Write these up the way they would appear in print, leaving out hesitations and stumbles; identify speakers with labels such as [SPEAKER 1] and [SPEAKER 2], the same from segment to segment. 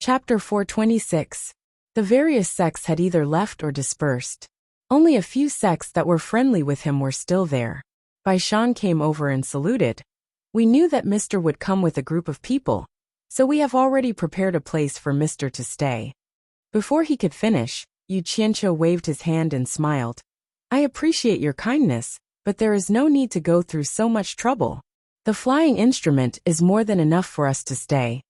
[SPEAKER 1] Chapter 426. The various sects had either left or dispersed. Only a few sects that were friendly with him were still there. Bai Shan came over and saluted. We knew that Mr. would come with a group of people, so we have already prepared a place for Mr. to stay. Before he could finish, Yu Qianqiu waved his hand and smiled. I appreciate your kindness, but there is no need to go through so much trouble. The flying instrument is more than enough for us to stay.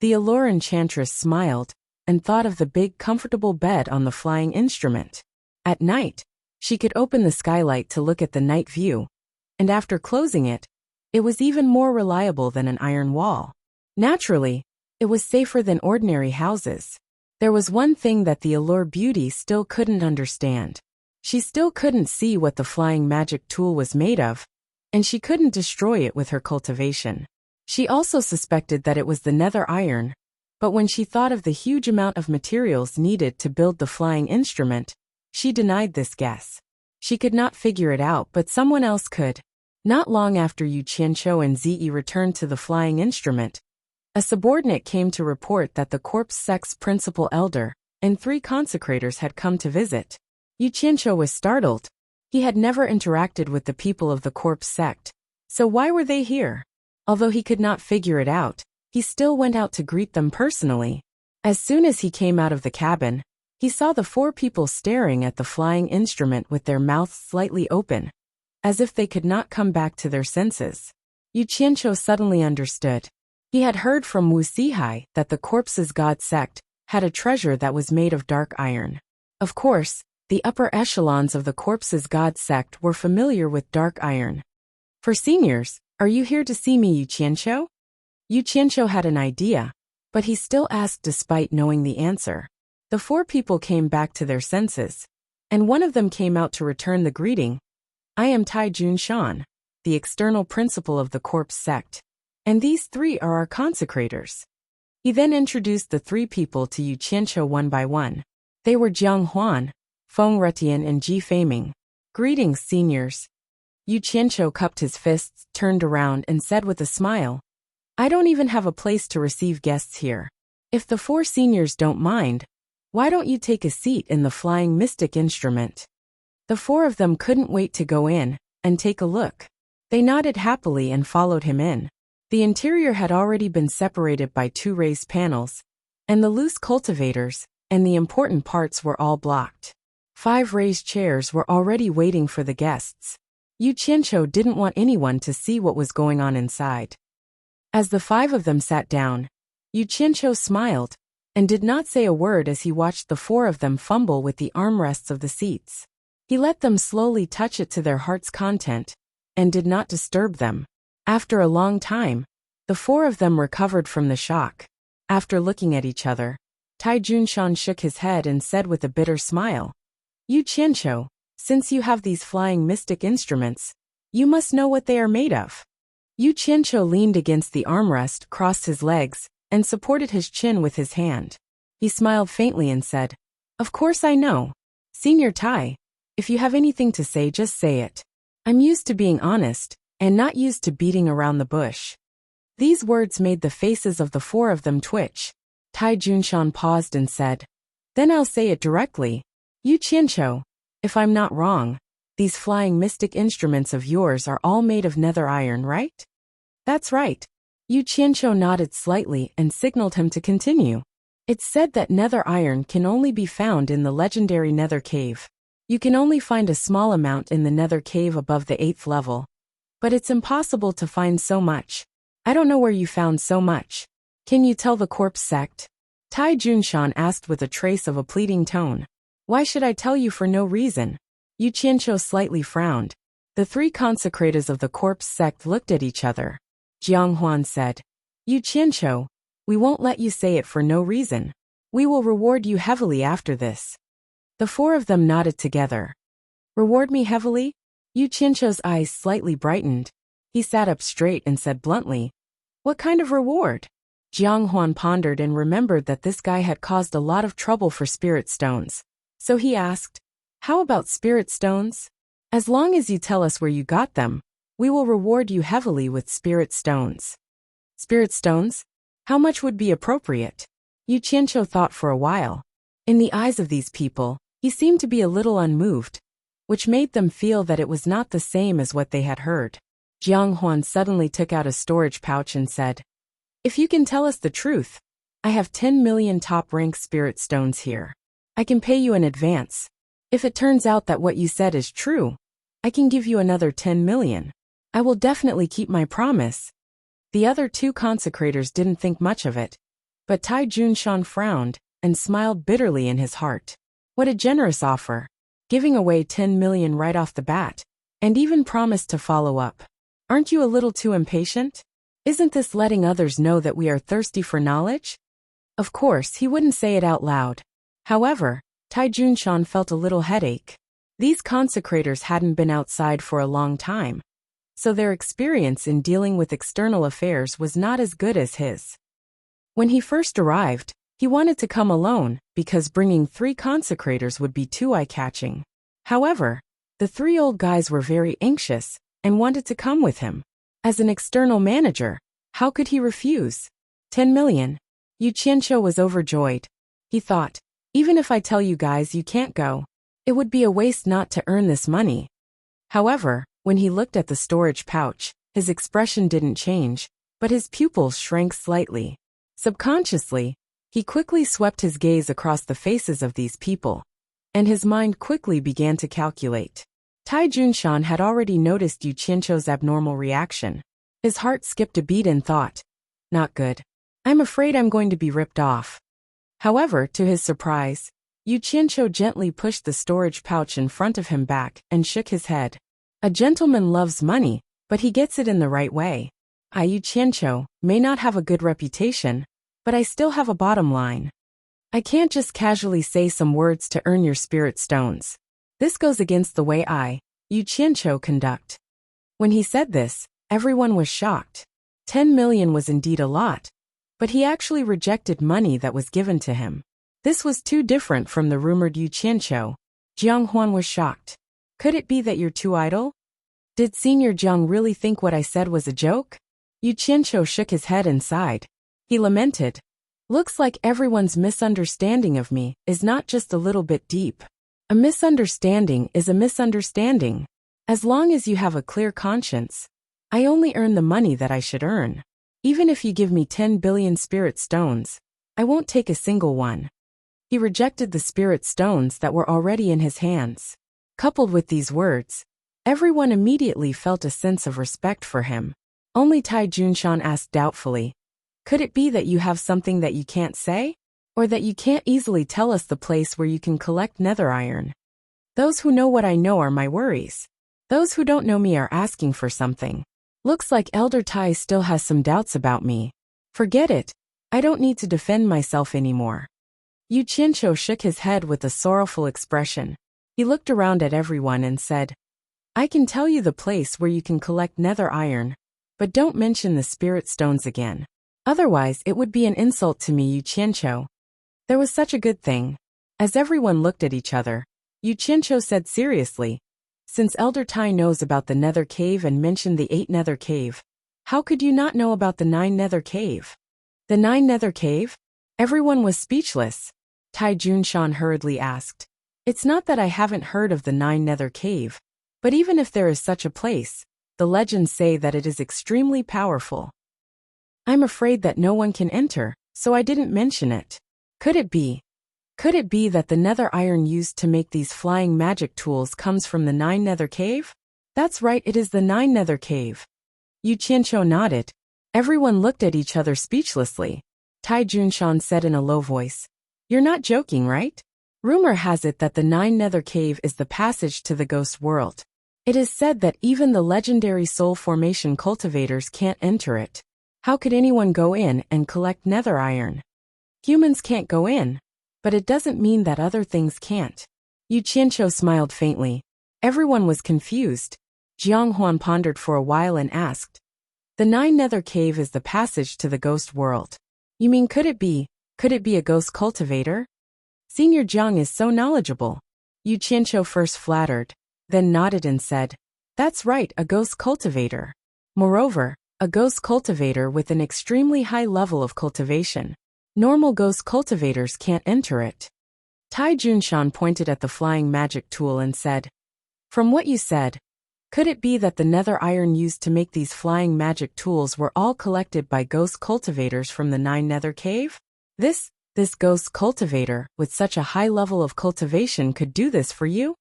[SPEAKER 1] The allure enchantress smiled and thought of the big comfortable bed on the flying instrument. At night, she could open the skylight to look at the night view, and after closing it, it was even more reliable than an iron wall. Naturally, it was safer than ordinary houses. There was one thing that the allure beauty still couldn't understand. She still couldn't see what the flying magic tool was made of, and she couldn't destroy it with her cultivation. She also suspected that it was the nether iron, but when she thought of the huge amount of materials needed to build the flying instrument, she denied this guess. She could not figure it out, but someone else could. Not long after Yu Qianqiu and Ziyi returned to the flying instrument, a subordinate came to report that the corpse sect's principal elder and 3 consecrators had come to visit. Yu Qianqiu was startled. He had never interacted with the people of the corpse sect, so why were they here? Although he could not figure it out, he still went out to greet them personally. As soon as he came out of the cabin, he saw the 4 people staring at the flying instrument with their mouths slightly open, as if they could not come back to their senses. Yu Qianqiu suddenly understood. He had heard from Wu Sihai that the corpse's god sect had a treasure that was made of dark iron. Of course, the upper echelons of the corpse's god sect were familiar with dark iron. For seniors, are you here to see me, Yu Qianqiu? Yu Qianqiu had an idea, but he still asked despite knowing the answer. The 4 people came back to their senses, and one of them came out to return the greeting. I am Tai Junshan, the external principal of the corpse sect, and these 3 are our consecrators. He then introduced the 3 people to Yu Qianqiu one by one. They were Jiang Huan, Feng Retian and Ji Feiming. Greetings, seniors. Yu Qianqiu cupped his fists, turned around and said with a smile, I don't even have a place to receive guests here. If the 4 seniors don't mind, why don't you take a seat in the flying mystic instrument? The 4 of them couldn't wait to go in and take a look. They nodded happily and followed him in. The interior had already been separated by 2 raised panels, and the loose cultivators and the important parts were all blocked. 5 raised chairs were already waiting for the guests. Yu Qianqiu didn't want anyone to see what was going on inside. As the 5 of them sat down, Yu Qianqiu smiled and did not say a word as he watched the 4 of them fumble with the armrests of the seats. He let them slowly touch it to their heart's content and did not disturb them. After a long time, the 4 of them recovered from the shock. After looking at each other, Tai Junshan shook his head and said with a bitter smile, Yu Qianqiu, since you have these flying mystic instruments, you must know what they are made of. Yu Qianqiu leaned against the armrest, crossed his legs, and supported his chin with his hand. He smiled faintly and said, Of course I know. Senior Tai, if you have anything to say, just say it. I'm used to being honest, and not used to beating around the bush. These words made the faces of the 4 of them twitch. Tai Junshan paused and said, Then I'll say it directly. Yu Qianqiu, if I'm not wrong, these flying mystic instruments of yours are all made of nether iron, right? That's right. Yu Qianqiu nodded slightly and signaled him to continue. It's said that nether iron can only be found in the legendary nether cave. You can only find a small amount in the nether cave above the 8th level. But it's impossible to find so much. I don't know where you found so much. Can you tell the corpse sect? Tai Junshan asked with a trace of a pleading tone. Why should I tell you for no reason? Yu Qianqiu slightly frowned. The 3 consecrators of the corpse sect looked at each other. Jiang Huan said, Yu Qianqiu, we won't let you say it for no reason. We will reward you heavily after this. The 4 of them nodded together. Reward me heavily? Yu Qianqiu's eyes slightly brightened. He sat up straight and said bluntly, What kind of reward? Jiang Huan pondered and remembered that this guy had caused a lot of trouble for spirit stones. So he asked, How about spirit stones? As long as you tell us where you got them, we will reward you heavily with spirit stones. Spirit stones? How much would be appropriate? Yu Qianqiu thought for a while. In the eyes of these people, he seemed to be a little unmoved, which made them feel that it was not the same as what they had heard. Jiang Huan suddenly took out a storage pouch and said, "If you can tell us the truth, I have 10 million top-rank spirit stones here. I can pay you in advance. If it turns out that what you said is true, I can give you another 10 million. I will definitely keep my promise." The other two consecrators didn't think much of it, but Tai Junshan frowned and smiled bitterly in his heart. What a generous offer, giving away 10 million right off the bat, and even promised to follow up. Aren't you a little too impatient? Isn't this letting others know that we are thirsty for knowledge? Of course, he wouldn't say it out loud. However, Tai Junshan felt a little headache. These consecrators hadn't been outside for a long time, so their experience in dealing with external affairs was not as good as his. When he first arrived, he wanted to come alone because bringing 3 consecrators would be too eye-catching. However, the 3 old guys were very anxious and wanted to come with him. As an external manager, how could he refuse? 10 million. Yu Qianqiu was overjoyed. He thought, even if I tell you guys you can't go, it would be a waste not to earn this money. However, when he looked at the storage pouch, his expression didn't change, but his pupils shrank slightly. Subconsciously, he quickly swept his gaze across the faces of these people, and his mind quickly began to calculate. Tai Junshan had already noticed Yu Qianqiu's abnormal reaction. His heart skipped a beat and thought, not good. I'm afraid I'm going to be ripped off. However, to his surprise, Yu Qianqiu gently pushed the storage pouch in front of him back and shook his head. A gentleman loves money, but he gets it in the right way. I, Yu Qianqiu, may not have a good reputation, but I still have a bottom line. I can't just casually say some words to earn your spirit stones. This goes against the way I, Yu Qianqiu, conduct. When he said this, everyone was shocked. 10 million was indeed a lot, but he actually rejected money that was given to him. This was too different from the rumored Yu Qianqiu. Jiang Huan was shocked. Could it be that you're too idle? Did Senior Jiang really think what I said was a joke? Yu Qianqiu shook his head and sighed. He lamented. Looks like everyone's misunderstanding of me is not just a little bit deep. A misunderstanding is a misunderstanding. As long as you have a clear conscience, I only earn the money that I should earn. Even if you give me 10 billion spirit stones, I won't take a single one. He rejected the spirit stones that were already in his hands. Coupled with these words, everyone immediately felt a sense of respect for him. Only Tai Junshan asked doubtfully, could it be that you have something that you can't say? Or that you can't easily tell us the place where you can collect nether iron? Those who know what I know are my worries. Those who don't know me are asking for something. Looks like Elder Tai still has some doubts about me. Forget it. I don't need to defend myself anymore. Yu Qianqiu shook his head with a sorrowful expression. He looked around at everyone and said, I can tell you the place where you can collect nether iron, but don't mention the spirit stones again. Otherwise it would be an insult to me, Yu Qianqiu. There was such a good thing. As everyone looked at each other, Yu Qianqiu said seriously, since Elder Tai knows about the nether cave and mentioned the 8 nether cave, how could you not know about the 9 nether cave? The 9 nether cave? Everyone was speechless. Tai Junshan hurriedly asked, it's not that I haven't heard of the 9 nether cave, but even if there is such a place, the legends say that it is extremely powerful. I'm afraid that no one can enter, so I didn't mention it. Could it be that the nether iron used to make these flying magic tools comes from the 9 nether cave? That's right, it is the 9 nether cave. Yu Qianqiu nodded. Everyone looked at each other speechlessly. Tai Junshan said in a low voice, you're not joking, right? Rumor has it that the 9 nether cave is the passage to the ghost world. It is said that even the legendary soul formation cultivators can't enter it. How could anyone go in and collect nether iron? Humans can't go in, but it doesn't mean that other things can't. Yu Qianqiu smiled faintly. Everyone was confused. Jiang Huan pondered for a while and asked, the 9 nether cave is the passage to the ghost world. You mean could it be a ghost cultivator? Senior Jiang is so knowledgeable. Yu Qianqiu first flattered, then nodded and said, that's right, a ghost cultivator. Moreover, a ghost cultivator with an extremely high level of cultivation. Normal ghost cultivators can't enter it. Tai Junshan pointed at the flying magic tool and said, "From what you said, could it be that the nether iron used to make these flying magic tools were all collected by ghost cultivators from the 9 nether cave? This ghost cultivator, with such a high level of cultivation, could do this for you?"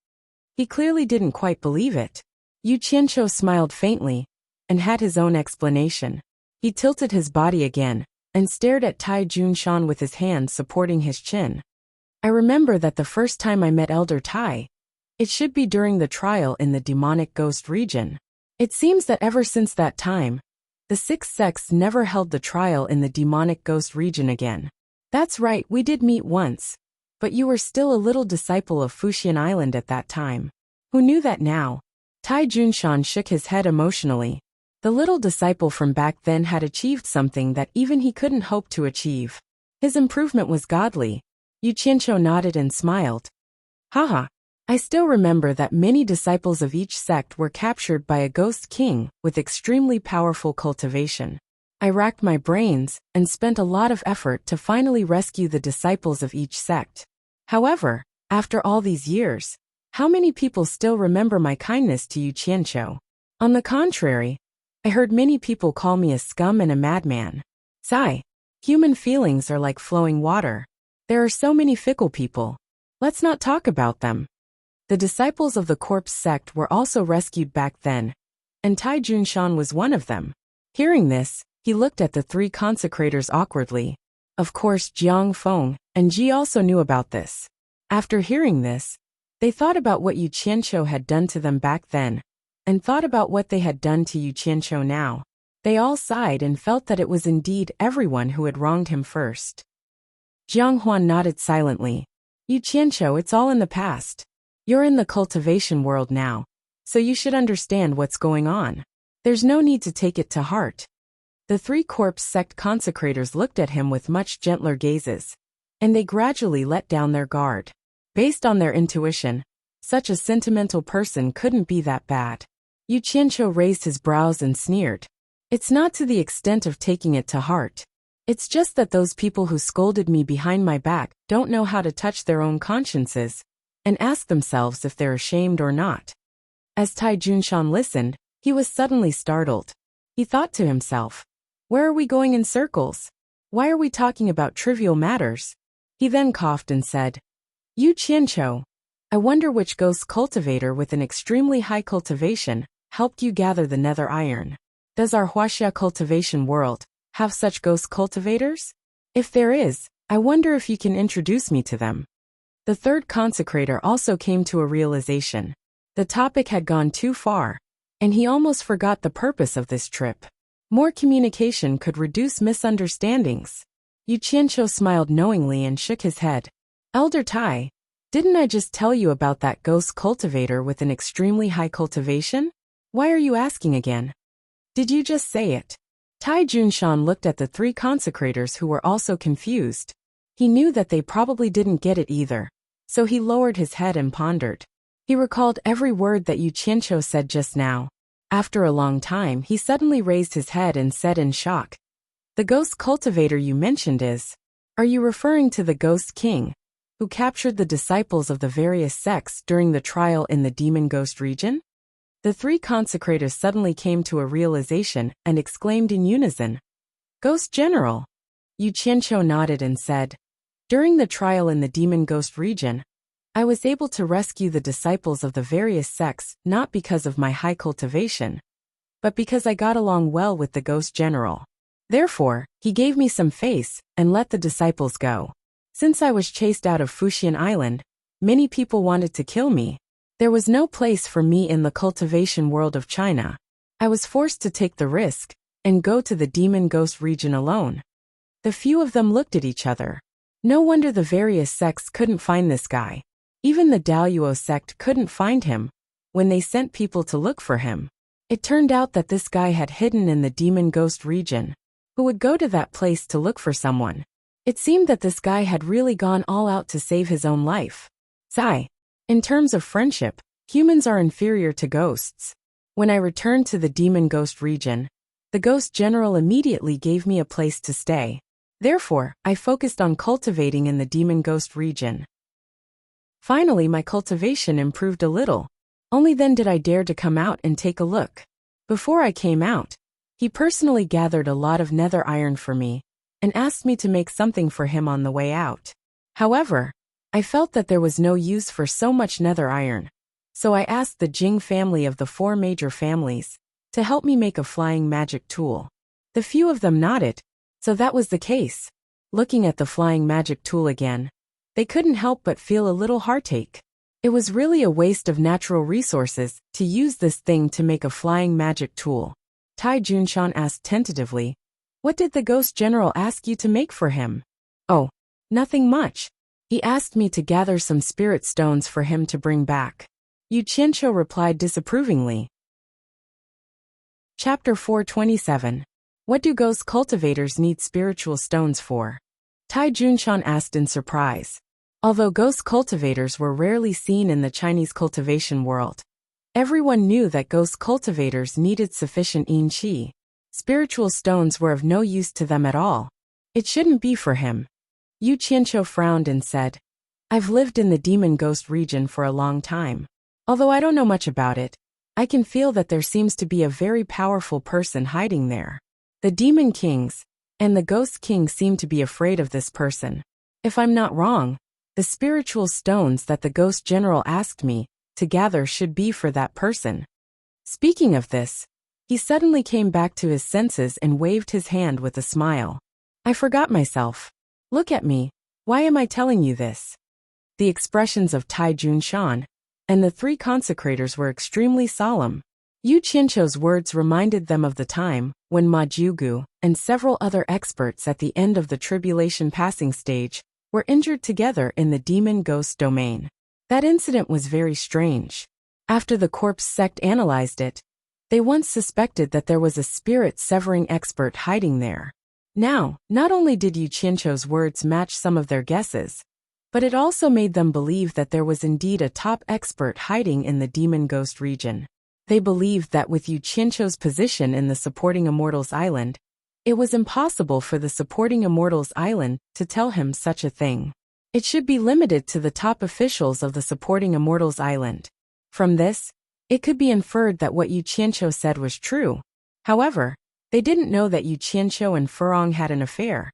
[SPEAKER 1] He clearly didn't quite believe it. Yu Qianqiu smiled faintly and had his own explanation. He tilted his body again and stared at Tai Junshan with his hand supporting his chin. "I remember that the first time I met Elder Tai, it should be during the trial in the demonic ghost region. It seems that ever since that time, the 6 sects never held the trial in the demonic ghost region again." "That's right, we did meet once. But you were still a little disciple of Fuxian Island at that time." "Who knew that now?" Tai Junshan shook his head emotionally. The little disciple from back then had achieved something that even he couldn't hope to achieve. His improvement was godly. Yu Qianqiu nodded and smiled. "Haha. I still remember that many disciples of each sect were captured by a ghost king with extremely powerful cultivation. I racked my brains and spent a lot of effort to finally rescue the disciples of each sect. However, after all these years, how many people still remember my kindness to Yu Qianqiu? On the contrary, I heard many people call me a scum and a madman. Sigh. Human feelings are like flowing water. There are so many fickle people. Let's not talk about them." The disciples of the corpse sect were also rescued back then, and Tai Junshan was one of them. Hearing this, he looked at the 3 consecrators awkwardly. Of course, Jiang Feng and Ji also knew about this. After hearing this, they thought about what Yu Qianqiu had done to them back then, and thought about what they had done to Yu Qianqiu now. They all sighed and felt that it was indeed everyone who had wronged him first. Jiang Huan nodded silently. "Yu Qianqiu, it's all in the past. You're in the cultivation world now, so you should understand what's going on. There's no need to take it to heart." The 3 corpse sect consecrators looked at him with much gentler gazes, and they gradually let down their guard. Based on their intuition, such a sentimental person couldn't be that bad. Yu Qianqiu raised his brows and sneered. "It's not to the extent of taking it to heart. It's just that those people who scolded me behind my back don't know how to touch their own consciences and ask themselves if they're ashamed or not." As Tai Junshan listened, he was suddenly startled. He thought to himself, "Where are we going in circles? Why are we talking about trivial matters?" He then coughed and said, "Yu Qianqiu, I wonder which ghost cultivator with an extremely high cultivation helped you gather the nether iron. Does our Huaxia cultivation world have such ghost cultivators? If there is, I wonder if you can introduce me to them." The 3rd consecrator also came to a realization. The topic had gone too far, and he almost forgot the purpose of this trip. More communication could reduce misunderstandings. Yu Qianqiu smiled knowingly and shook his head. "Elder Tai, didn't I just tell you about that ghost cultivator with an extremely high cultivation? Why are you asking again? Did you just say it?" Tai Junshan looked at the 3 consecrators who were also confused. He knew that they probably didn't get it either, so he lowered his head and pondered. He recalled every word that Yu Qianqiu said just now. After a long time, he suddenly raised his head and said in shock, "The ghost cultivator you mentioned is... Are you referring to the ghost king, who captured the disciples of the various sects during the trial in the demon ghost region?" The 3 consecrators suddenly came to a realization and exclaimed in unison, "Ghost General!" Yu Qianqiu nodded and said, "During the trial in the demon ghost region, I was able to rescue the disciples of the various sects not because of my high cultivation, but because I got along well with the ghost general. Therefore, he gave me some face and let the disciples go. Since I was chased out of Fuxian Island, many people wanted to kill me. There was no place for me in the cultivation world of China. I was forced to take the risk and go to the demon ghost region alone." The few of them looked at each other. No wonder the various sects couldn't find this guy. Even the Daluo sect couldn't find him when they sent people to look for him. It turned out that this guy had hidden in the demon ghost region. Who would go to that place to look for someone? It seemed that this guy had really gone all out to save his own life. Sigh. In terms of friendship, humans are inferior to ghosts. When I returned to the demon ghost region, the ghost general immediately gave me a place to stay. Therefore, I focused on cultivating in the demon ghost region. Finally, my cultivation improved a little. Only then did I dare to come out and take a look. Before I came out, he personally gathered a lot of nether iron for me and asked me to make something for him on the way out. However, I felt that there was no use for so much nether iron, so I asked the Jing family of the 4 major families to help me make a flying magic tool. The few of them nodded, so that was the case. Looking at the flying magic tool again, they couldn't help but feel a little heartache. It was really a waste of natural resources to use this thing to make a flying magic tool. Tai Junshan asked tentatively, "What did the ghost general ask you to make for him?" "Oh, nothing much. He asked me to gather some spirit stones for him to bring back." Yu Qianqiu replied disapprovingly. Chapter 427. What do ghost cultivators need spiritual stones for? Tai Junshan asked in surprise. Although ghost cultivators were rarely seen in the Chinese cultivation world, everyone knew that ghost cultivators needed sufficient yin qi. Spiritual stones were of no use to them at all. It shouldn't be for him. Yu Qianqiu frowned and said, "I've lived in the demon ghost region for a long time. Although I don't know much about it, I can feel that there seems to be a very powerful person hiding there. The demon kings and the ghost king seem to be afraid of this person. If I'm not wrong, the spiritual stones that the ghost general asked me to gather should be for that person." Speaking of this, he suddenly came back to his senses and waved his hand with a smile. "I forgot myself. Look at me. Why am I telling you this?" The expressions of Tai Junshan and the 3 consecrators were extremely solemn. Yu Qianqiu's words reminded them of the time when Ma Jiugu and several other experts at the end of the tribulation passing stage were injured together in the demon ghost domain. That incident was very strange. After the corpse sect analyzed it, they once suspected that there was a spirit-severing expert hiding there. Now, not only did Yu Qianqiu's words match some of their guesses, but it also made them believe that there was indeed a top expert hiding in the demon ghost region. They believed that with Yu Qianqiu's position in the supporting Immortals Island, it was impossible for the supporting Immortals Island to tell him such a thing. It should be limited to the top officials of the supporting Immortals Island. From this, it could be inferred that what Yu Qianqiu said was true. However, they didn't know that Yu Qianqiu and Furong had an affair,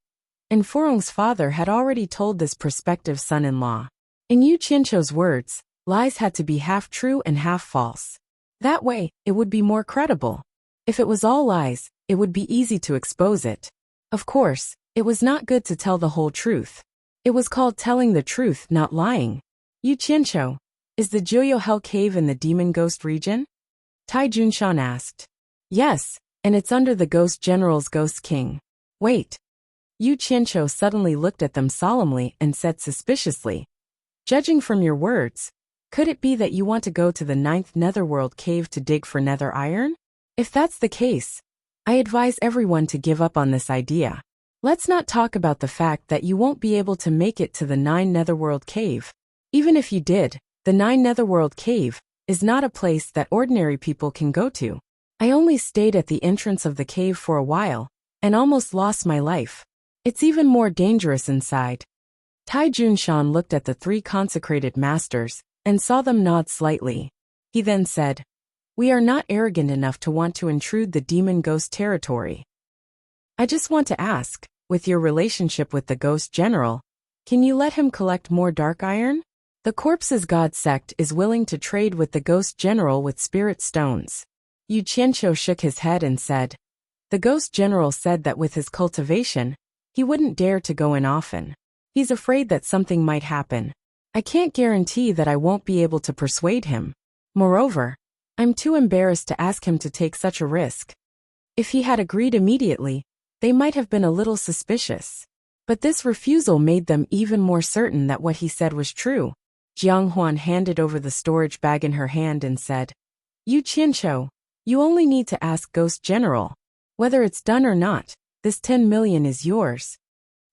[SPEAKER 1] and Furong's father had already told this prospective son-in-law. In Yu Qianqiu's words, lies had to be half true and half false. That way, it would be more credible. If it was all lies, it would be easy to expose it. Of course, it was not good to tell the whole truth. It was called telling the truth, not lying. Yu Qianqiu, is the Jiuyo Hell Cave in the demon ghost region? Tai Junshan asked. Yes, and it's under the ghost general's ghost king. Wait. Yu Qianqiu suddenly looked at them solemnly and said suspiciously, "Judging from your words, could it be that you want to go to the 9th netherworld cave to dig for nether iron? If that's the case, I advise everyone to give up on this idea. Let's not talk about the fact that you won't be able to make it to the 9 netherworld cave. Even if you did, the 9 netherworld cave is not a place that ordinary people can go to. I only stayed at the entrance of the cave for a while and almost lost my life. It's even more dangerous inside." Tai Junshan looked at the 3 consecrated masters and saw them nod slightly. He then said, "We are not arrogant enough to want to intrude the demon ghost territory. I just want to ask, with your relationship with the ghost general, can you let him collect more dark iron? The Corpse's God sect is willing to trade with the ghost general with spirit stones." Yu Qianqiu shook his head and said, "The ghost general said that with his cultivation, he wouldn't dare to go in often. He's afraid that something might happen. I can't guarantee that I won't be able to persuade him. Moreover, I'm too embarrassed to ask him to take such a risk. If he had agreed immediately, they might have been a little suspicious. But this refusal made them even more certain that what he said was true." Jiang Huan handed over the storage bag in her hand and said, "Yu Qianqiu, you only need to ask Ghost General. Whether it's done or not, this 10 million is yours."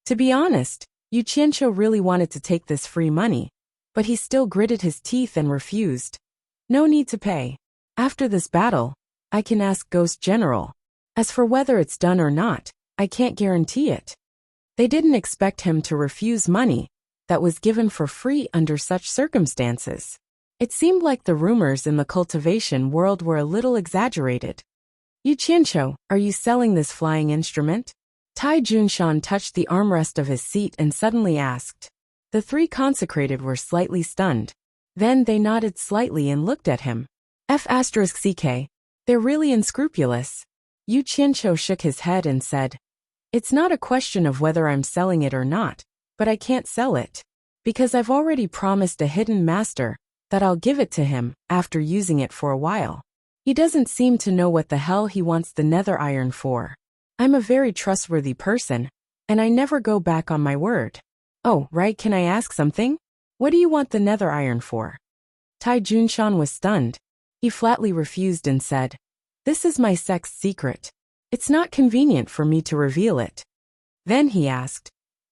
[SPEAKER 1] To be honest, Yu Qianqiu really wanted to take this free money, but he still gritted his teeth and refused. "No need to pay. After this battle, I can ask Ghost General. As for whether it's done or not, I can't guarantee it." They didn't expect him to refuse money that was given for free under such circumstances. It seemed like the rumors in the cultivation world were a little exaggerated. Yu Qianqiu, are you selling this flying instrument? Tai Junshan touched the armrest of his seat and suddenly asked. The three consecrated were slightly stunned. Then they nodded slightly and looked at him. F***ck. They're really unscrupulous. Yu Qianqiu shook his head and said, It's not a question of whether I'm selling it or not, but I can't sell it. Because I've already promised a hidden master that I'll give it to him after using it for a while. He doesn't seem to know what the hell he wants the nether iron for. I'm a very trustworthy person, and I never go back on my word. Oh, right, can I ask something? What do you want the nether iron for? Tai Junshan was stunned. He flatly refused and said, This is my sex secret. It's not convenient for me to reveal it. Then he asked,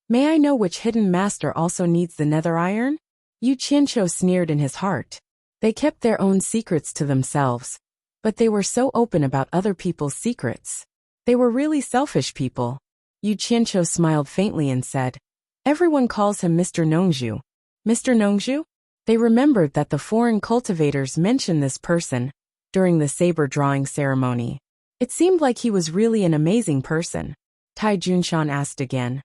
[SPEAKER 1] May I know which hidden master also needs the nether iron? Yu Qianqiu sneered in his heart. They kept their own secrets to themselves, but they were so open about other people's secrets. They were really selfish people. Yu Qianqiu smiled faintly and said, Everyone calls him Mr. Nongzhu. Mr. Nongzhu? They remembered that the foreign cultivators mentioned this person during the saber drawing ceremony. It seemed like he was really an amazing person. Tai Junshan asked again,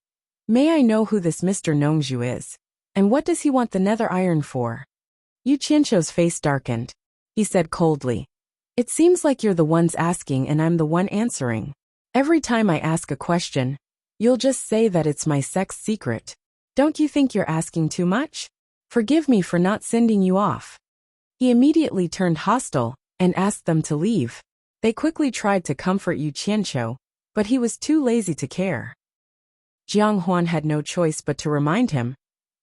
[SPEAKER 1] May I know who this Mr. Nongzhu is? And what does he want the nether iron for? Yu Qianqiu's face darkened. He said coldly, It seems like you're the ones asking and I'm the one answering. Every time I ask a question, you'll just say that it's my sex secret. Don't you think you're asking too much? Forgive me for not sending you off. He immediately turned hostile and asked them to leave. They quickly tried to comfort Yu Qianqiu, but he was too lazy to care. Jiang Huan had no choice but to remind him,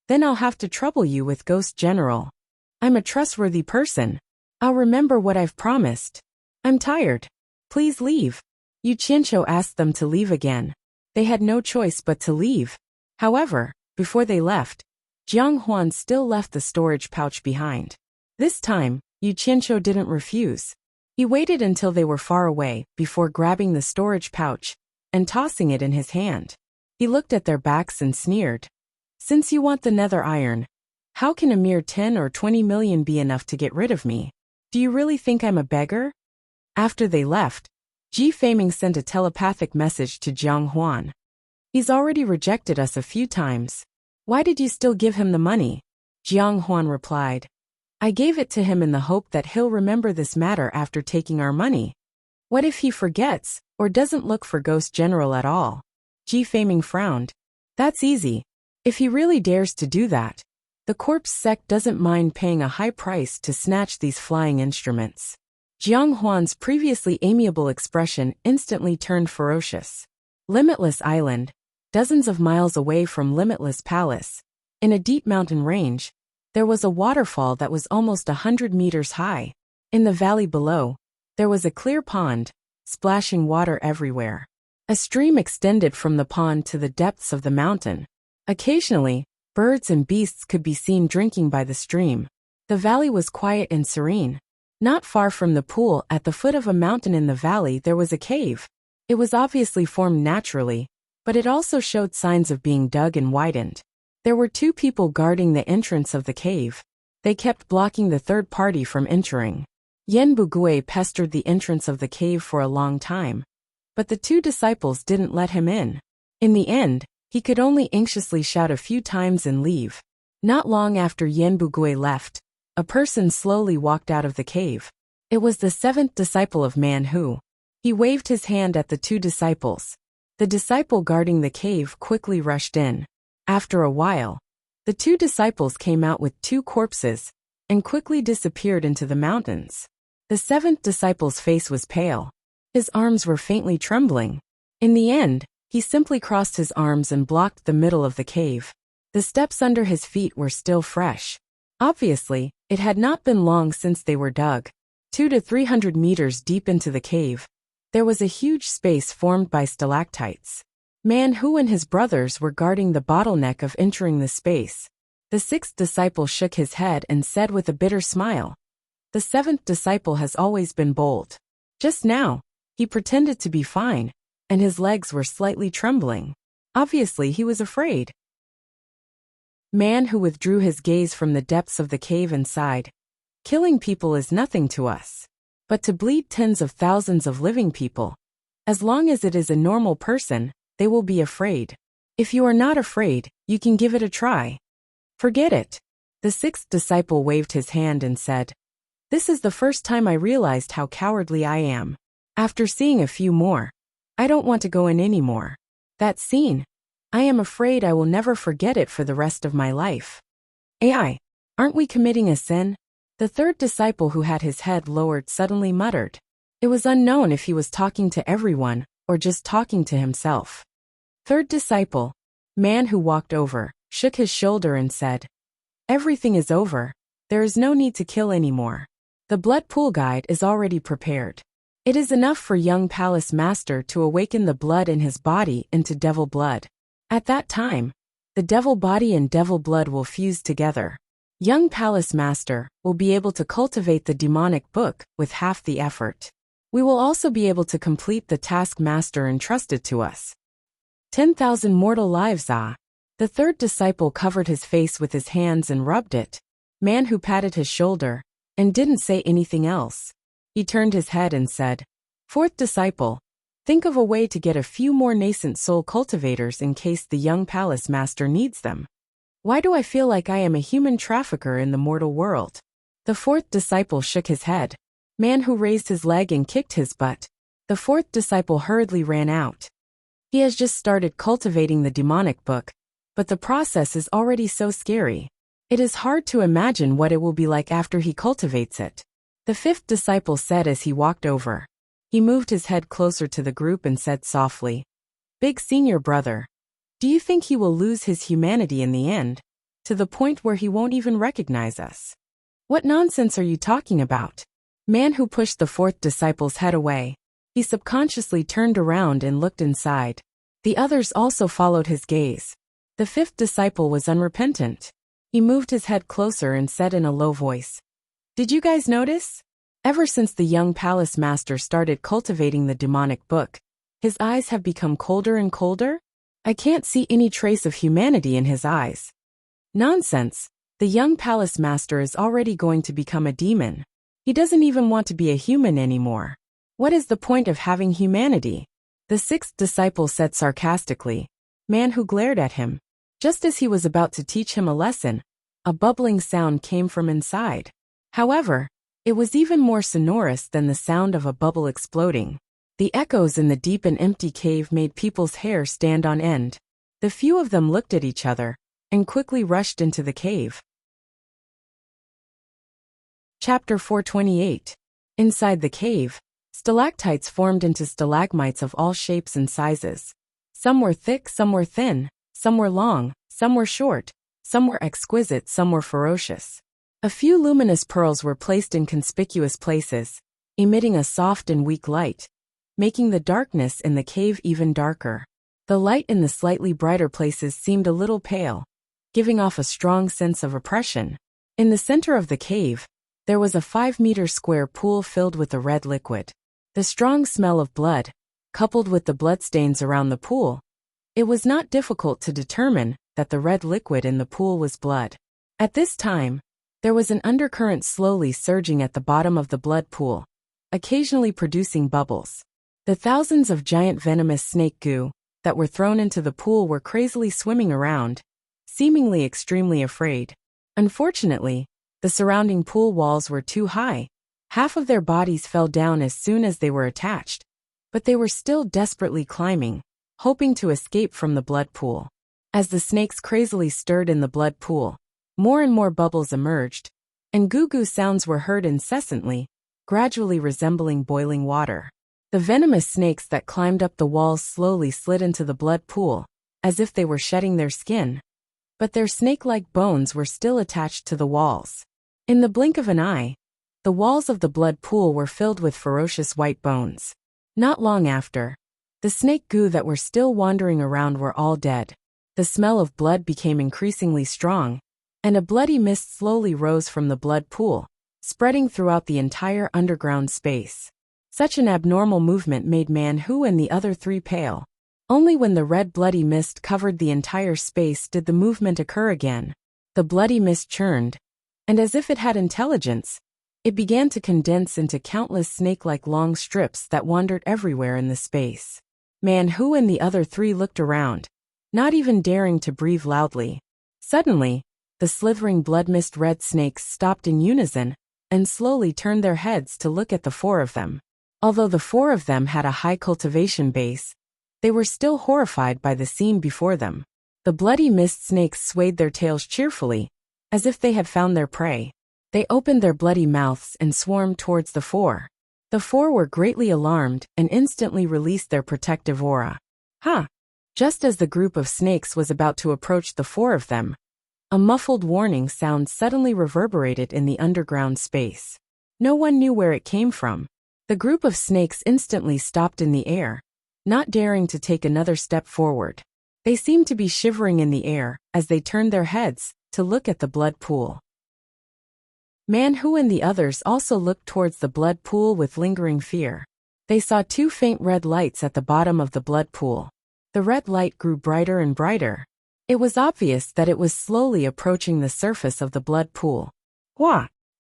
[SPEAKER 1] Then I'll have to trouble you with Ghost General. I'm a trustworthy person. I'll remember what I've promised. I'm tired. Please leave. Yu Qianqiu asked them to leave again. They had no choice but to leave. However, before they left, Jiang Huan still left the storage pouch behind. This time, Yu Qianqiu didn't refuse. He waited until they were far away before grabbing the storage pouch and tossing it in his hand. He looked at their backs and sneered. Since you want the nether iron, how can a mere 10 or 20 million be enough to get rid of me? Do you really think I'm a beggar? After they left, Ji Feiming sent a telepathic message to Jiang Huan. He's already rejected us a few times. Why did you still give him the money? Jiang Huan replied, I gave it to him in the hope that he'll remember this matter after taking our money. What if he forgets, or doesn't look for Ghost General at all? Ji Feiming frowned. That's easy. If he really dares to do that, the corpse sect doesn't mind paying a high price to snatch these flying instruments. Jiang Huan's previously amiable expression instantly turned ferocious. Limitless Island, dozens of miles away from Limitless Palace, in a deep mountain range, there was a waterfall that was almost 100 meters high. In the valley below, there was a clear pond, splashing water everywhere. A stream extended from the pond to the depths of the mountain. Occasionally, birds and beasts could be seen drinking by the stream. The valley was quiet and serene. Not far from the pool at the foot of a mountain in the valley there was a cave. It was obviously formed naturally, but it also showed signs of being dug and widened. There were two people guarding the entrance of the cave. They kept blocking the third party from entering. Yen Bugui pestered the entrance of the cave for a long time, but the two disciples didn't let him in. In the end, he could only anxiously shout a few times and leave. Not long after Yen Bugui left, a person slowly walked out of the cave. It was the seventh disciple of Man Hu. He waved his hand at the two disciples. The disciple guarding the cave quickly rushed in. After a while, the two disciples came out with two corpses and quickly disappeared into the mountains. The seventh disciple's face was pale. His arms were faintly trembling. In the end, he simply crossed his arms and blocked the middle of the cave. The steps under his feet were still fresh. Obviously, it had not been long since they were dug. 200 to 300 meters deep into the cave, there was a huge space formed by stalactites. Man Hu and his brothers were guarding the bottleneck of entering the space. The sixth disciple shook his head and said with a bitter smile, The seventh disciple has always been bold. Just now, he pretended to be fine, and his legs were slightly trembling. Obviously, he was afraid. Man who withdrew his gaze from the depths of the cave and sighed. Killing people is nothing to us. But to bleed tens of thousands of living people, as long as it is a normal person, they will be afraid. If you are not afraid, you can give it a try. Forget it. The sixth disciple waved his hand and said, "This is the first time I realized how cowardly I am. After seeing a few more, I don't want to go in anymore. That scene, I am afraid I will never forget it for the rest of my life." AI, aren't we committing a sin? The third disciple, who had his head lowered, suddenly muttered. It was unknown if he was talking to everyone or just talking to himself. Third disciple, man who walked over, shook his shoulder and said, "Everything is over. There is no need to kill anymore. The blood pool guide is already prepared. It is enough for young palace master to awaken the blood in his body into devil blood. At that time, the devil body and devil blood will fuse together. Young palace master will be able to cultivate the demonic book with half the effort. We will also be able to complete the task master entrusted to us. 10,000 mortal lives. The third disciple covered his face with his hands and rubbed it. Man who patted his shoulder and didn't say anything else. He turned his head and said, "Fourth disciple, think of a way to get a few more nascent soul cultivators in case the young palace master needs them. Why do I feel like I am a human trafficker in the mortal world?" The fourth disciple shook his head. Man who raised his leg and kicked his butt. The fourth disciple hurriedly ran out. He has just started cultivating the demonic book, but the process is already so scary. It is hard to imagine what it will be like after he cultivates it. The fifth disciple said as he walked over. He moved his head closer to the group and said softly, "Big senior brother, do you think he will lose his humanity in the end, to the point where he won't even recognize us?" "What nonsense are you talking about?" Man who pushed the fourth disciple's head away. He subconsciously turned around and looked inside. The others also followed his gaze. The fifth disciple was unrepentant. He moved his head closer and said in a low voice, "Did you guys notice? Ever since the young palace master started cultivating the demonic book, his eyes have become colder and colder? I can't see any trace of humanity in his eyes." "Nonsense. The young palace master is already going to become a demon. He doesn't even want to be a human anymore. What is the point of having humanity?" The sixth disciple said sarcastically. Man who glared at him. Just as he was about to teach him a lesson, a bubbling sound came from inside. However, it was even more sonorous than the sound of a bubble exploding. The echoes in the deep and empty cave made people's hair stand on end. The few of them looked at each other and quickly rushed into the cave. Chapter 428. Inside the cave, stalactites formed into stalagmites of all shapes and sizes. Some were thick, some were thin, some were long, some were short, some were exquisite, some were ferocious. A few luminous pearls were placed in conspicuous places, emitting a soft and weak light, making the darkness in the cave even darker. The light in the slightly brighter places seemed a little pale, giving off a strong sense of oppression. In the center of the cave, there was a 5-meter square pool filled with a red liquid. The strong smell of blood, coupled with the bloodstains around the pool, it was not difficult to determine that the red liquid in the pool was blood. At this time, there was an undercurrent slowly surging at the bottom of the blood pool, occasionally producing bubbles. The thousands of giant venomous snake goo that were thrown into the pool were crazily swimming around, seemingly extremely afraid. Unfortunately, the surrounding pool walls were too high. Half of their bodies fell down as soon as they were attached, but they were still desperately climbing, hoping to escape from the blood pool. As the snakes crazily stirred in the blood pool, more and more bubbles emerged, and goo-goo sounds were heard incessantly, gradually resembling boiling water. The venomous snakes that climbed up the walls slowly slid into the blood pool, as if they were shedding their skin, but their snake-like bones were still attached to the walls. In the blink of an eye, the walls of the blood pool were filled with ferocious white bones. Not long after, the snake goo that were still wandering around were all dead. The smell of blood became increasingly strong, and a bloody mist slowly rose from the blood pool, spreading throughout the entire underground space. Such an abnormal movement made Man Who and the other three pale. Only when the red bloody mist covered the entire space did the movement occur again. The bloody mist churned, and as if it had intelligence, it began to condense into countless snake-like long strips that wandered everywhere in the space. Man-Hu and the other three looked around, not even daring to breathe loudly. Suddenly, the slithering blood mist red snakes stopped in unison and slowly turned their heads to look at the four of them. Although the four of them had a high cultivation base, they were still horrified by the scene before them. The bloody mist snakes swayed their tails cheerfully, as if they had found their prey. They opened their bloody mouths and swarmed towards the four. The four were greatly alarmed and instantly released their protective aura. Just as the group of snakes was about to approach the four of them, a muffled warning sound suddenly reverberated in the underground space. No one knew where it came from. The group of snakes instantly stopped in the air, not daring to take another step forward. They seemed to be shivering in the air as they turned their heads to look at the blood pool. Man-Hu and the others also looked towards the blood pool with lingering fear. They saw two faint red lights at the bottom of the blood pool. The red light grew brighter and brighter. It was obvious that it was slowly approaching the surface of the blood pool.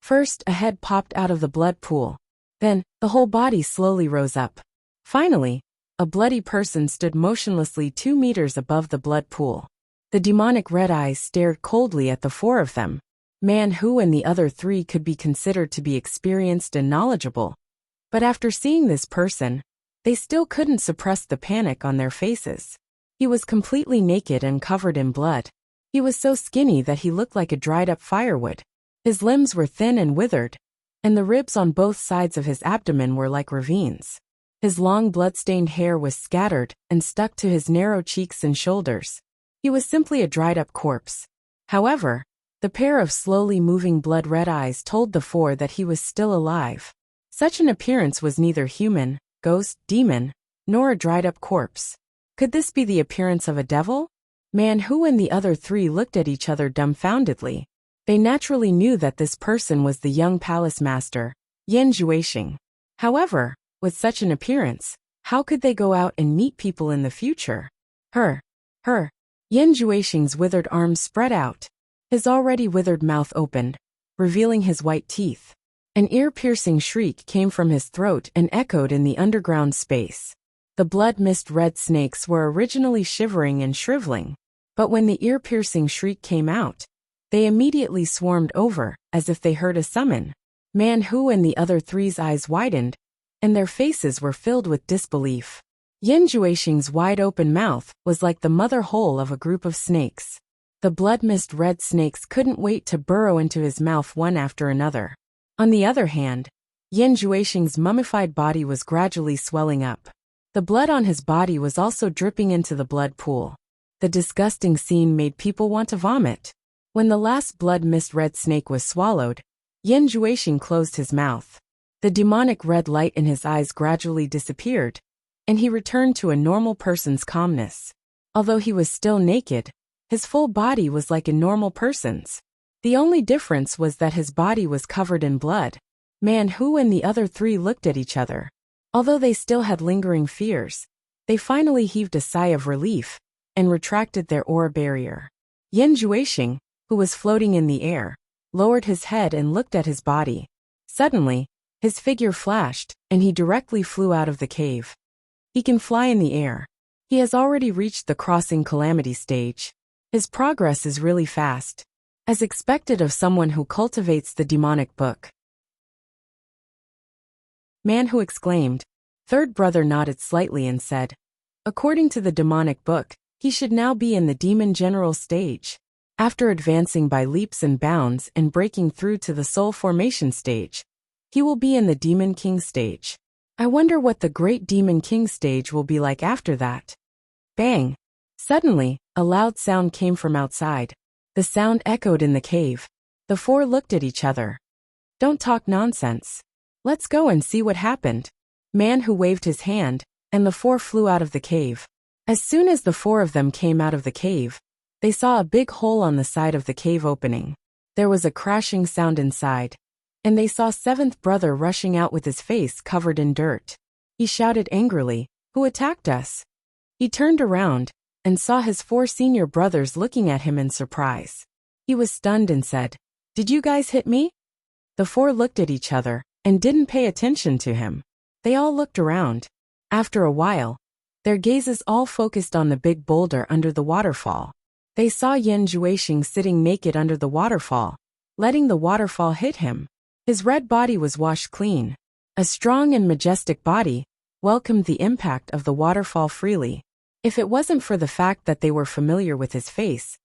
[SPEAKER 1] First, a head popped out of the blood pool. Then, the whole body slowly rose up. Finally, a bloody person stood motionlessly 2 meters above the blood pool. The demonic red eyes stared coldly at the four of them. Man-Hu and the other three could be considered to be experienced and knowledgeable, but after seeing this person, they still couldn't suppress the panic on their faces. He was completely naked and covered in blood. He was so skinny that he looked like a dried-up firewood. His limbs were thin and withered, and the ribs on both sides of his abdomen were like ravines. His long blood-stained hair was scattered and stuck to his narrow cheeks and shoulders. He was simply a dried-up corpse. However, the pair of slowly moving blood-red eyes told the four that he was still alive. Such an appearance was neither human, ghost, demon, nor a dried-up corpse. Could this be the appearance of a devil? Man-Hu and the other three looked at each other dumbfoundedly. They naturally knew that this person was the young palace master, Yan Juexing. However, with such an appearance, how could they go out and meet people in the future? Yan Juexing's withered arms spread out. His already withered mouth opened, revealing his white teeth. An ear-piercing shriek came from his throat and echoed in the underground space. The blood-mist red snakes were originally shivering and shriveling, but when the ear-piercing shriek came out, they immediately swarmed over, as if they heard a summon. Man-Hu and the other three's eyes widened, and their faces were filled with disbelief. Yan Juexing's wide-open mouth was like the mother hole of a group of snakes. The blood-mist red snakes couldn't wait to burrow into his mouth one after another. On the other hand, Yan Juexing's mummified body was gradually swelling up. The blood on his body was also dripping into the blood pool. The disgusting scene made people want to vomit. When the last blood-mist red snake was swallowed, Yan Juexing closed his mouth. The demonic red light in his eyes gradually disappeared, and he returned to a normal person's calmness. Although he was still naked, his full body was like a normal person's. The only difference was that his body was covered in blood. Man-Hu and the other three looked at each other. Although they still had lingering fears, they finally heaved a sigh of relief and retracted their aura barrier. Yan Juexing, who was floating in the air, lowered his head and looked at his body. Suddenly, his figure flashed, and he directly flew out of the cave. He can fly in the air. He has already reached the crossing calamity stage. His progress is really fast, as expected of someone who cultivates the demonic book. Man-Hu exclaimed. Third brother nodded slightly and said, according to the demonic book, he should now be in the demon general stage. After advancing by leaps and bounds and breaking through to the soul formation stage, he will be in the demon king stage. I wonder what the great demon king stage will be like after that. Bang! Suddenly, a loud sound came from outside. The sound echoed in the cave. The four looked at each other. Don't talk nonsense. Let's go and see what happened. Man-Hu waved his hand, and the four flew out of the cave. As soon as the four of them came out of the cave, they saw a big hole on the side of the cave opening. There was a crashing sound inside, and they saw seventh brother rushing out with his face covered in dirt. He shouted angrily, "Who attacked us?" He turned around and saw his 4 senior brothers looking at him in surprise. He was stunned and said, "Did you guys hit me?" The 4 looked at each other and didn't pay attention to him. They all looked around. After a while, their gazes all focused on the big boulder under the waterfall. They saw Yan Juexing sitting naked under the waterfall, letting the waterfall hit him. His red body was washed clean. A strong and majestic body welcomed the impact of the waterfall freely. If it wasn't for the fact that they were familiar with his face,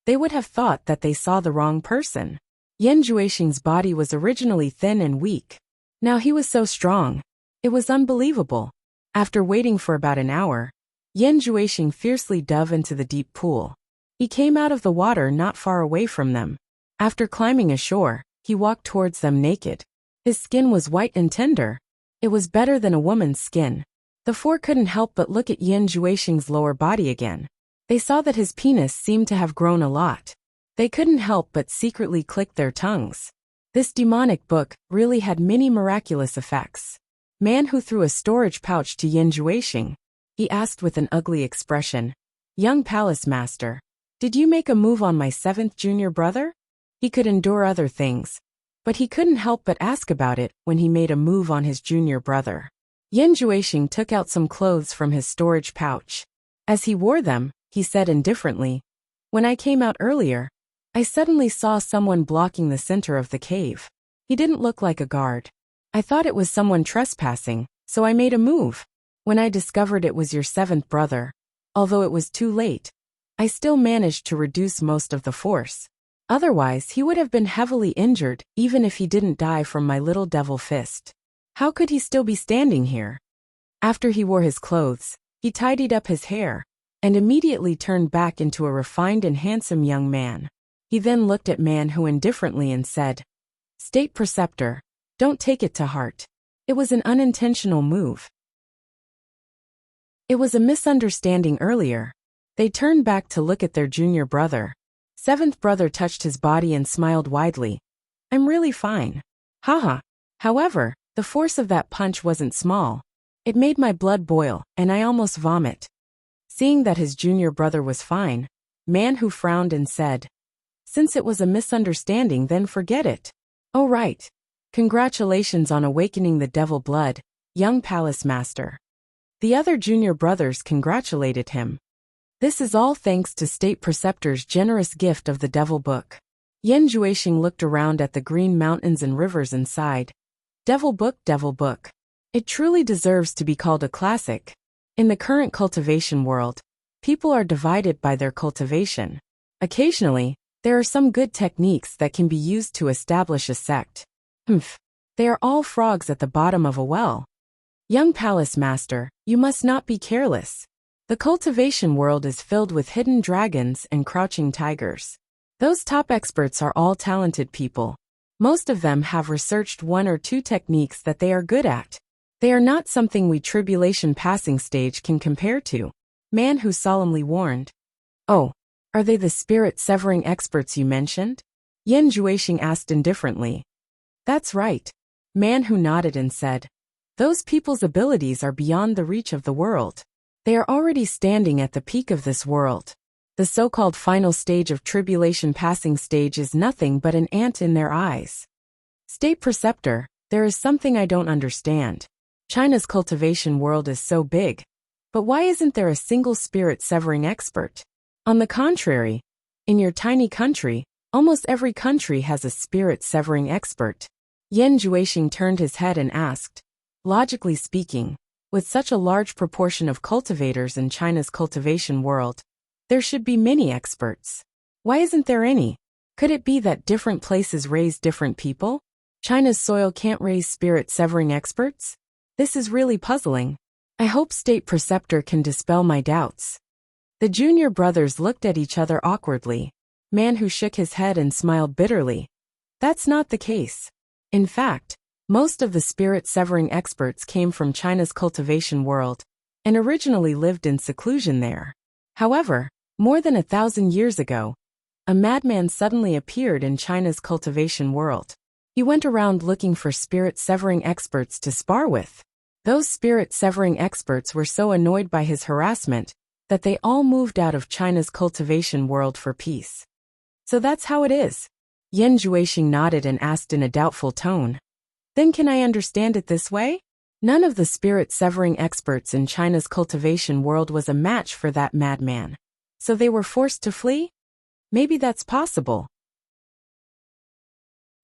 [SPEAKER 1] they would have thought that they saw the wrong person. Yan Juexing's body was originally thin and weak. Now he was so strong. It was unbelievable. After waiting for about an hour, Yan Juexing fiercely dove into the deep pool. He came out of the water not far away from them. After climbing ashore, he walked towards them naked. His skin was white and tender. It was better than a woman's skin. The 4 couldn't help but look at Yan Juexing's lower body again. They saw that his penis seemed to have grown a lot. They couldn't help but secretly click their tongues. This demonic book really had many miraculous effects. Man who threw a storage pouch to Yan Juexing. He asked with an ugly expression, "Young palace master, did you make a move on my 7th junior brother?" He could endure other things, but he couldn't help but ask about it when he made a move on his junior brother. Yan Juexing took out some clothes from his storage pouch. As he wore them, he said indifferently, "When I came out earlier, I suddenly saw someone blocking the center of the cave. He didn't look like a guard. I thought it was someone trespassing, so I made a move. When I discovered it was your 7th brother, although it was too late, I still managed to reduce most of the force. Otherwise, he would have been heavily injured even if he didn't die from my little devil fist. How could he still be standing here?" After he wore his clothes, he tidied up his hair and immediately turned back into a refined and handsome young man. He then looked at Man Who indifferently and said, "State Preceptor, don't take it to heart. It was an unintentional move. It was a misunderstanding earlier." They turned back to look at their junior brother. 7th brother touched his body and smiled widely. "I'm really fine. Haha." However, the force of that punch wasn't small. It made my blood boil, and I almost vomit. Seeing that his junior brother was fine, Man Who frowned and said, "Since it was a misunderstanding, then forget it." "Oh right. Congratulations on awakening the devil blood, young palace master." The other junior brothers congratulated him. This is all thanks to State Preceptor's generous gift of the devil book. Yan Juexing looked around at the green mountains and rivers and sighed. Devil book, devil book. It truly deserves to be called a classic. In the current cultivation world, people are divided by their cultivation. Occasionally, there are some good techniques that can be used to establish a sect. They are all frogs at the bottom of a well. Young palace master, you must not be careless. The cultivation world is filled with hidden dragons and crouching tigers. Those top experts are all talented people. Most of them have researched 1 or 2 techniques that they are good at. They are not something we tribulation passing stage can compare to. Man Who solemnly warned. "Oh, are they the spirit-severing experts you mentioned?" Yan Juexing asked indifferently. "That's right." Man Who nodded and said, "Those people's abilities are beyond the reach of the world. They are already standing at the peak of this world. The so-called final stage of tribulation passing stage is nothing but an ant in their eyes." State Preceptor, there is something I don't understand. China's cultivation world is so big, but why isn't there a single spirit-severing expert? On the contrary, in your tiny country, almost every country has a spirit-severing expert. Yan Juexing turned his head and asked, "Logically speaking, with such a large proportion of cultivators in China's cultivation world, there should be many experts. Why isn't there any? Could it be that different places raise different people? China's soil can't raise spirit-severing experts? This is really puzzling. I hope State Preceptor can dispel my doubts." The junior brothers looked at each other awkwardly. Man Who shook his head and smiled bitterly. "That's not the case. In fact, most of the spirit-severing experts came from China's cultivation world and originally lived in seclusion there. However, more than 1,000 years ago, a madman suddenly appeared in China's cultivation world. He went around looking for spirit-severing experts to spar with. Those spirit-severing experts were so annoyed by his harassment that they all moved out of China's cultivation world for peace. So that's how it is. Yan Juexing nodded and asked in a doubtful tone. Then can I understand it this way? None of the spirit-severing experts in China's cultivation world was a match for that madman. So they were forced to flee? Maybe that's possible.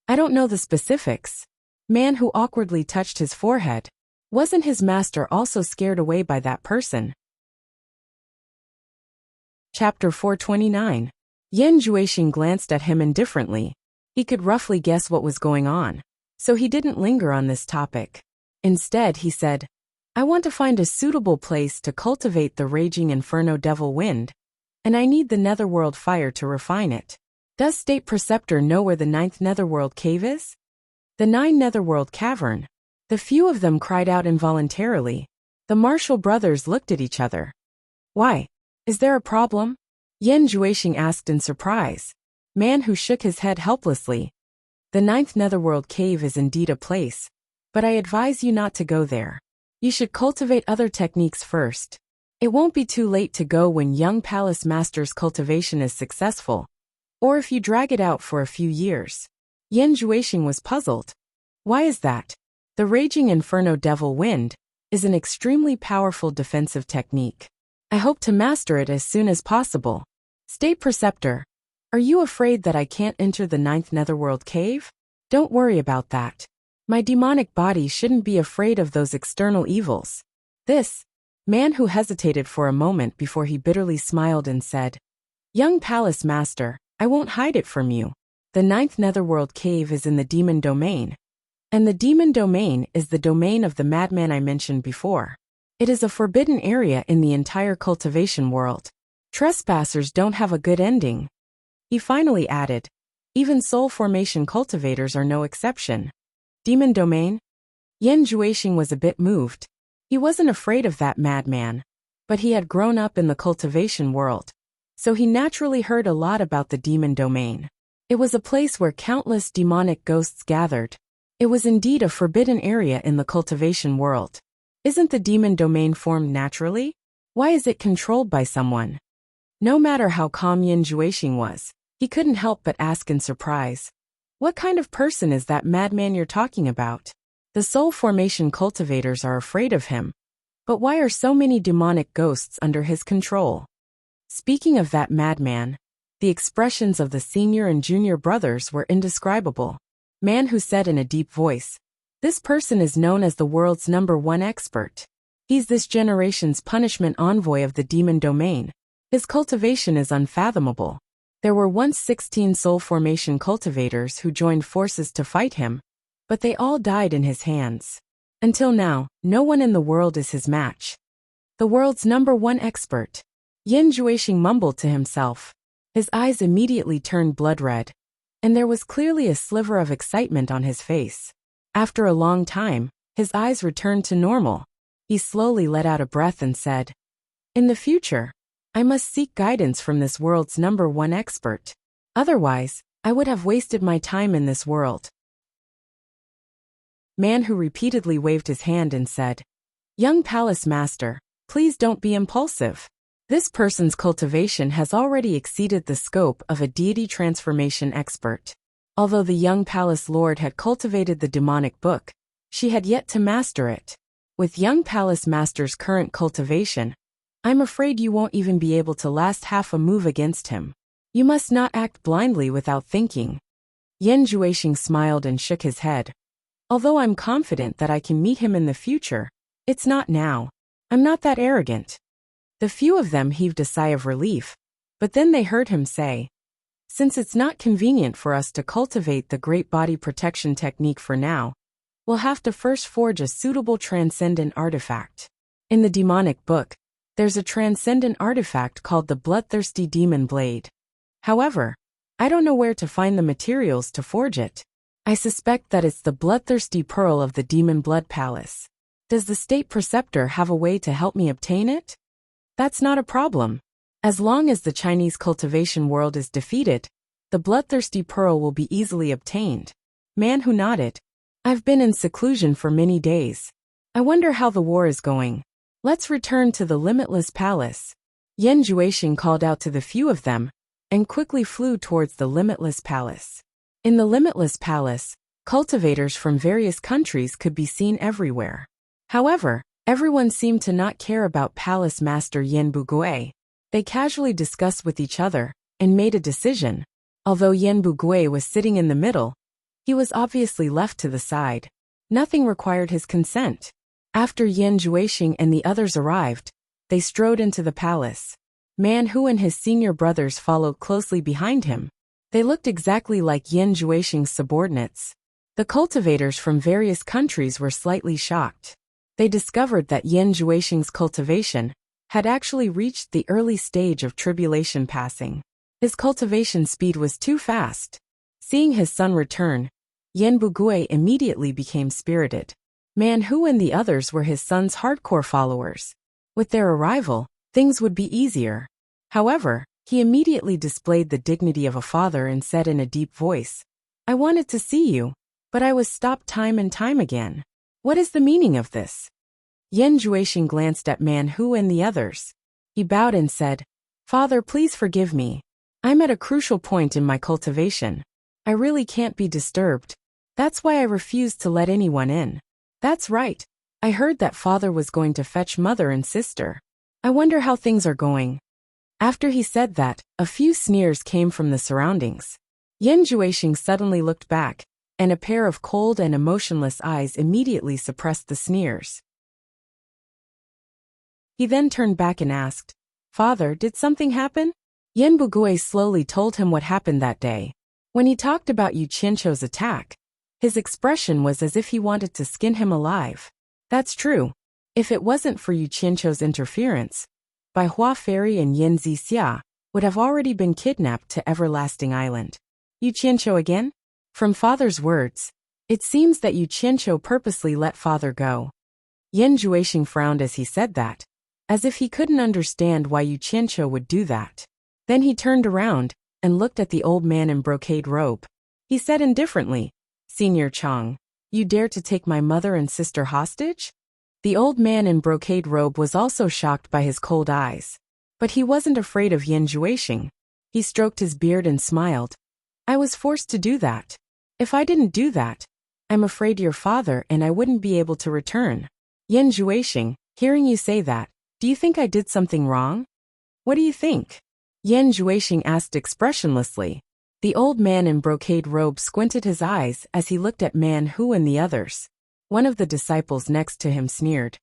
[SPEAKER 1] I don't know the specifics. Man who awkwardly touched his forehead. Wasn't his master also scared away by that person? Chapter 429. Yan Juexing glanced at him indifferently. He could roughly guess what was going on, so he didn't linger on this topic. Instead, he said, I want to find a suitable place to cultivate the raging inferno devil wind, and I need the netherworld fire to refine it. Does State Preceptor know where the 9th netherworld cave is? The 9 netherworld cavern. The few of them cried out involuntarily. The Marshall brothers looked at each other. Why? Is there a problem? Yan Juexing asked in surprise. Man who shook his head helplessly. The 9th netherworld cave is indeed a place, but I advise you not to go there. You should cultivate other techniques first. It won't be too late to go when young palace master's cultivation is successful, or if you drag it out for a few years. Yan Juexing was puzzled. Why is that? The raging inferno devil wind is an extremely powerful defensive technique. I hope to master it as soon as possible. State Preceptor, are you afraid that I can't enter the 9th netherworld cave? Don't worry about that. My demonic body shouldn't be afraid of those external evils. This man who hesitated for a moment before he bitterly smiled and said, Young palace master, I won't hide it from you. The 9th netherworld cave is in the demon domain. And the demon domain is the domain of the madman I mentioned before. It is a forbidden area in the entire cultivation world. Trespassers don't have a good ending. He finally added, even soul formation cultivators are no exception. Demon domain? Yan Juexing was a bit moved. He wasn't afraid of that madman, but he had grown up in the cultivation world, so he naturally heard a lot about the demon domain. It was a place where countless demonic ghosts gathered. It was indeed a forbidden area in the cultivation world. Isn't the demon domain formed naturally? Why is it controlled by someone? No matter how calm Yan Juexing was, he couldn't help but ask in surprise. What kind of person is that madman you're talking about? The soul formation cultivators are afraid of him. But why are so many demonic ghosts under his control? Speaking of that madman, the expressions of the senior and junior brothers were indescribable. Man who said in a deep voice, this person is known as the world's #1 expert. He's this generation's punishment envoy of the demon domain. His cultivation is unfathomable. There were once 16 soul formation cultivators who joined forces to fight him, but they all died in his hands. Until now, no one in the world is his match. The world's #1 expert. Yan Juexing mumbled to himself. His eyes immediately turned blood red, and there was clearly a sliver of excitement on his face. After a long time, his eyes returned to normal. He slowly let out a breath and said, in the future, I must seek guidance from this world's #1 expert. Otherwise, I would have wasted my time in this world. Man who repeatedly waved his hand and said, Young palace master, please don't be impulsive. This person's cultivation has already exceeded the scope of a deity transformation expert. Although the young palace lord had cultivated the demonic book, she had yet to master it. With young palace master's current cultivation, I'm afraid you won't even be able to last half a move against him. You must not act blindly without thinking. Yan Juexing smiled and shook his head. Although I'm confident that I can meet him in the future, it's not now. I'm not that arrogant. The few of them heaved a sigh of relief, but then they heard him say, since it's not convenient for us to cultivate the great body protection technique for now, we'll have to first forge a suitable transcendent artifact. In the demonic book, there's a transcendent artifact called the Bloodthirsty Demon Blade. However, I don't know where to find the materials to forge it. I suspect that it's the bloodthirsty pearl of the Demon Blood Palace. Does the State Preceptor have a way to help me obtain it? That's not a problem. As long as the Chinese cultivation world is defeated, the bloodthirsty pearl will be easily obtained. Man who nodded. I've been in seclusion for many days. I wonder how the war is going. Let's return to the Limitless Palace. Yan Juexing called out to the few of them and quickly flew towards the limitless palace. In the limitless palace, cultivators from various countries could be seen everywhere. However, everyone seemed to not care about Palace Master Yan Bugui. They casually discussed with each other and made a decision. Although Yan Bugui was sitting in the middle, he was obviously left to the side. Nothing required his consent. After Yan Juexing and the others arrived, they strode into the palace. Man Hu and his senior brothers followed closely behind him. They looked exactly like Yan Juexing's subordinates. The cultivators from various countries were slightly shocked. They discovered that Yan Juexing's cultivation had actually reached the early stage of tribulation passing. His cultivation speed was too fast. Seeing his son return, Yan Bugui immediately became spirited. Man Hu and the others were his son's hardcore followers. With their arrival, things would be easier. However, he immediately displayed the dignity of a father and said in a deep voice, "I wanted to see you, but I was stopped time and time again. What is the meaning of this?" Yan Juexing glanced at Man Hu and the others. He bowed and said, "Father, please forgive me. I'm at a crucial point in my cultivation. I really can't be disturbed. That's why I refused to let anyone in." "That's right. I heard that father was going to fetch mother and sister. I wonder how things are going." After he said that, a few sneers came from the surroundings. Yan Juexing suddenly looked back, and a pair of cold and emotionless eyes immediately suppressed the sneers. He then turned back and asked, "Father, did something happen?" Yan Bugui slowly told him what happened that day. When he talked about Yu Qianqiu's attack, his expression was as if he wanted to skin him alive. That's true. If it wasn't for Yu Qianqiu's interference, Bai Hua Fairy and Yin Zixia would have already been kidnapped to Everlasting Island. Yu Qianqiu again? From father's words, it seems that Yu Qianqiu purposely let father go. Yan Juexing frowned as he said that, as if he couldn't understand why Yu Qianqiu would do that. Then he turned around and looked at the old man in brocade robe. He said indifferently, "Senior Chang, you dare to take my mother and sister hostage?" The old man in brocade robe was also shocked by his cold eyes. But he wasn't afraid of Yan Juexing. He stroked his beard and smiled. "I was forced to do that. If I didn't do that, I'm afraid your father and I wouldn't be able to return." Yan Juexing, hearing you say that, do you think I did something wrong? What do you think? Yan Juexing asked expressionlessly. The old man in brocade robe squinted his eyes as he looked at Man Hu and the others. One of the disciples next to him sneered,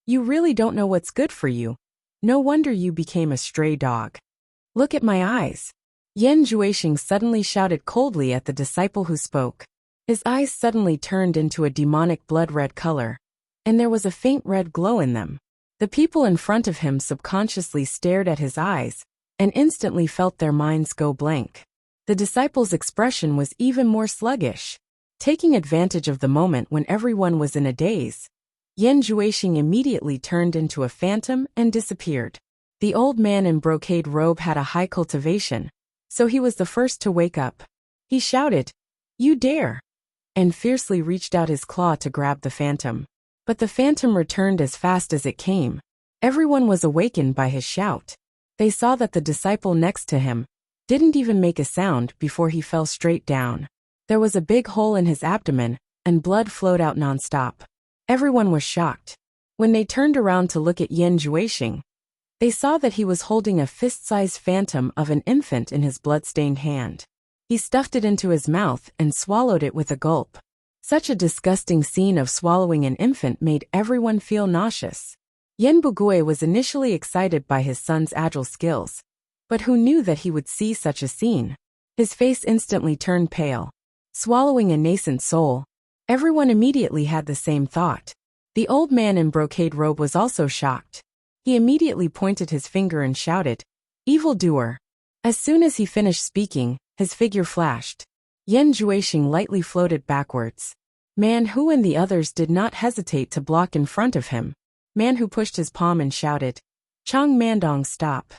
[SPEAKER 1] "You really don't know what's good for you. No wonder you became a stray dog. Look at my eyes." Yan Juexing suddenly shouted coldly at the disciple who spoke. His eyes suddenly turned into a demonic blood-red color, and there was a faint red glow in them. The people in front of him subconsciously stared at his eyes and instantly felt their minds go blank. The disciple's expression was even more sluggish. Taking advantage of the moment when everyone was in a daze, Yan Juexing immediately turned into a phantom and disappeared. The old man in brocade robe had a high cultivation, so he was the first to wake up. He shouted, "You dare!" and fiercely reached out his claw to grab the phantom. But the phantom returned as fast as it came. Everyone was awakened by his shout. They saw that the disciple next to him didn't even make a sound before he fell straight down. There was a big hole in his abdomen, and blood flowed out nonstop. Everyone was shocked. When they turned around to look at Yan Juexing, they saw that he was holding a fist-sized phantom of an infant in his blood-stained hand. He stuffed it into his mouth and swallowed it with a gulp. Such a disgusting scene of swallowing an infant made everyone feel nauseous. Yan Bugui was initially excited by his son's agile skills, but who knew that he would see such a scene? His face instantly turned pale. Swallowing a nascent soul, everyone immediately had the same thought. The old man in brocade robe was also shocked. He immediately pointed his finger and shouted, "Evildoer!" As soon as he finished speaking, his figure flashed. Yan Juexing lightly floated backwards. Man Hu and the others did not hesitate to block in front of him. Man Hu pushed his palm and shouted, "Chang Mandong, stop.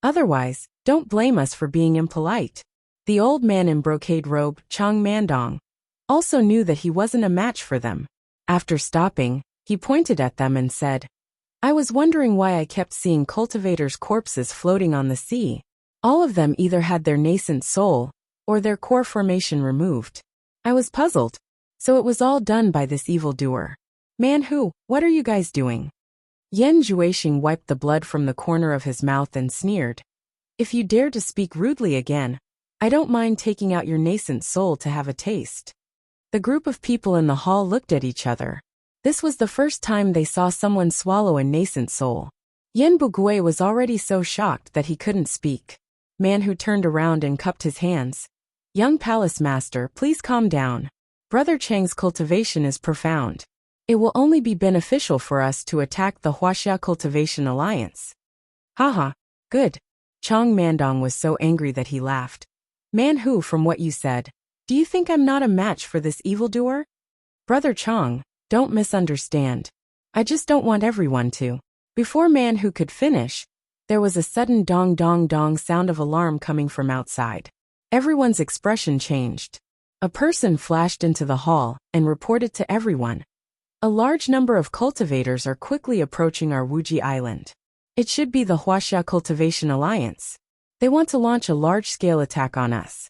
[SPEAKER 1] Otherwise, don't blame us for being impolite." The old man in brocade robe, Chang Mandong, also knew that he wasn't a match for them. After stopping, he pointed at them and said, I was wondering why I kept seeing cultivators' corpses floating on the sea. All of them either had their nascent soul or their core formation removed. I was puzzled. So it was all done by this evildoer. Man who, what are you guys doing? Yan Juexing wiped the blood from the corner of his mouth and sneered. If you dare to speak rudely again, I don't mind taking out your nascent soul to have a taste. The group of people in the hall looked at each other. This was the first time they saw someone swallow a nascent soul. Yan Bugui was already so shocked that he couldn't speak. Man who turned around and cupped his hands. Young palace master, please calm down. Brother Chang's cultivation is profound. It will only be beneficial for us to attack the Huaxia Cultivation Alliance. Haha, good. Chang Mandong was so angry that he laughed. Man who, from what you said, do you think I'm not a match for this evildoer? Brother Chang, don't misunderstand. I just don't want everyone to. Before Man who could finish, there was a sudden dong dong dong sound of alarm coming from outside. Everyone's expression changed. A person flashed into the hall and reported to everyone. A large number of cultivators are quickly approaching our Wuji Island. It should be the Huaxia Cultivation Alliance. They want to launch a large-scale attack on us.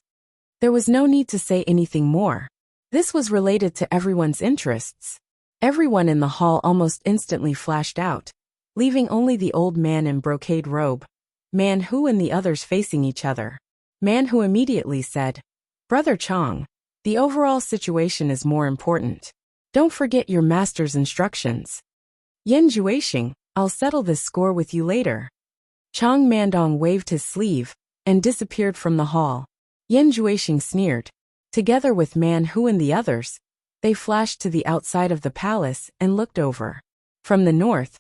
[SPEAKER 1] There was no need to say anything more. This was related to everyone's interests. Everyone in the hall almost instantly flashed out, leaving only the old man in brocade robe, Man Hu and the others facing each other. Man Hu immediately said, Brother Chang, the overall situation is more important. Don't forget your master's instructions. Yan Juexing, I'll settle this score with you later. Chang Mandong waved his sleeve and disappeared from the hall. Yan Juexing sneered. Together with Man Hu and the others, they flashed to the outside of the palace and looked over. From the north,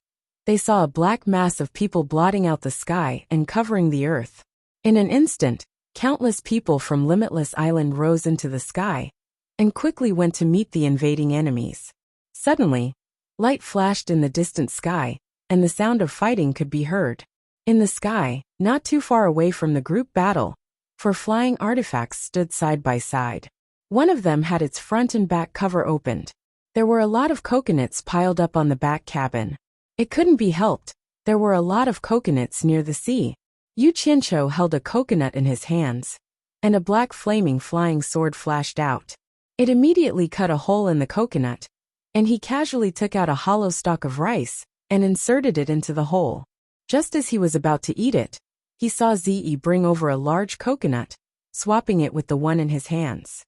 [SPEAKER 1] they saw a black mass of people blotting out the sky and covering the earth. In an instant, countless people from Limitless Island rose into the sky and quickly went to meet the invading enemies. Suddenly, light flashed in the distant sky, and the sound of fighting could be heard. In the sky, not too far away from the group battle, 4 flying artifacts stood side by side. One of them had its front and back cover opened. There were a lot of coconuts piled up on the back cabin. It couldn't be helped, there were a lot of coconuts near the sea. Yu Qianqiu held a coconut in his hands, and a black flaming flying sword flashed out. It immediately cut a hole in the coconut, and he casually took out a hollow stalk of rice and inserted it into the hole. Just as he was about to eat it, he saw Zi bring over a large coconut, swapping it with the one in his hands.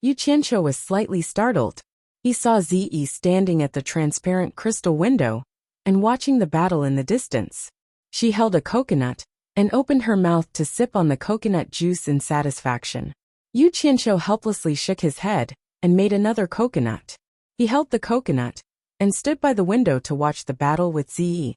[SPEAKER 1] Yu Qianqiu was slightly startled. He saw Zi standing at the transparent crystal window and watching the battle in the distance. She held a coconut and opened her mouth to sip on the coconut juice in satisfaction. Yu Qianqiu helplessly shook his head and made another coconut. He held the coconut and stood by the window to watch the battle with Zi.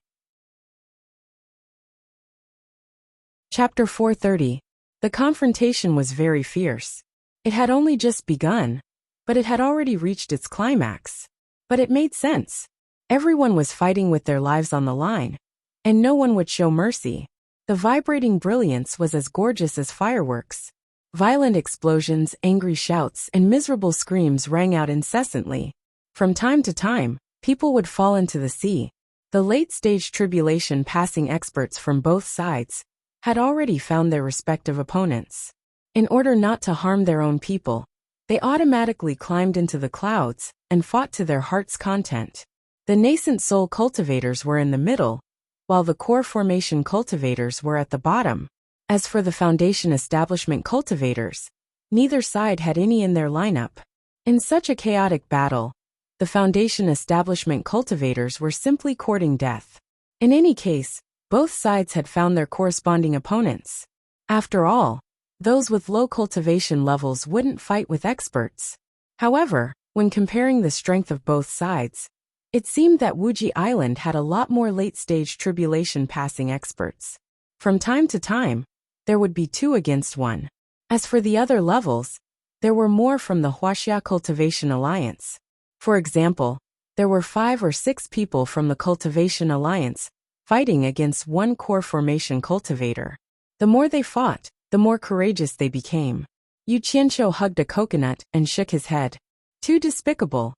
[SPEAKER 1] Chapter 430. The confrontation was very fierce. It had only just begun, but it had already reached its climax. But it made sense. Everyone was fighting with their lives on the line, and no one would show mercy. The vibrating brilliance was as gorgeous as fireworks. Violent explosions, angry shouts, and miserable screams rang out incessantly. From time to time, people would fall into the sea. The late-stage tribulation passing experts from both sides had already found their respective opponents. In order not to harm their own people, they automatically climbed into the clouds and fought to their heart's content. The nascent soul cultivators were in the middle, while the core formation cultivators were at the bottom. As for the foundation establishment cultivators, neither side had any in their lineup. In such a chaotic battle, the foundation establishment cultivators were simply courting death. In any case, both sides had found their corresponding opponents. After all, those with low cultivation levels wouldn't fight with experts. However, when comparing the strength of both sides, it seemed that Wuji Island had a lot more late-stage tribulation passing experts. From time to time, there would be 2 against 1. As for the other levels, there were more from the Huaxia Cultivation Alliance. For example, there were 5 or 6 people from the Cultivation Alliance fighting against 1 core formation cultivator. The more they fought, the more courageous they became. Yu Qianqiu hugged a coconut and shook his head. Too despicable.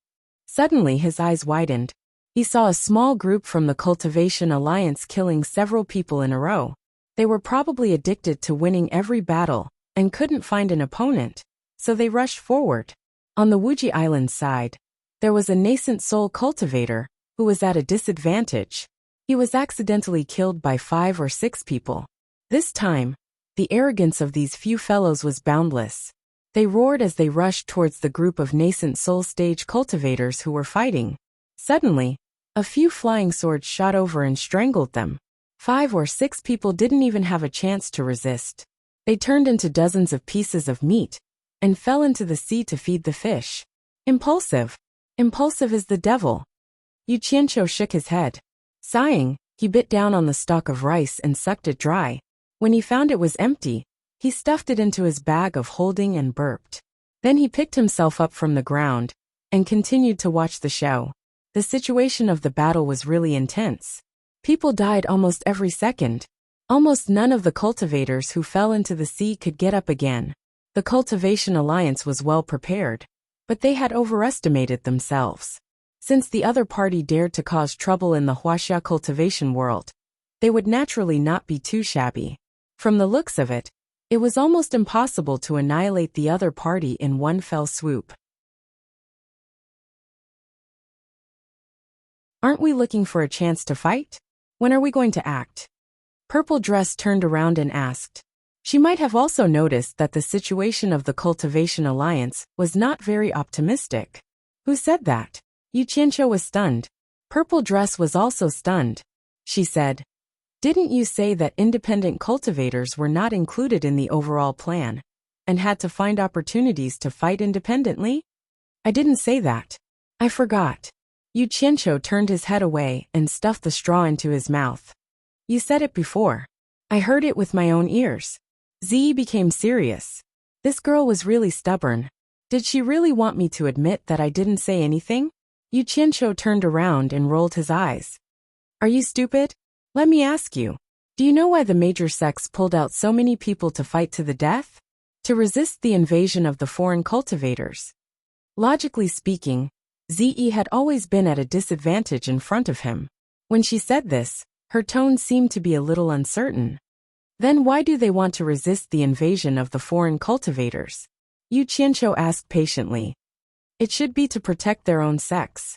[SPEAKER 1] Suddenly his eyes widened. He saw a small group from the Cultivation Alliance killing several people in a row. They were probably addicted to winning every battle and couldn't find an opponent, so they rushed forward. On the Wuji Island side, there was a nascent soul cultivator who was at a disadvantage. He was accidentally killed by 5 or 6 people. This time, the arrogance of these few fellows was boundless. They roared as they rushed towards the group of nascent soul stage cultivators who were fighting. Suddenly, a few flying swords shot over and strangled them. 5 or 6 people didn't even have a chance to resist. They turned into dozens of pieces of meat and fell into the sea to feed the fish. Impulsive. Impulsive is the devil. Yu Qianqiu shook his head. Sighing, he bit down on the stalk of rice and sucked it dry. When he found it was empty, he stuffed it into his bag of holding and burped. Then he picked himself up from the ground and continued to watch the show. The situation of the battle was really intense. People died almost every second. Almost none of the cultivators who fell into the sea could get up again. The Cultivation Alliance was well prepared, but they had overestimated themselves. Since the other party dared to cause trouble in the Huaxia cultivation world, they would naturally not be too shabby. From the looks of it, it was almost impossible to annihilate the other party in one fell swoop. Aren't we looking for a chance to fight? When are we going to act? Purple Dress turned around and asked. She might have also noticed that the situation of the Cultivation Alliance was not very optimistic. Who said that? Yu Qianqiu was stunned. Purple Dress was also stunned. She said, "Didn't you say that independent cultivators were not included in the overall plan and had to find opportunities to fight independently?" "I didn't say that. I forgot." Yu Qianqiu turned his head away and stuffed the straw into his mouth. "You said it before. I heard it with my own ears." Ziyi became serious. This girl was really stubborn. Did she really want me to admit that I didn't say anything? Yu Qianqiu turned around and rolled his eyes. "Are you stupid? Let me ask you. Do you know why the major sects pulled out so many people to fight to the death? To resist the invasion of the foreign cultivators." Logically speaking, Ziyi had always been at a disadvantage in front of him. When she said this, her tone seemed to be a little uncertain. Then why do they want to resist the invasion of the foreign cultivators? Yu Qianqiu asked patiently. It should be to protect their own sects.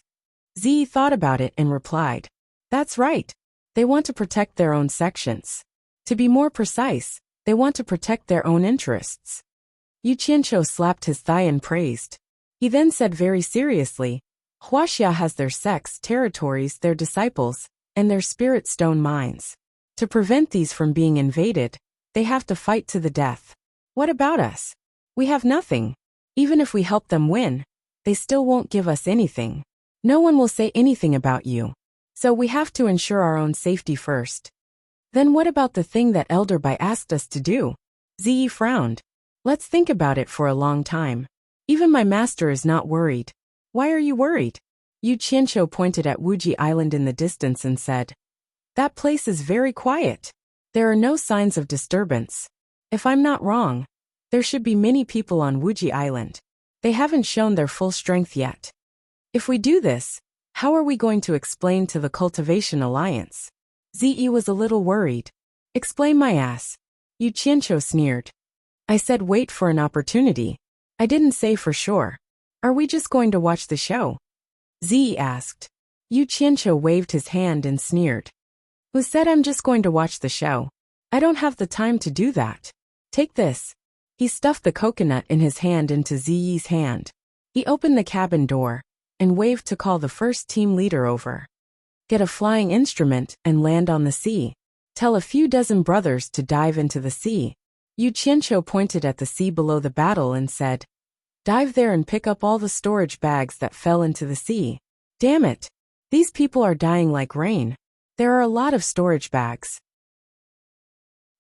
[SPEAKER 1] Ziyi thought about it and replied. That's right. They want to protect their own sections. To be more precise, they want to protect their own interests. Yu Qianqiu slapped his thigh and praised. He then said very seriously, Huaxia has their sects, territories, their disciples, and their spirit stone mines. To prevent these from being invaded, they have to fight to the death. What about us? We have nothing. Even if we help them win, they still won't give us anything. No one will say anything about you. So we have to ensure our own safety first. Then what about the thing that Elder Bai asked us to do? Ziyi frowned. Let's think about it for a long time. Even my master is not worried. Why are you worried? Yu Qianqiu pointed at Wuji Island in the distance and said, That place is very quiet. There are no signs of disturbance. If I'm not wrong, there should be many people on Wuji Island. They haven't shown their full strength yet. If we do this, how are we going to explain to the Cultivation Alliance? Ziyi was a little worried. Explain my ass. Yu Qianqiu sneered. I said wait for an opportunity. I didn't say for sure. Are we just going to watch the show? Ziyi asked. Yu Qianqiu waved his hand and sneered. Who said I'm just going to watch the show? I don't have the time to do that. Take this. He stuffed the coconut in his hand into Ziyi's hand. He opened the cabin door and waved to call the first team leader over. Get a flying instrument and land on the sea. Tell a few dozen brothers to dive into the sea. Yu Qianqiu pointed at the sea below the battle and said, Dive there and pick up all the storage bags that fell into the sea. Damn it. These people are dying like rain. There are a lot of storage bags.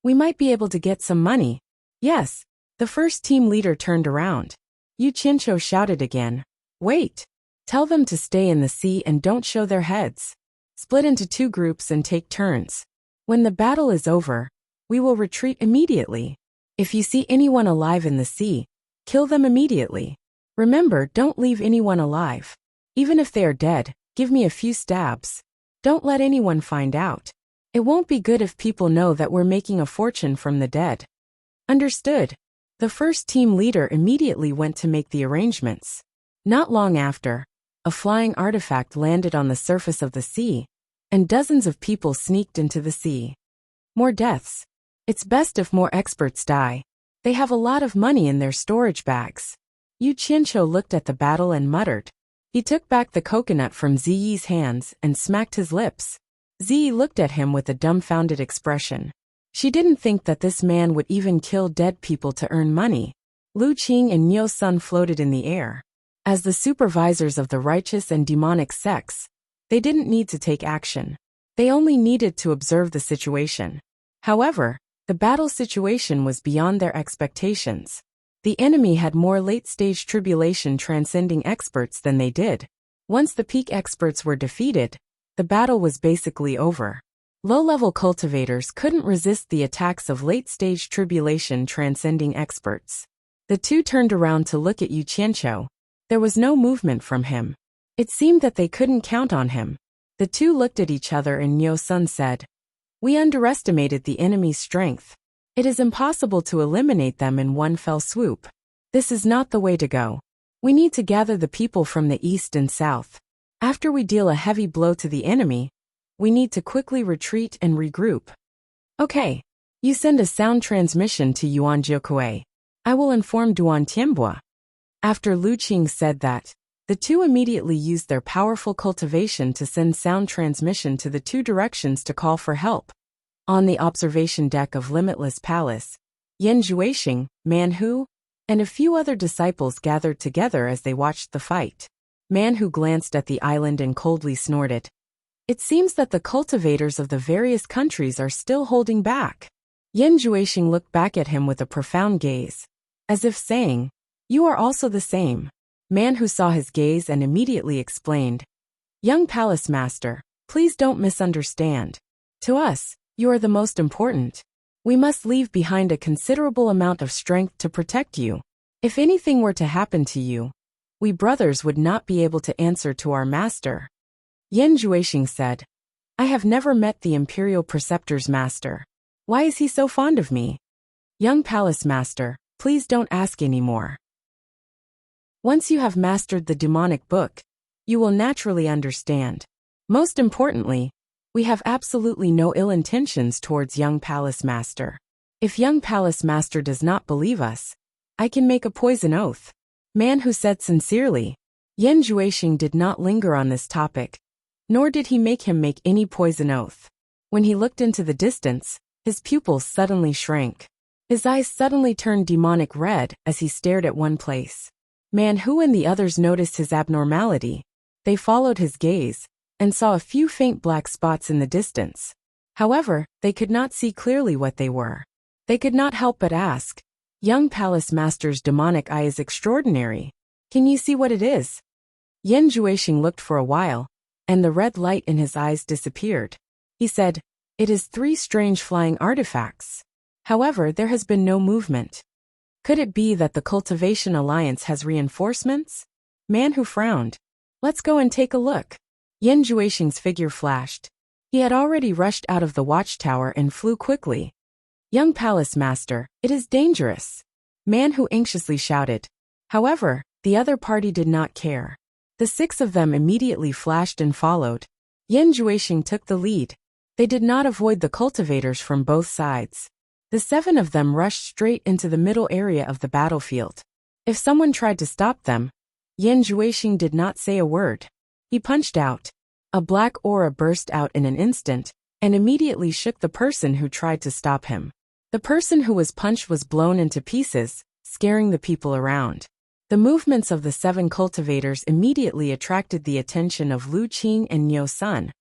[SPEAKER 1] We might be able to get some money. Yes. The first team leader turned around. Yu Qianqiu shouted again. Wait. Tell them to stay in the sea and don't show their heads. Split into 2 groups and take turns. When the battle is over, we will retreat immediately. If you see anyone alive in the sea, kill them immediately. Remember, don't leave anyone alive. Even if they are dead, Give me a few stabs. Don't let anyone find out. It won't be good if people know that we're making a fortune from the dead. Understood. The first team leader immediately went to make the arrangements. Not long after, a flying artifact landed on the surface of the sea, and dozens of people sneaked into the sea. More deaths. It's best if more experts die. They have a lot of money in their storage bags. Yu Qianqiu looked at the battle and muttered. He took back the coconut from Ziyi's hands and smacked his lips. Ziyi looked at him with a dumbfounded expression. She didn't think that this man would even kill dead people to earn money. Lu Qing and Niu Sun floated in the air. As the supervisors of the righteous and demonic sects, they didn't need to take action. They only needed to observe the situation. However, the battle situation was beyond their expectations. The enemy had more late-stage tribulation transcending experts than they did. Once the peak experts were defeated, the battle was basically over. Low-level cultivators couldn't resist the attacks of late-stage tribulation transcending experts. The two turned around to look at Yu Qianqiu. There was no movement from him. It seemed that they couldn't count on him. The two looked at each other and Niu Sun said, "We underestimated the enemy's strength. It is impossible to eliminate them in one fell swoop. This is not the way to go. We need to gather the people from the east and south. After we deal a heavy blow to the enemy, we need to quickly retreat and regroup. Okay. You send a sound transmission to Yuan Jiukui. I will inform Duan Tianbua." After Lu Qing said that, the two immediately used their powerful cultivation to send sound transmission to the two directions to call for help. On the observation deck of Limitless Palace, Yan Zhuixing, Man Hu, and a few other disciples gathered together as they watched the fight. Man Hu glanced at the island and coldly snorted. It seems that the cultivators of the various countries are still holding back. Yan Zhuixing looked back at him with a profound gaze, as if saying, "You are also the same." Man Hu saw his gaze and immediately explained, "Young Palace Master, please don't misunderstand. To us, you are the most important. We must leave behind a considerable amount of strength to protect you. If anything were to happen to you, we brothers would not be able to answer to our master." Yan Zhuixing said, "I have never met the Imperial Preceptor's master. Why is he so fond of me? Young Palace Master, please don't ask anymore. Once you have mastered the demonic book, you will naturally understand. Most importantly, we have absolutely no ill intentions towards young Palace Master. If young Palace Master does not believe us, I can make a poison oath." Man Hu said sincerely. Yan Zhuixing did not linger on this topic, nor did he make him make any poison oath. When he looked into the distance, his pupils suddenly shrank. His eyes suddenly turned demonic red as he stared at one place. Man Hu and the others noticed his abnormality. They followed his gaze and saw a few faint black spots in the distance. However, they could not see clearly what they were. They could not help but ask, "Young Palace Master's demonic eye is extraordinary. Can you see what it is?" Yan Zhuixing looked for a while, and the red light in his eyes disappeared. He said, "It is 3 strange flying artifacts. However, there has been no movement. Could it be that the Cultivation Alliance has reinforcements?" Man Hu frowned. "Let's go and take a look." Yan Zhuixing's figure flashed. He had already rushed out of the watchtower and flew quickly. "Young Palace Master, it is dangerous," Man Hu anxiously shouted. However, the other party did not care. The 6 of them immediately flashed and followed. Yan Zhuixing took the lead. They did not avoid the cultivators from both sides. The 7 of them rushed straight into the middle area of the battlefield. If someone tried to stop them, Yan Zhuixing did not say a word. He punched out. A black aura burst out in an instant, and immediately shook the person who tried to stop him. The person who was punched was blown into pieces, scaring the people around. The movements of the 7 cultivators immediately attracted the attention of Lu Qing and Niu Sun,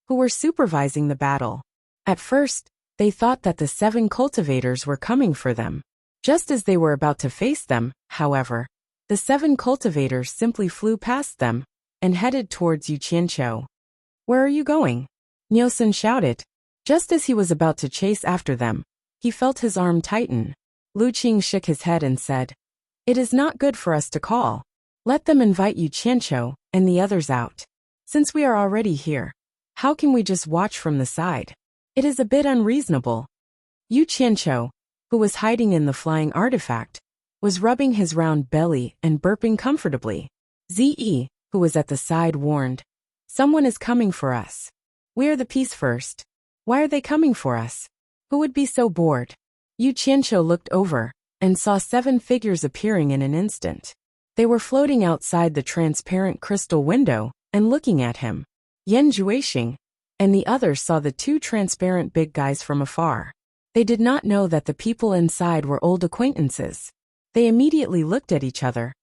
[SPEAKER 1] who were supervising the battle. At first, they thought that the 7 cultivators were coming for them. Just as they were about to face them, however, the 7 cultivators simply flew past them and headed towards Yu Qianqiu. "Where are you going?" Niu Sun shouted. Just as he was about to chase after them, he felt his arm tighten. Lu Qing shook his head and said, "It is not good for us to call. Let them invite Yu Qianqiu and the others out." Since we are already here, how can we just watch from the side? It is a bit unreasonable. Yu Qianqiu, who was hiding in the flying artifact, was rubbing his round belly and burping comfortably. Ze, who was at the side, warned, "Someone is coming for us. We are the piece first. Why are they coming for us? Who would be so bored?" Yu Qianqiu looked over and saw 7 figures appearing in an instant. They were floating outside the transparent crystal window and looking at him. Yan Juixing and the others saw the 2 transparent big guys from afar. They did not know that the people inside were old acquaintances. They immediately looked at each other.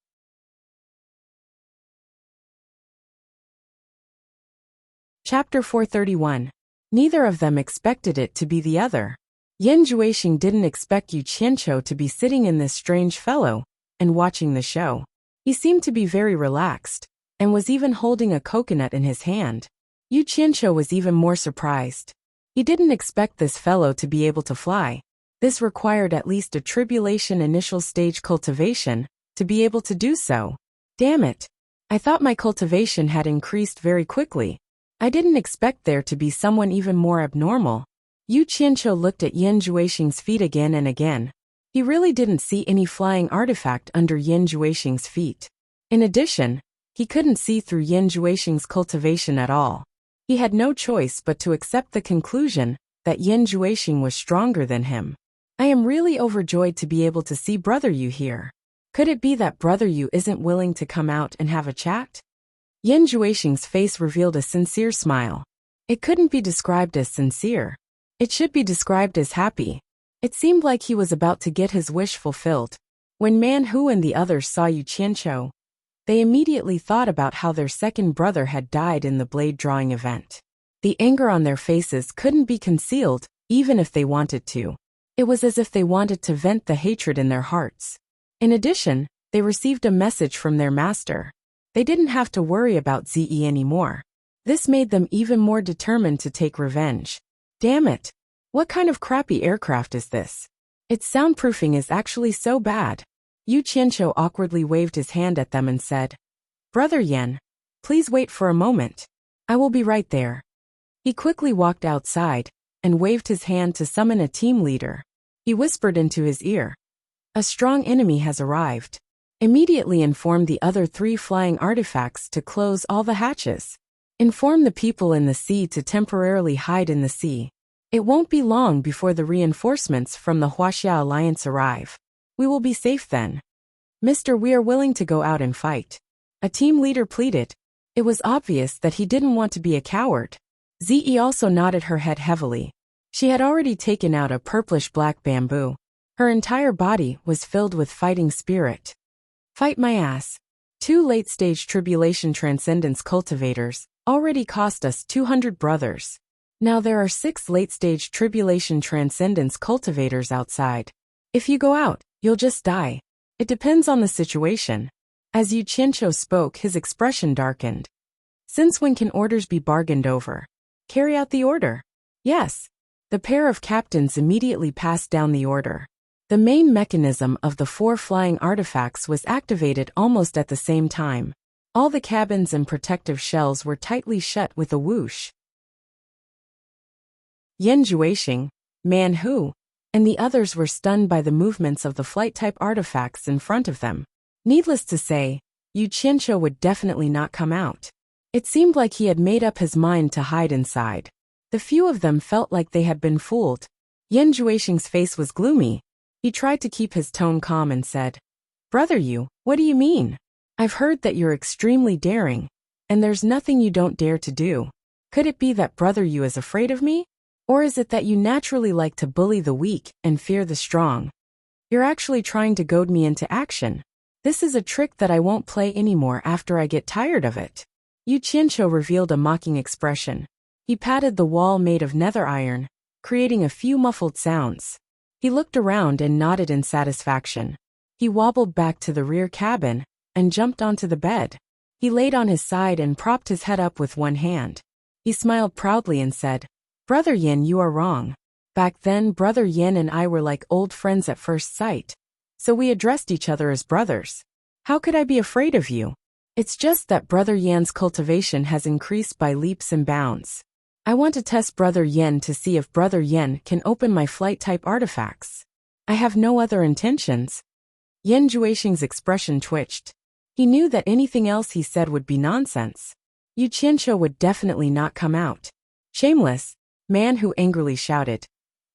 [SPEAKER 1] Chapter 431. Neither of them expected it to be the other. Yan Juixing didn't expect Yu Qianqiu to be sitting in this strange fellow and watching the show. He seemed to be very relaxed and was even holding a coconut in his hand. Yu Qianqiu was even more surprised. He didn't expect this fellow to be able to fly. This required at least a tribulation initial stage cultivation to be able to do so. Damn it. I thought my cultivation had increased very quickly. I didn't expect there to be someone even more abnormal. Yu Qianqiu looked at Yan Juixing's feet again and again. He really didn't see any flying artifact under Yan Juixing's feet. In addition, he couldn't see through Yan Juixing's cultivation at all. He had no choice but to accept the conclusion that Yan Juixing was stronger than him. I am really overjoyed to be able to see Brother Yu here. Could it be that Brother Yu isn't willing to come out and have a chat? Yan Juixing's face revealed a sincere smile. It couldn't be described as sincere. It should be described as happy. It seemed like he was about to get his wish fulfilled. When Man Hu and the others saw Yu Qianqiu, they immediately thought about how their second brother had died in the blade drawing event. The anger on their faces couldn't be concealed, even if they wanted to. It was as if they wanted to vent the hatred in their hearts. In addition, they received a message from their master. They didn't have to worry about Ze anymore. This made them even more determined to take revenge. Damn it! What kind of crappy aircraft is this? Its soundproofing is actually so bad. Yu Qianqiu awkwardly waved his hand at them and said, "Brother Yan, please wait for a moment. I will be right there." He quickly walked outside and waved his hand to summon a team leader. He whispered into his ear, "A strong enemy has arrived. Immediately inform the other 3 flying artifacts to close all the hatches. Inform the people in the sea to temporarily hide in the sea. It won't be long before the reinforcements from the Huaxia Alliance arrive. We will be safe then." "Mister, we are willing to go out and fight," a team leader pleaded. It was obvious that he didn't want to be a coward. Ze also nodded her head heavily. She had already taken out a purplish-black bamboo. Her entire body was filled with fighting spirit. "Fight my ass." 2 late-stage tribulation transcendence cultivators already cost us 200 brothers. Now there are 6 late-stage tribulation transcendence cultivators outside. If you go out, you'll just die. It depends on the situation. As Yu Qianqiu spoke, his expression darkened. "Since when can orders be bargained over? Carry out the order." "Yes." The pair of captains immediately passed down the order. The main mechanism of the 4 flying artifacts was activated almost at the same time. All the cabins and protective shells were tightly shut with a whoosh. Yan Juixing, Man Hu, and the others were stunned by the movements of the flight-type artifacts in front of them. Needless to say, Yu Qianqiu would definitely not come out. It seemed like he had made up his mind to hide inside. The few of them felt like they had been fooled. Yan Juixing's face was gloomy. He tried to keep his tone calm and said, "Brother Yu, what do you mean? I've heard that you're extremely daring, and there's nothing you don't dare to do. Could it be that Brother Yu is afraid of me? Or is it that you naturally like to bully the weak and fear the strong? You're actually trying to goad me into action. This is a trick that I won't play anymore after I get tired of it." Yu Qianqiu revealed a mocking expression. He patted the wall made of nether iron, creating a few muffled sounds. He looked around and nodded in satisfaction. He wobbled back to the rear cabin and jumped onto the bed. He laid on his side and propped his head up with one hand. He smiled proudly and said, "Brother Yin, you are wrong. Back then, Brother Yin and I were like old friends at first sight, so we addressed each other as brothers. How could I be afraid of you? It's just that Brother Yan's cultivation has increased by leaps and bounds. I want to test Brother Yan to see if Brother Yan can open my flight-type artifacts. I have no other intentions. Yan Juexing's expression twitched. He knew that anything else he said would be nonsense. Yu Qianqiu would definitely not come out. Shameless, man who angrily shouted.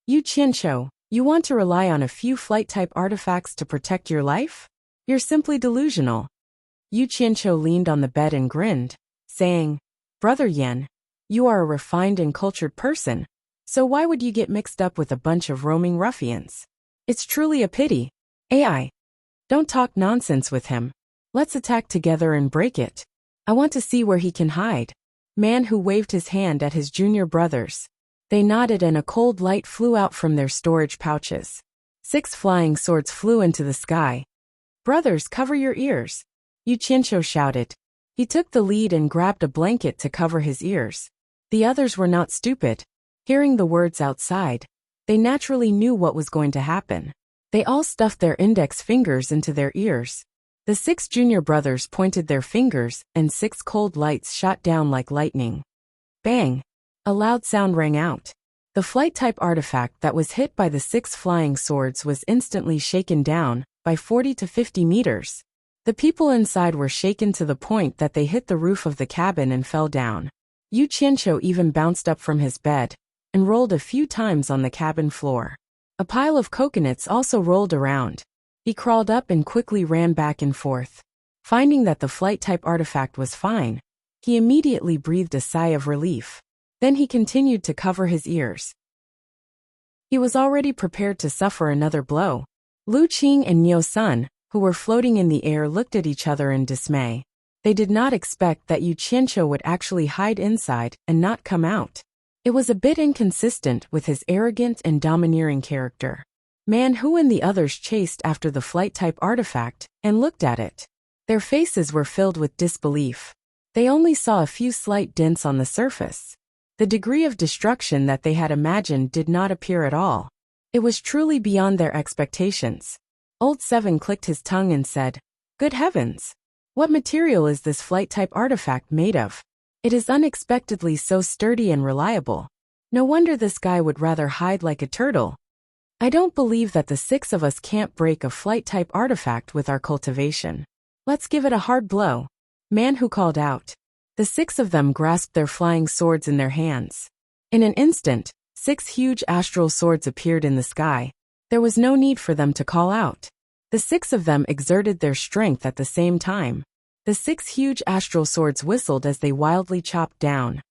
[SPEAKER 1] Yu Qianqiu, you want to rely on a few flight-type artifacts to protect your life? You're simply delusional. Yu Qianqiu leaned on the bed and grinned, saying, Brother Yan, you are a refined and cultured person, so why would you get mixed up with a bunch of roaming ruffians? It's truly a pity. AI. Don't talk nonsense with him. Let's attack together and break it. I want to see where he can hide. Man who waved his hand at his junior brothers. They nodded and a cold light flew out from their storage pouches. 6 flying swords flew into the sky. Brothers, cover your ears. Yu Qianqiu shouted. He took the lead and grabbed a blanket to cover his ears. The others were not stupid. Hearing the words outside, they naturally knew what was going to happen. They all stuffed their index fingers into their ears. The 6 junior brothers pointed their fingers and 6 cold lights shot down like lightning. Bang! A loud sound rang out. The flight-type artifact that was hit by the 6 flying swords was instantly shaken down by 40 to 50 meters. The people inside were shaken to the point that they hit the roof of the cabin and fell down. Yu Qianqiu even bounced up from his bed and rolled a few times on the cabin floor. A pile of coconuts also rolled around. He crawled up and quickly ran back and forth. Finding that the flight-type artifact was fine, he immediately breathed a sigh of relief. Then he continued to cover his ears. He was already prepared to suffer another blow. Lu Qing and Niu Sun, who were floating in the air, looked at each other in dismay. They did not expect that Yu Qianqiu would actually hide inside and not come out. It was a bit inconsistent with his arrogant and domineering character. Man Hu and the others chased after the flight-type artifact and looked at it. Their faces were filled with disbelief. They only saw a few slight dents on the surface. The degree of destruction that they had imagined did not appear at all. It was truly beyond their expectations. Old Seven clicked his tongue and said, Good heavens! What material is this flight-type artifact made of? It is unexpectedly so sturdy and reliable. No wonder this guy would rather hide like a turtle. I don't believe that the 6 of us can't break a flight-type artifact with our cultivation. Let's give it a hard blow. Man Hu called out. The 6 of them grasped their flying swords in their hands. In an instant, 6 huge astral swords appeared in the sky. There was no need for them to call out. The 6 of them exerted their strength at the same time. The 6 huge astral swords whistled as they wildly chopped down.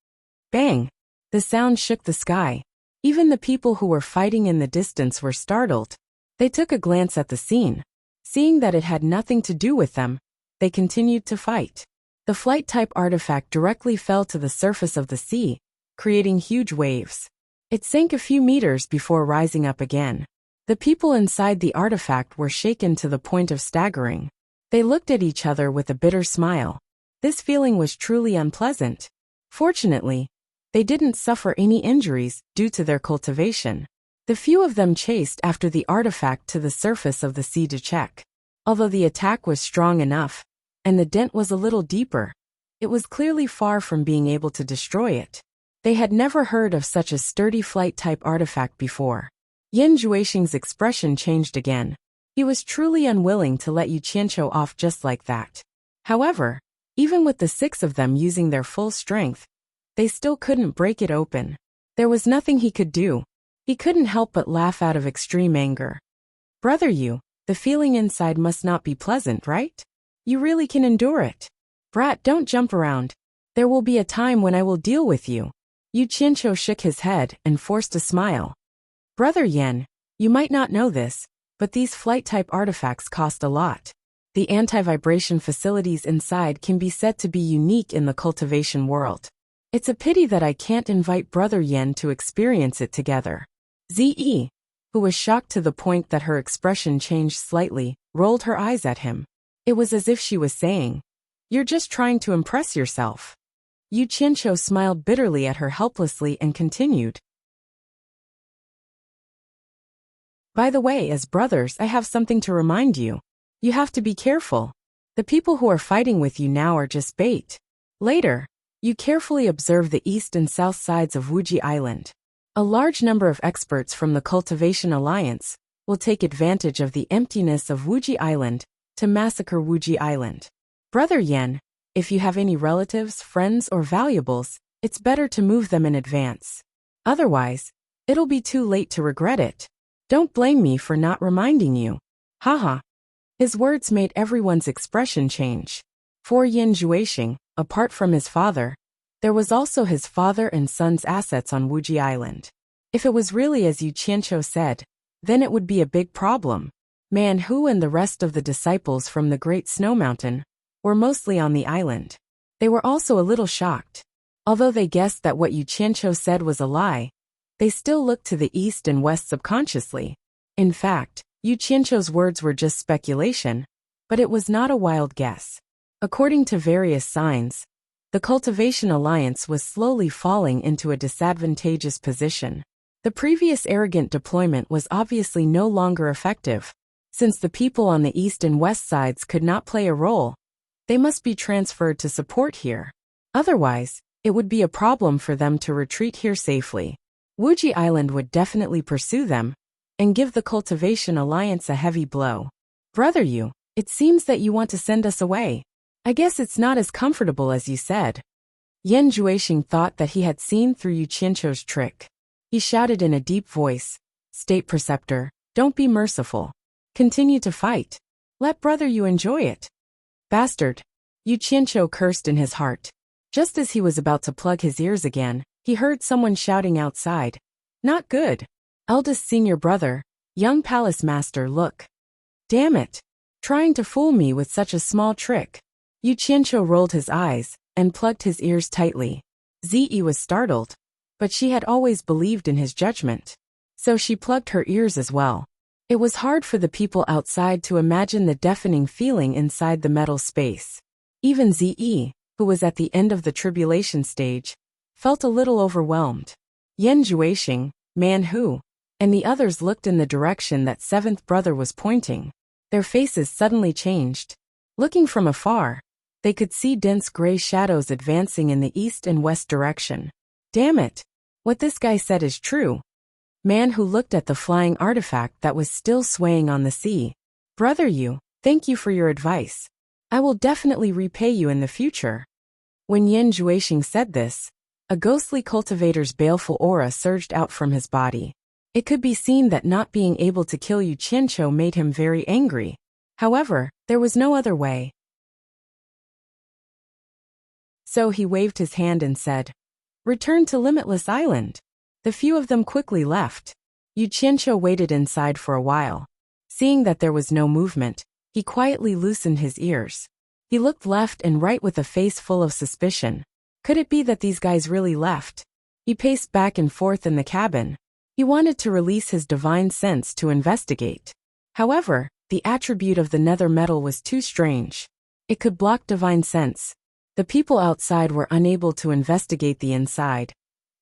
[SPEAKER 1] Bang! The sound shook the sky. Even the people who were fighting in the distance were startled. They took a glance at the scene. Seeing that it had nothing to do with them, they continued to fight. The flight-type artifact directly fell to the surface of the sea, creating huge waves. It sank a few meters before rising up again. The people inside the artifact were shaken to the point of staggering. They looked at each other with a bitter smile. This feeling was truly unpleasant. Fortunately, they didn't suffer any injuries due to their cultivation. The few of them chased after the artifact to the surface of the sea to check. Although the attack was strong enough, and the dent was a little deeper, it was clearly far from being able to destroy it. They had never heard of such a sturdy flight-type artifact before. Yan Juexing's expression changed again. He was truly unwilling to let Yu Qianqiu off just like that. However, even with the 6 of them using their full strength, they still couldn't break it open. There was nothing he could do. He couldn't help but laugh out of extreme anger. Brother Yu, the feeling inside must not be pleasant, right? You really can endure it. Brat, don't jump around. There will be a time when I will deal with you. Yu Qianqiu shook his head and forced a smile. Brother Yan, you might not know this, but these flight-type artifacts cost a lot. The anti-vibration facilities inside can be said to be unique in the cultivation world. It's a pity that I can't invite Brother Yan to experience it together. Ze, who was shocked to the point that her expression changed slightly, rolled her eyes at him. It was as if she was saying, You're just trying to impress yourself. Yu Qianqiu smiled bitterly at her helplessly and continued. By the way, as brothers, I have something to remind you. You have to be careful. The people who are fighting with you now are just bait. Later, you carefully observe the east and south sides of Wuji Island. A large number of experts from the Cultivation Alliance will take advantage of the emptiness of Wuji Island to massacre Wuji Island. Brother Yen, if you have any relatives, friends, or valuables, it's better to move them in advance. Otherwise, it'll be too late to regret it. Don't blame me for not reminding you. Haha. His words made everyone's expression change. For Yin Juexing, apart from his father, there was also his father and son's assets on Wuji Island. If it was really as Yu Qianqiu said, then it would be a big problem. Man Hu and the rest of the disciples from the Great Snow Mountain were mostly on the island. They were also a little shocked. Although they guessed that what Yu Qianqiu said was a lie, they still looked to the east and west subconsciously. In fact, Yu Qianqiu's words were just speculation, but it was not a wild guess. According to various signs, the Cultivation Alliance was slowly falling into a disadvantageous position. The previous arrogant deployment was obviously no longer effective. Since the people on the east and west sides could not play a role, they must be transferred to support here. Otherwise, it would be a problem for them to retreat here safely. Wuji Island would definitely pursue them and give the Cultivation Alliance a heavy blow. Brother Yu, it seems that you want to send us away. I guess it's not as comfortable as you said. Yen Juexing thought that he had seen through Yu Qianqiu's trick. He shouted in a deep voice, State Preceptor, don't be merciful. Continue to fight. Let Brother Yu enjoy it. Bastard. Yu Qianqiu cursed in his heart. Just as he was about to plug his ears again, he heard someone shouting outside. Not good. Eldest senior brother, young palace master, look. Damn it. Trying to fool me with such a small trick. Yu Qianqiu rolled his eyes and plugged his ears tightly. Zi was startled, but she had always believed in his judgment. So she plugged her ears as well. It was hard for the people outside to imagine the deafening feeling inside the metal space. Even Zi, who was at the end of the tribulation stage, felt a little overwhelmed. Yen Juexing, Man Hu, and the others looked in the direction that seventh brother was pointing. Their faces suddenly changed. Looking from afar, they could see dense gray shadows advancing in the east and west direction. Damn it! What this guy said is true. Man Hu looked at the flying artifact that was still swaying on the sea. Brother Yu, thank you for your advice. I will definitely repay you in the future. When Yen Juexing said this, a ghostly cultivator's baleful aura surged out from his body. It could be seen that not being able to kill Yu Qianqiu made him very angry. However, there was no other way. So he waved his hand and said, Return to Limitless Island. The few of them quickly left. Yu Qianqiu waited inside for a while. Seeing that there was no movement, he quietly loosened his ears. He looked left and right with a face full of suspicion. Could it be that these guys really left? He paced back and forth in the cabin. He wanted to release his divine sense to investigate. However, the attribute of the nether metal was too strange. It could block divine sense. The people outside were unable to investigate the inside,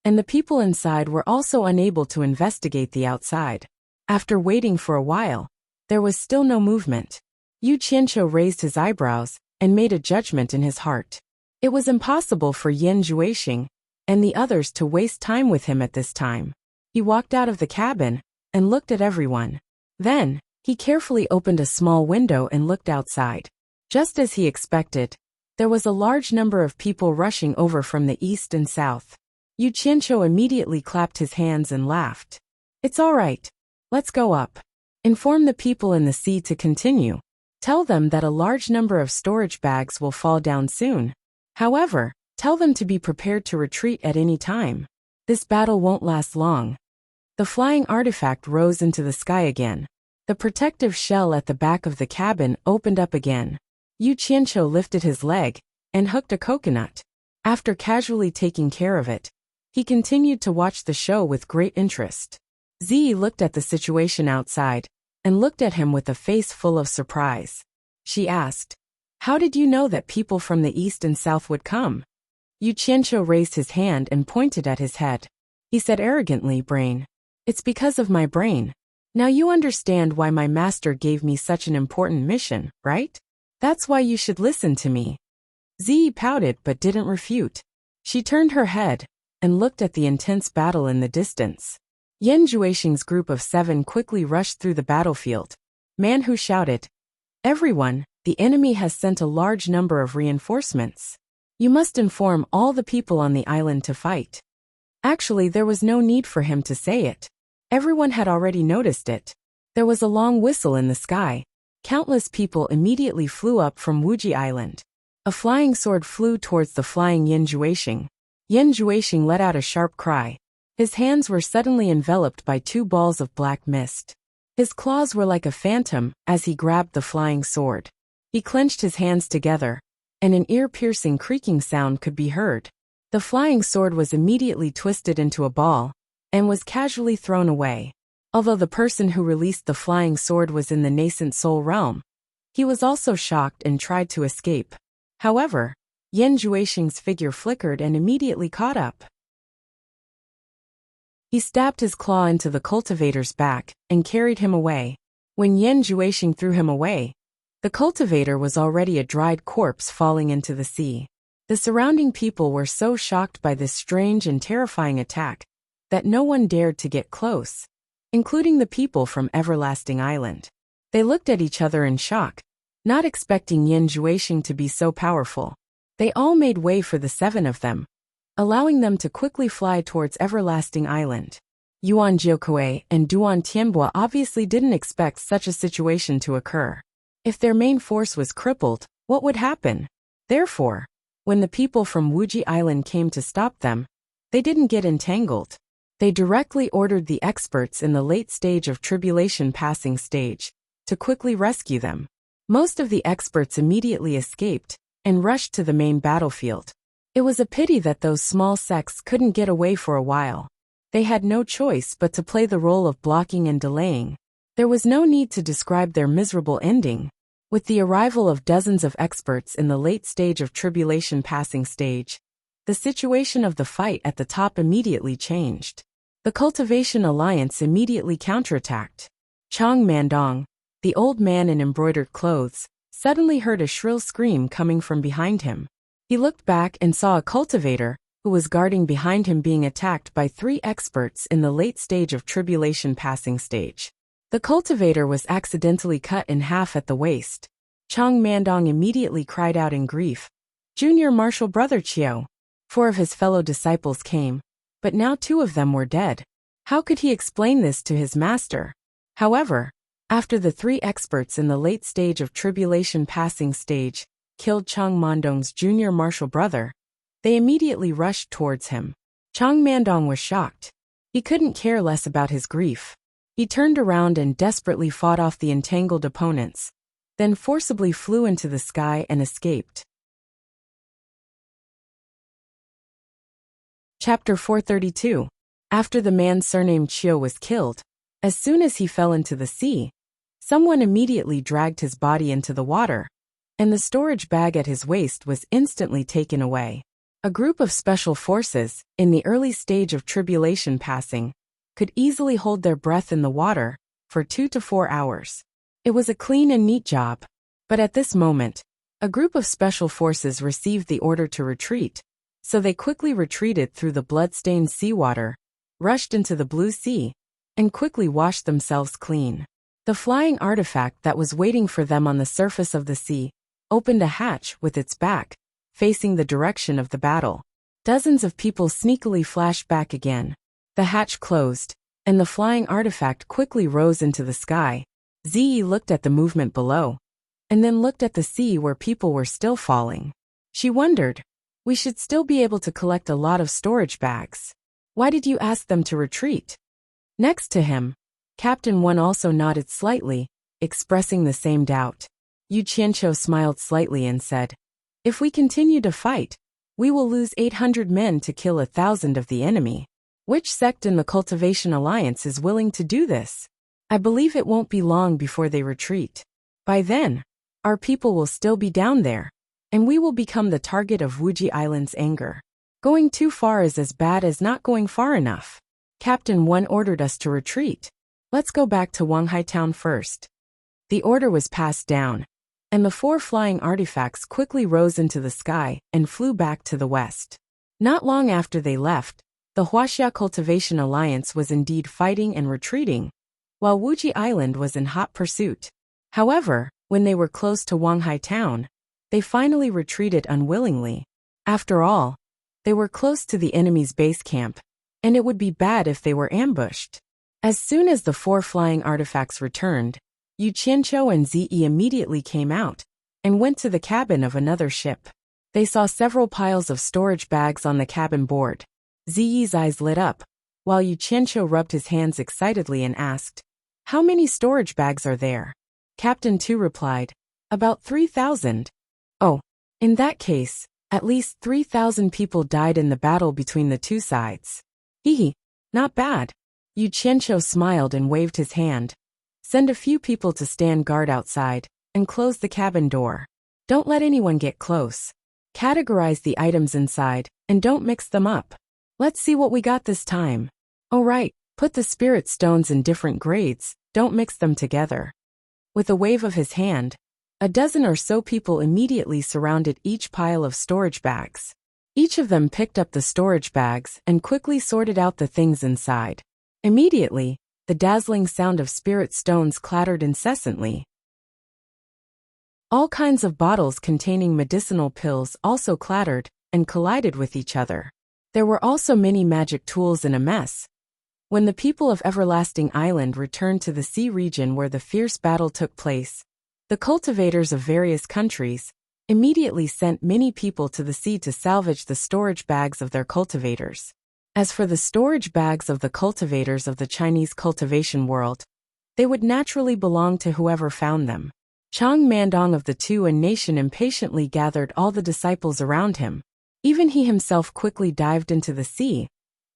[SPEAKER 1] and the people inside were also unable to investigate the outside. After waiting for a while, there was still no movement. Yu Qianqiu raised his eyebrows and made a judgment in his heart. It was impossible for Yen Juexing and the others to waste time with him at this time. He walked out of the cabin and looked at everyone. Then, he carefully opened a small window and looked outside. Just as he expected, there was a large number of people rushing over from the east and south. Yu Qianqiu immediately clapped his hands and laughed. It's all right. Let's go up. Inform the people in the sea to continue. Tell them that a large number of storage bags will fall down soon. However, tell them to be prepared to retreat at any time. This battle won't last long. The flying artifact rose into the sky again. The protective shell at the back of the cabin opened up again. Yu Qianqiu lifted his leg and hooked a coconut. After casually taking care of it, he continued to watch the show with great interest. Zi looked at the situation outside and looked at him with a face full of surprise. She asked, How did you know that people from the east and south would come? Yu Qianqiu raised his hand and pointed at his head. He said arrogantly, Brain. It's because of my brain. Now you understand why my master gave me such an important mission, right? That's why you should listen to me. Ziyi pouted but didn't refute. She turned her head and looked at the intense battle in the distance. Yan Juexing's group of 7 quickly rushed through the battlefield. Man Hu shouted, "Everyone, the enemy has sent a large number of reinforcements. You must inform all the people on the island to fight." Actually, there was no need for him to say it. Everyone had already noticed it. There was a long whistle in the sky. Countless people immediately flew up from Wuji Island. A flying sword flew towards the flying Yan Juexing. Yan Juexing let out a sharp cry. His hands were suddenly enveloped by 2 balls of black mist. His claws were like a phantom as he grabbed the flying sword. He clenched his hands together, and an ear-piercing creaking sound could be heard. The flying sword was immediately twisted into a ball and was casually thrown away. Although the person who released the flying sword was in the nascent soul realm, he was also shocked and tried to escape. However, Yan Juexing's figure flickered and immediately caught up. He stabbed his claw into the cultivator's back and carried him away. When Yan Juexing threw him away, the cultivator was already a dried corpse falling into the sea. The surrounding people were so shocked by this strange and terrifying attack that no one dared to get close, including the people from Everlasting Island. They looked at each other in shock, not expecting Yan Juexing to be so powerful. They all made way for the 7 of them, allowing them to quickly fly towards Everlasting Island. Yuan Jiuke and Duan Tianbo obviously didn't expect such a situation to occur. If their main force was crippled, what would happen? Therefore, when the people from Wuji Island came to stop them, they didn't get entangled. They directly ordered the experts in the late stage of tribulation passing stage to quickly rescue them. Most of the experts immediately escaped and rushed to the main battlefield. It was a pity that those small sects couldn't get away for a while. They had no choice but to play the role of blocking and delaying. There was no need to describe their miserable ending. With the arrival of dozens of experts in the late stage of tribulation passing stage, the situation of the fight at the top immediately changed. The Cultivation Alliance immediately counterattacked. Chang Mandong, the old man in embroidered clothes, suddenly heard a shrill scream coming from behind him. He looked back and saw a cultivator who was guarding behind him being attacked by 3 experts in the late stage of tribulation passing stage. The cultivator was accidentally cut in half at the waist. Chang Mandong immediately cried out in grief, "Junior Marshal Brother Chiu!" 4 of his fellow disciples came, but now 2 of them were dead. How could he explain this to his master? However, after the 3 experts in the late stage of tribulation passing stage killed Chang Mandong's junior marshal brother, they immediately rushed towards him. Chang Mandong was shocked. He couldn't care less about his grief. He turned around and desperately fought off the entangled opponents, then forcibly flew into the sky and escaped. Chapter 432. After the man surnamed Chiu was killed, as soon as he fell into the sea, someone immediately dragged his body into the water, and the storage bag at his waist was instantly taken away. A group of special forces, in the early stage of tribulation passing, could easily hold their breath in the water for 2 to 4 hours. It was a clean and neat job. But at this moment, a group of special forces received the order to retreat, so they quickly retreated through the blood-stained seawater, rushed into the blue sea, and quickly washed themselves clean. The flying artifact that was waiting for them on the surface of the sea opened a hatch with its back, facing the direction of the battle. Dozens of people sneakily flashed back again. The hatch closed, and the flying artifact quickly rose into the sky. Ziyi looked at the movement below, and then looked at the sea where people were still falling. She wondered, we should still be able to collect a lot of storage bags. Why did you ask them to retreat? Next to him, Captain One also nodded slightly, expressing the same doubt. Yu Qianqiu smiled slightly and said, "If we continue to fight, we will lose 800 men to kill 1,000 of the enemy. Which sect in the Cultivation Alliance is willing to do this? I believe it won't be long before they retreat. By then, our people will still be down there, and we will become the target of Wuji Island's anger. Going too far is as bad as not going far enough. Captain One ordered us to retreat. Let's go back to Wanghai Town first." The order was passed down, and the 4 flying artifacts quickly rose into the sky and flew back to the west. Not long after they left, the Huaxia Cultivation Alliance was indeed fighting and retreating, while Wuji Island was in hot pursuit. However, when they were close to Wanghai Town, they finally retreated unwillingly. After all, they were close to the enemy's base camp, and it would be bad if they were ambushed. As soon as the 4 flying artifacts returned, Yu Qianqiu and Ziyi immediately came out and went to the cabin of another ship. They saw several piles of storage bags on the cabin board. Ziyi's eyes lit up, while Yu Qianqiu rubbed his hands excitedly and asked, "How many storage bags are there?" Captain Tu replied, "About 3,000. Oh, in that case, at least 3,000 people died in the battle between the two sides. Hee, not bad." Yu Qianqiu smiled and waved his hand. "Send a few people to stand guard outside, and close the cabin door. Don't let anyone get close. Categorize the items inside, and don't mix them up. Let's see what we got this time. Oh right, put the spirit stones in different grades, don't mix them together." With a wave of his hand, a dozen or so people immediately surrounded each pile of storage bags. Each of them picked up the storage bags and quickly sorted out the things inside. Immediately, the dazzling sound of spirit stones clattered incessantly. All kinds of bottles containing medicinal pills also clattered and collided with each other. There were also many magic tools in a mess. When the people of Everlasting Island returned to the sea region where the fierce battle took place, the cultivators of various countries immediately sent many people to the sea to salvage the storage bags of their cultivators. As for the storage bags of the cultivators of the Chinese cultivation world, they would naturally belong to whoever found them. Chang Mandong of the Tuan nation impatiently gathered all the disciples around him. Even he himself quickly dived into the sea,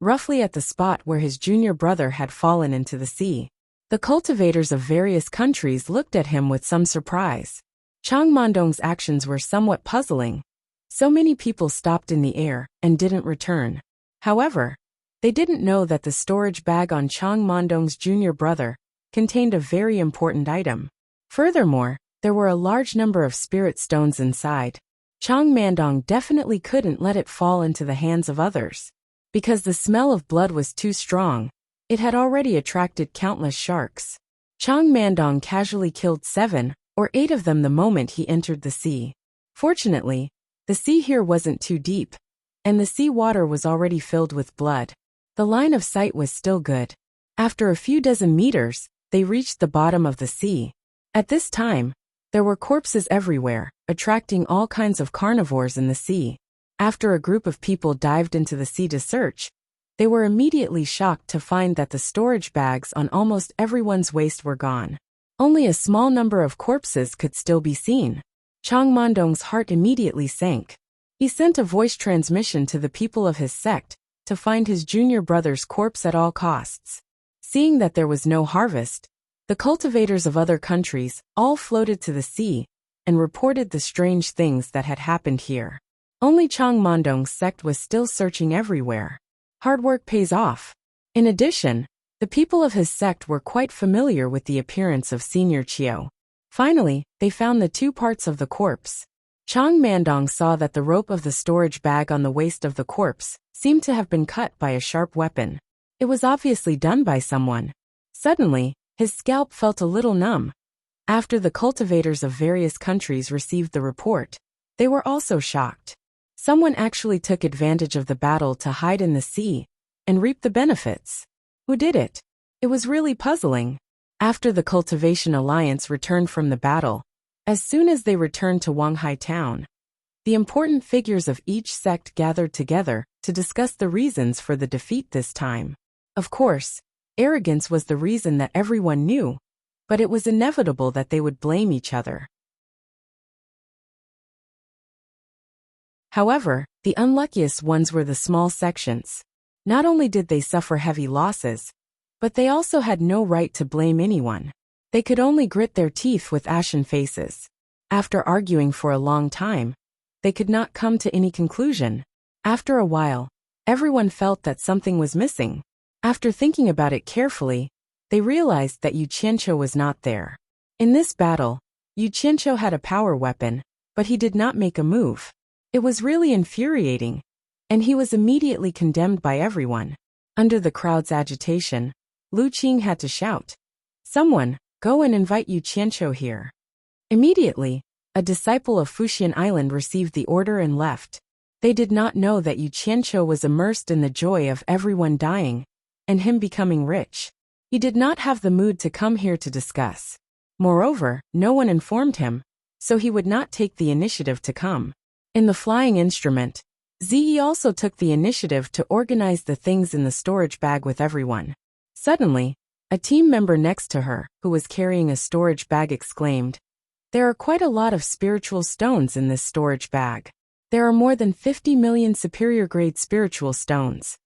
[SPEAKER 1] roughly at the spot where his junior brother had fallen into the sea. The cultivators of various countries looked at him with some surprise. Chang Mandong's actions were somewhat puzzling. So many people stopped in the air and didn't return. However, they didn't know that the storage bag on Chang Mandong's junior brother contained a very important item. Furthermore, there were a large number of spirit stones inside. Chang Mandong definitely couldn't let it fall into the hands of others. Because the smell of blood was too strong, it had already attracted countless sharks. Chang Mandong casually killed 7 or 8 of them the moment he entered the sea. Fortunately, the sea here wasn't too deep, and the sea water was already filled with blood. The line of sight was still good. After a few dozen meters, they reached the bottom of the sea. At this time, there were corpses everywhere, attracting all kinds of carnivores in the sea. After a group of people dived into the sea to search, they were immediately shocked to find that the storage bags on almost everyone's waist were gone. Only a small number of corpses could still be seen. Chang Mandong's heart immediately sank. He sent a voice transmission to the people of his sect to find his junior brother's corpse at all costs. Seeing that there was no harvest, the cultivators of other countries all floated to the sea and reported the strange things that had happened here. Only Chang Mandong's sect was still searching everywhere. Hard work pays off. In addition, the people of his sect were quite familiar with the appearance of Senior Qiu. Finally, they found the 2 parts of the corpse. Chang Mandong saw that the rope of the storage bag on the waist of the corpse seemed to have been cut by a sharp weapon. It was obviously done by someone. Suddenly, his scalp felt a little numb. After the cultivators of various countries received the report, they were also shocked. Someone actually took advantage of the battle to hide in the sea and reap the benefits. Who did it? It was really puzzling. After the Cultivation Alliance returned from the battle, as soon as they returned to Wanghai Town, the important figures of each sect gathered together to discuss the reasons for the defeat this time. Of course, arrogance was the reason that everyone knew, but it was inevitable that they would blame each other. However, the unluckiest ones were the small sections. Not only did they suffer heavy losses, but they also had no right to blame anyone. They could only grit their teeth with ashen faces. After arguing for a long time, they could not come to any conclusion. After a while, everyone felt that something was missing. After thinking about it carefully, they realized that Yu Qianqiu was not there. In this battle, Yu Qianqiu had a power weapon, but he did not make a move. It was really infuriating, and he was immediately condemned by everyone. Under the crowd's agitation, Lu Qing had to shout, "Someone, go and invite Yu Qianqiu here." Immediately, a disciple of Fuxian Island received the order and left. They did not know that Yu Qianqiu was immersed in the joy of everyone dying, and him becoming rich. He did not have the mood to come here to discuss. Moreover, no one informed him, so he would not take the initiative to come. In the flying instrument, Ziyi also took the initiative to organize the things in the storage bag with everyone. Suddenly, a team member next to her, who was carrying a storage bag, exclaimed, "There are quite a lot of spiritual stones in this storage bag. There are more than 50 million superior-grade spiritual stones."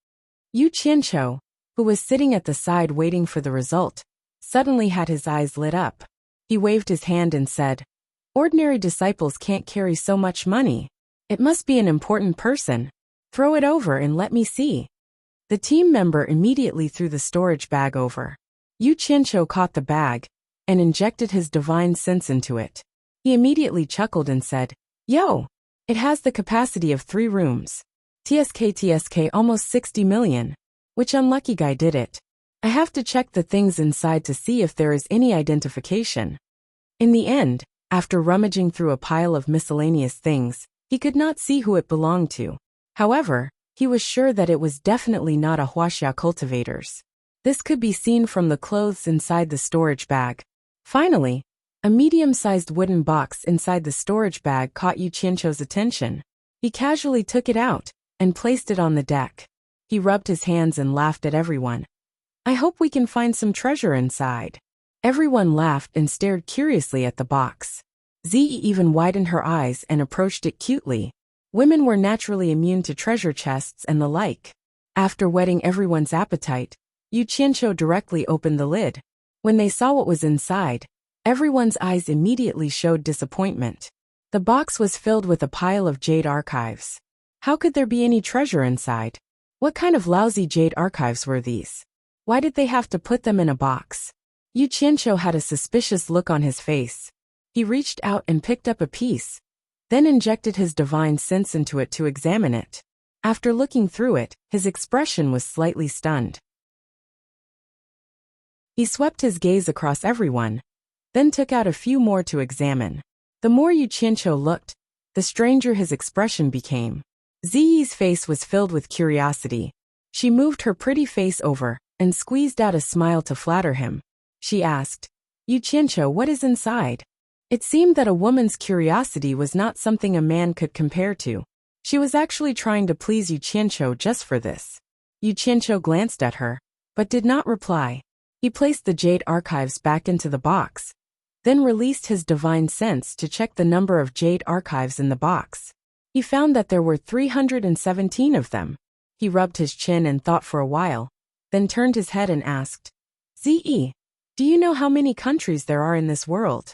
[SPEAKER 1] Yu Qianqiu, who was sitting at the side waiting for the result, suddenly had his eyes lit up. He waved his hand and said, "Ordinary disciples can't carry so much money. It must be an important person. Throw it over and let me see." The team member immediately threw the storage bag over. Yu Qianqiu caught the bag and injected his divine sense into it. He immediately chuckled and said, "Yo! It has the capacity of 3 rooms. TSK almost 60 million. Which unlucky guy did it? I have to check the things inside to see if there is any identification." In the end, after rummaging through a pile of miscellaneous things, he could not see who it belonged to. However, he was sure that it was definitely not a huaxia cultivators. This could be seen from the clothes inside the storage bag. Finally, a medium-sized wooden box inside the storage bag caught Yu Qianqiu's attention. He casually took it out and placed it on the deck. He rubbed his hands and laughed at everyone. "I hope we can find some treasure inside." Everyone laughed and stared curiously at the box. Ziyi even widened her eyes and approached it cutely. Women were naturally immune to treasure chests and the like. After whetting everyone's appetite, Yu Qianqiu directly opened the lid. When they saw what was inside, everyone's eyes immediately showed disappointment. The box was filled with a pile of jade archives. How could there be any treasure inside? What kind of lousy jade archives were these? Why did they have to put them in a box? Yu Qianqiu had a suspicious look on his face. He reached out and picked up a piece, then injected his divine sense into it to examine it. After looking through it, his expression was slightly stunned. He swept his gaze across everyone, then took out a few more to examine. The more Yu Qianqiu looked, the stranger his expression became. Ziyi's face was filled with curiosity. She moved her pretty face over and squeezed out a smile to flatter him. She asked, "Yu Qianqiu, what is inside?" It seemed that a woman's curiosity was not something a man could compare to. She was actually trying to please Yu Qianqiu just for this. Yu Qianqiu glanced at her, but did not reply. He placed the jade archives back into the box, then released his divine sense to check the number of jade archives in the box. He found that there were 317 of them. He rubbed his chin and thought for a while, then turned his head and asked, "Ziyi, do you know how many countries there are in this world?"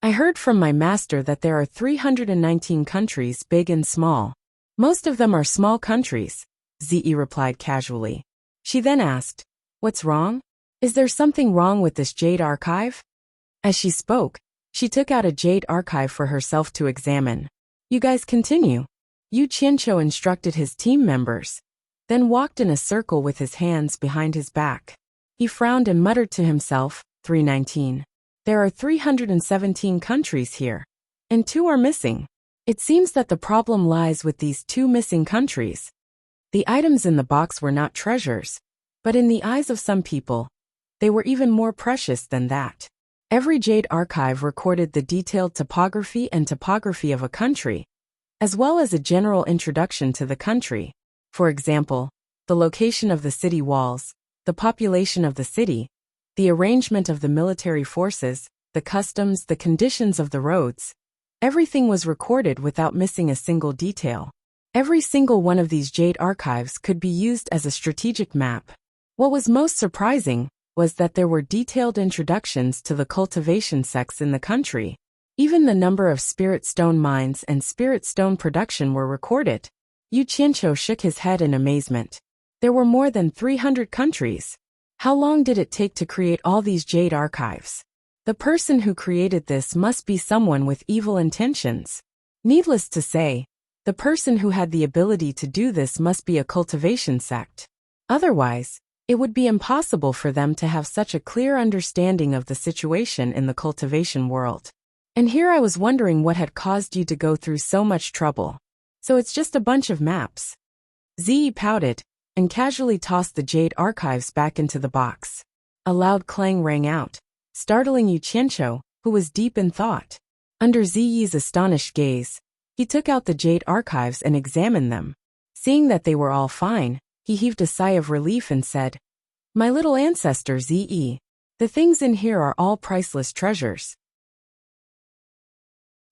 [SPEAKER 1] "I heard from my master that there are 319 countries, big and small. Most of them are small countries," Ziyi replied casually. She then asked, "What's wrong? Is there something wrong with this jade archive?" As she spoke, she took out a jade archive for herself to examine. "You guys continue." Yu Qianqiu instructed his team members, then walked in a circle with his hands behind his back. He frowned and muttered to himself, 319. There are 317 countries here, and 2 are missing. It seems that the problem lies with these 2 missing countries. The items in the box were not treasures, but in the eyes of some people, they were even more precious than that. Every jade archive recorded the detailed topography of a country, as well as a general introduction to the country. For example, the location of the city walls, the population of the city, the arrangement of the military forces, the customs, the conditions of the roads. Everything was recorded without missing a single detail. Every single one of these jade archives could be used as a strategic map. What was most surprising was that there were detailed introductions to the cultivation sects in the country. Even the number of spirit stone mines and spirit stone production were recorded. Yu Qianqiu shook his head in amazement. There were more than 300 countries. How long did it take to create all these jade archives? The person who created this must be someone with evil intentions. Needless to say, the person who had the ability to do this must be a cultivation sect. Otherwise, it would be impossible for them to have such a clear understanding of the situation in the cultivation world. And here I was wondering what had caused you to go through so much trouble. So it's just a bunch of maps. Ze pouted, and casually tossed the jade archives back into the box. A loud clang rang out, startling Yu Qianqiu, who was deep in thought. Under Ziyi's astonished gaze, he took out the jade archives and examined them. Seeing that they were all fine, he heaved a sigh of relief and said, "My little ancestor Ziyi, the things in here are all priceless treasures.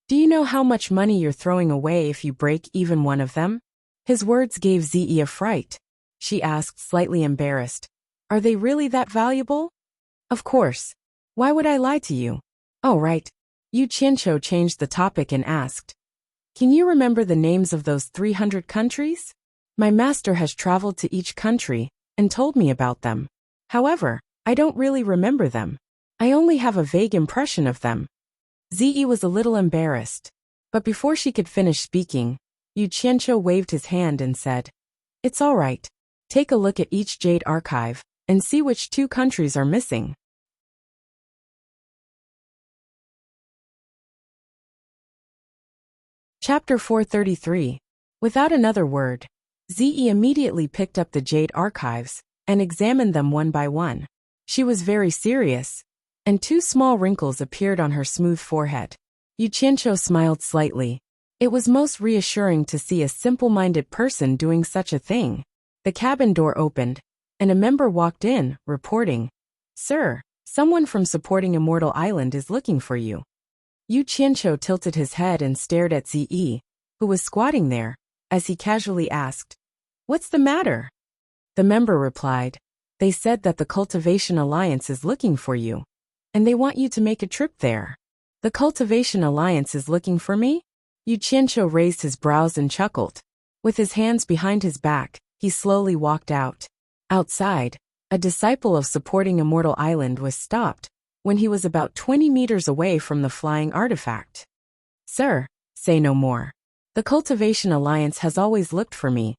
[SPEAKER 1] Do you know how much money you're throwing away if you break even one of them?" His words gave Ziyi a fright. She asked, slightly embarrassed, "Are they really that valuable?" "Of course. Why would I lie to you?" "Oh, right." Yu Qianqiu changed the topic and asked, "Can you remember the names of those 300 countries? My master has traveled to each country and told me about them. However, I don't really remember them. I only have a vague impression of them." Ziyi was a little embarrassed, but before she could finish speaking, Yu Qianqiu waved his hand and said, "It's all right. Take a look at each jade archive and see which 2 countries are missing." Chapter 433. Without another word, Ziyi immediately picked up the jade archives and examined them one by one. She was very serious, and 2 small wrinkles appeared on her smooth forehead. Yu Qianqiu smiled slightly. It was most reassuring to see a simple-minded person doing such a thing. The cabin door opened, and a member walked in, reporting, "Sir, someone from Supporting Immortal Island is looking for you." Yu Qianqiu tilted his head and stared at Ziyi, who was squatting there, as he casually asked, "What's the matter?" The member replied, "They said that the Cultivation Alliance is looking for you, and they want you to make a trip there." "The Cultivation Alliance is looking for me?" Yu Qianqiu raised his brows and chuckled. With his hands behind his back, he slowly walked out. Outside, a disciple of Supporting Immortal Island was stopped when he was about 20 meters away from the flying artifact. "Sir, say no more. The Cultivation Alliance has always looked for me,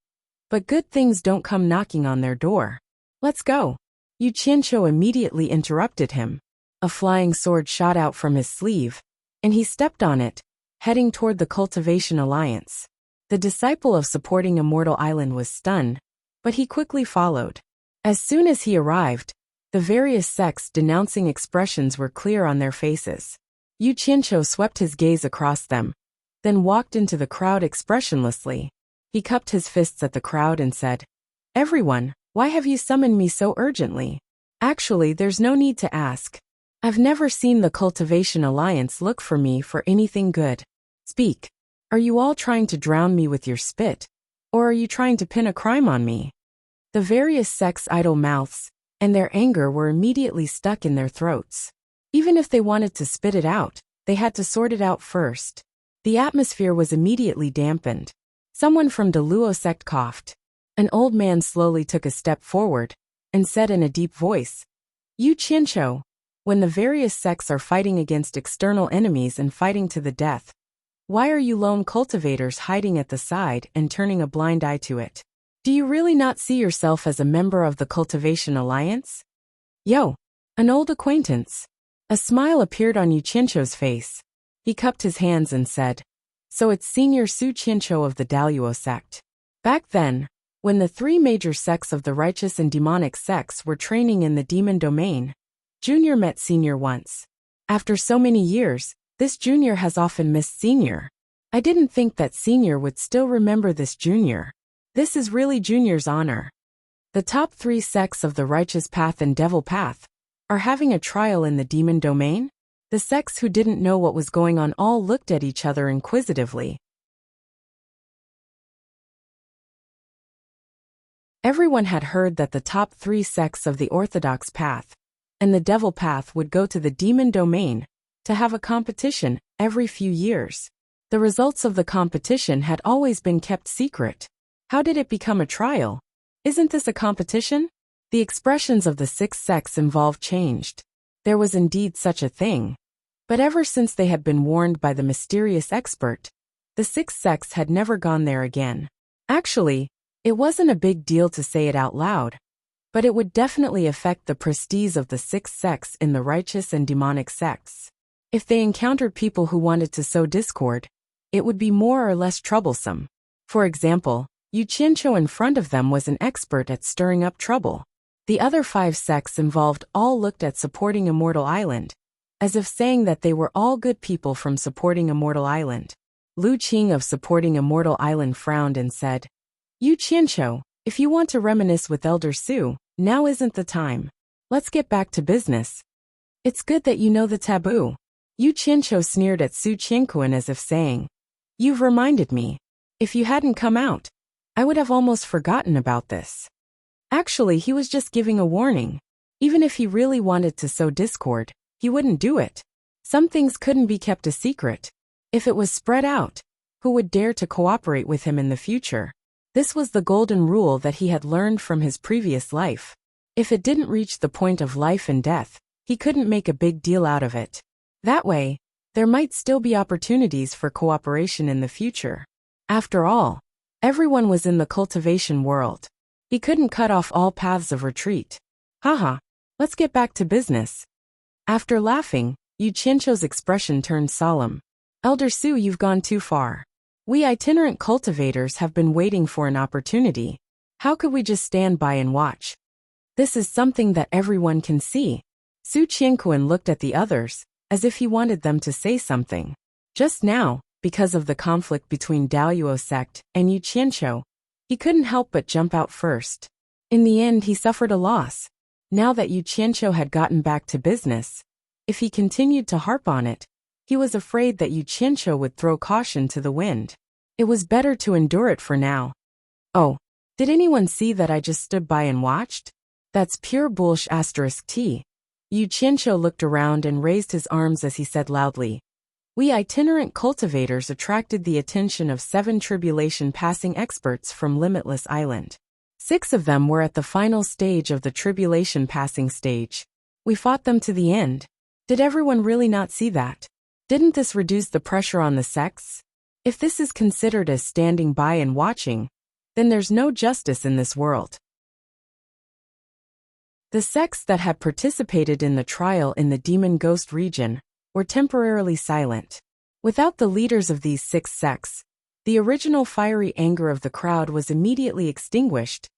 [SPEAKER 1] but good things don't come knocking on their door. Let's go." Yu Qianqiu immediately interrupted him. A flying sword shot out from his sleeve, and he stepped on it, heading toward the Cultivation Alliance. The disciple of Supporting Immortal Island was stunned, but he quickly followed. As soon as he arrived, the various sects' denouncing expressions were clear on their faces. Yu Qianqiu swept his gaze across them, then walked into the crowd expressionlessly. He cupped his fists at the crowd and said, "Everyone, why have you summoned me so urgently? Actually, there's no need to ask. I've never seen the Cultivation Alliance look for me for anything good. Speak. Are you all trying to drown me with your spit? Or are you trying to pin a crime on me?" The various sects' idle mouths and their anger were immediately stuck in their throats. Even if they wanted to spit it out, they had to sort it out first. The atmosphere was immediately dampened. Someone from the Luo sect coughed. An old man slowly took a step forward and said in a deep voice, "Yu Qianqiu, when the various sects are fighting against external enemies and fighting to the death, why are you lone cultivators hiding at the side and turning a blind eye to it? Do you really not see yourself as a member of the Cultivation Alliance?" "Yo, an old acquaintance." A smile appeared on Yu Qianqiu's face. He cupped his hands and said, "So it's Senior Su Qianqiu of the Daluo sect." Back then, when the 3 major sects of the righteous and demonic sects were training in the demon domain, Junior met Senior once. After so many years, this Junior has often missed Senior. I didn't think that Senior would still remember this Junior. This is really Junior's honor. The top 3 sects of the Righteous Path and Devil Path are having a trial in the demon domain. The sects who didn't know what was going on all looked at each other inquisitively. Everyone had heard that the top 3 sects of the Orthodox Path and the Devil Path would go to the demon domain to have a competition every few years. The results of the competition had always been kept secret. How did it become a trial? Isn't this a competition? The expressions of the 6 sects involved changed. There was indeed such a thing. But ever since they had been warned by the mysterious expert, the sixth sex had never gone there again. Actually, it wasn't a big deal to say it out loud, but it would definitely affect the prestige of the sixth sex in the righteous and demonic sects. If they encountered people who wanted to sow discord, it would be more or less troublesome. For example, Yu Qianqiu in front of them was an expert at stirring up trouble. The other 5 sects involved all looked at supporting Immortal Island, as if saying that they were all good people from supporting Immortal Island. Lu Qing of supporting Immortal Island frowned and said, Yu Qianqiu, if you want to reminisce with Elder Su, now isn't the time. Let's get back to business. It's good that you know the taboo. Yu Qianqiu sneered at Su Qianquan as if saying, You've reminded me. If you hadn't come out, I would have almost forgotten about this. Actually, he was just giving a warning. Even if he really wanted to sow discord, he wouldn't do it. Some things couldn't be kept a secret. If it was spread out, who would dare to cooperate with him in the future? This was the golden rule that he had learned from his previous life. If it didn't reach the point of life and death, he couldn't make a big deal out of it. That way, there might still be opportunities for cooperation in the future. After all, everyone was in the cultivation world. He couldn't cut off all paths of retreat. Haha, let's get back to business. After laughing, Yu Qianqiu's expression turned solemn. Elder Su, you've gone too far. We itinerant cultivators have been waiting for an opportunity. How could we just stand by and watch? This is something that everyone can see. Su Qianquan looked at the others, as if he wanted them to say something. Just now, because of the conflict between Daoyuo sect and Yu Qianqiu, he couldn't help but jump out first. In the end, he suffered a loss. Now that Yu Qianqiu had gotten back to business, if he continued to harp on it, he was afraid that Yu Qianqiu would throw caution to the wind. It was better to endure it for now. Oh, did anyone see that I just stood by and watched? That's pure bullsh*t. Yu Qianqiu looked around and raised his arms as he said loudly, We itinerant cultivators attracted the attention of 7 tribulation passing experts from Limitless Island. 6 of them were at the final stage of the tribulation passing stage. We fought them to the end. Did everyone really not see that? Didn't this reduce the pressure on the sects? If this is considered as standing by and watching, then there's no justice in this world. The sects that had participated in the trial in the Demon Ghost region were temporarily silent. Without the leaders of these 6 sects, the original fiery anger of the crowd was immediately extinguished,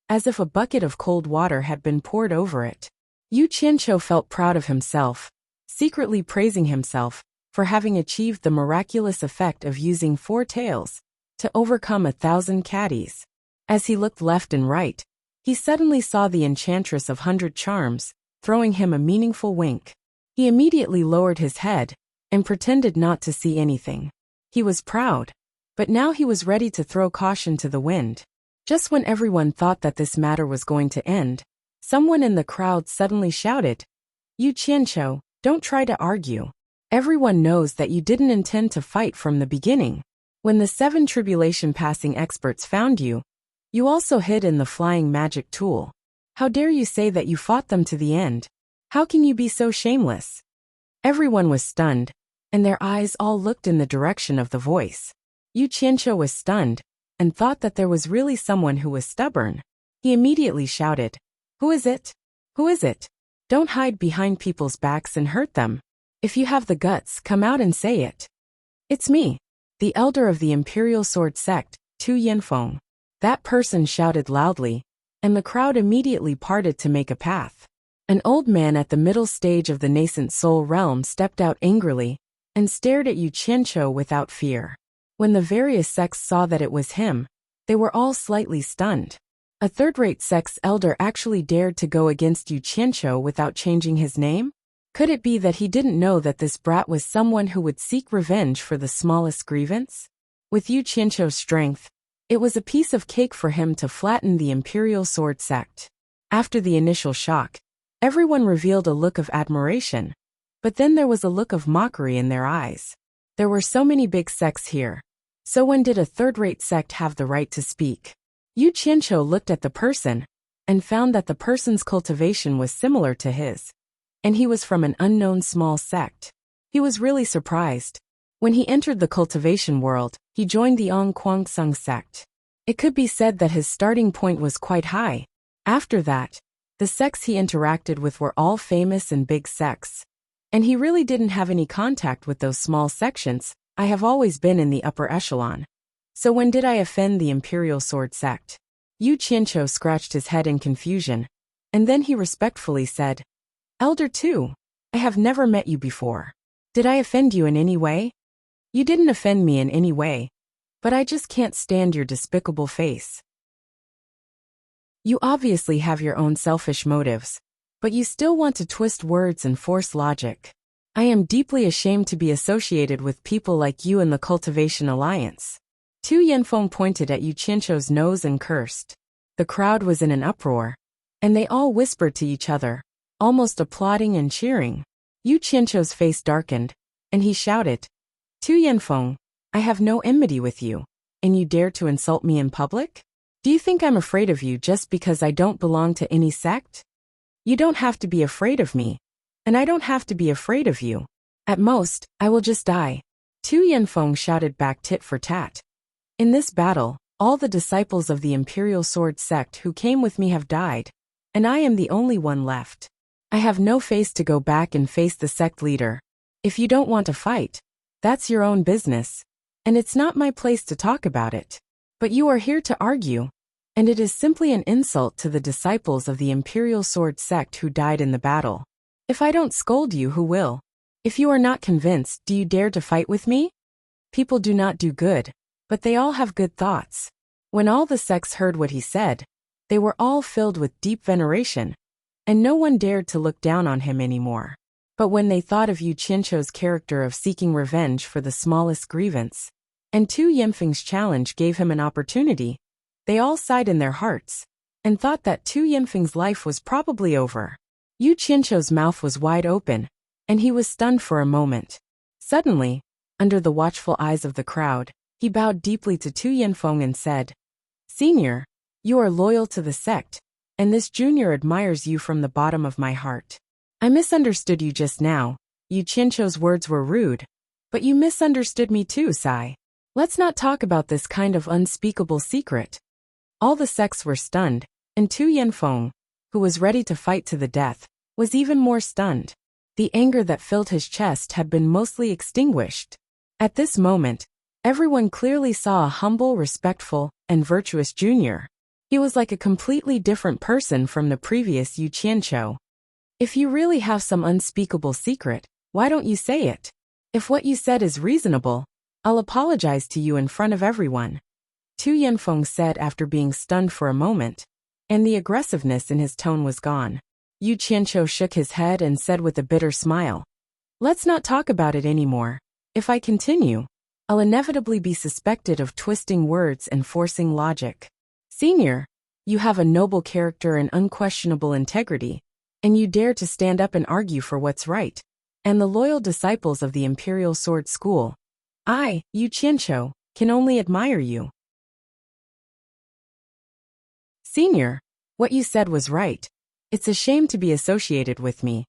[SPEAKER 1] as if a bucket of cold water had been poured over it. Yu Qianqiu felt proud of himself, secretly praising himself for having achieved the miraculous effect of using 4 tails to overcome 1,000 caddies. As he looked left and right, he suddenly saw the enchantress of 100 charms, throwing him a meaningful wink. He immediately lowered his head and pretended not to see anything. He was proud, but now he was ready to throw caution to the wind. Just when everyone thought that this matter was going to end, someone in the crowd suddenly shouted, Yu Qianqiu, don't try to argue. Everyone knows that you didn't intend to fight from the beginning. When the 7 tribulation passing experts found you, you also hid in the flying magic tool. How dare you say that you fought them to the end? How can you be so shameless? Everyone was stunned, and their eyes all looked in the direction of the voice. Yu Qianqiu was stunned, and thought that there was really someone who was stubborn. He immediately shouted, Who is it? Who is it? Don't hide behind people's backs and hurt them. If you have the guts, come out and say it. It's me, the elder of the Imperial Sword Sect, Tu Yanfeng. That person shouted loudly, and the crowd immediately parted to make a path. An old man at the middle stage of the nascent soul realm stepped out angrily and stared at Yu Qianqiu without fear. When the various sects saw that it was him, they were all slightly stunned. A third-rate sect's elder actually dared to go against Yu Qianqiu without changing his name? Could it be that he didn't know that this brat was someone who would seek revenge for the smallest grievance? With Yu Qianqiu's strength, it was a piece of cake for him to flatten the Imperial Sword Sect. After the initial shock, everyone revealed a look of admiration, but then there was a look of mockery in their eyes. There were so many big sects here. So when did a third-rate sect have the right to speak? Yu Qianqiu looked at the person and found that the person's cultivation was similar to his. and he was from an unknown small sect. He was really surprised. When he entered the cultivation world, he joined the Ong Kwang Sung sect. It could be said that his starting point was quite high. After that, the sects he interacted with were all famous and big sects. And he really didn't have any contact with those small sections. I have always been in the upper echelon. So when did I offend the Imperial Sword sect? Yu Qianqiu scratched his head in confusion, and then he respectfully said, Elder Tu, I have never met you before. Did I offend you in any way? You didn't offend me in any way, but I just can't stand your despicable face. You obviously have your own selfish motives, but you still want to twist words and force logic. I am deeply ashamed to be associated with people like you in the Cultivation Alliance. Tu Yanfeng pointed at Yu Qianqiu's nose and cursed. The crowd was in an uproar, and they all whispered to each other, almost applauding and cheering. Yu Qianqiu's face darkened, and he shouted, Tu Yanfeng, I have no enmity with you, and you dare to insult me in public? Do you think I'm afraid of you just because I don't belong to any sect? You don't have to be afraid of me, and I don't have to be afraid of you. At most, I will just die. Tu Yanfeng shouted back tit for tat. In this battle, all the disciples of the Imperial Sword sect who came with me have died, and I am the only one left. I have no face to go back and face the sect leader. If you don't want to fight, that's your own business, and it's not my place to talk about it. But you are here to argue, and it is simply an insult to the disciples of the Imperial Sword sect who died in the battle. If I don't scold you, who will? If you are not convinced, do you dare to fight with me? People do not do good, but they all have good thoughts. When all the sects heard what he said, they were all filled with deep veneration, and no one dared to look down on him anymore. But when they thought of Yu Qianqiu's character of seeking revenge for the smallest grievance, and Tu Yanfeng's challenge gave him an opportunity, they all sighed in their hearts, and thought that Tu Yanfeng's life was probably over. Yu Qianqiu's mouth was wide open, and he was stunned for a moment. Suddenly, under the watchful eyes of the crowd, he bowed deeply to Tu Yanfeng and said, Senior, you are loyal to the sect, and this junior admires you from the bottom of my heart. I misunderstood you just now. Yu Qianqiu's words were rude, but you misunderstood me too, Sai. Let's not talk about this kind of unspeakable secret. All the sects were stunned, and Tu Yanfeng, who was ready to fight to the death, was even more stunned. The anger that filled his chest had been mostly extinguished. At this moment, everyone clearly saw a humble, respectful, and virtuous junior. He was like a completely different person from the previous Yu Qianqiu. If you really have some unspeakable secret, why don't you say it? If what you said is reasonable, I'll apologize to you in front of everyone. Tu Yanfeng said after being stunned for a moment, and the aggressiveness in his tone was gone. Yu Qianqiu shook his head and said with a bitter smile, Let's not talk about it anymore. If I continue, I'll inevitably be suspected of twisting words and forcing logic. Senior, you have a noble character and unquestionable integrity, and you dare to stand up and argue for what's right. And the loyal disciples of the Imperial Sword School, I, Yu Qianqiu, can only admire you. Senior, what you said was right. It's a shame to be associated with me,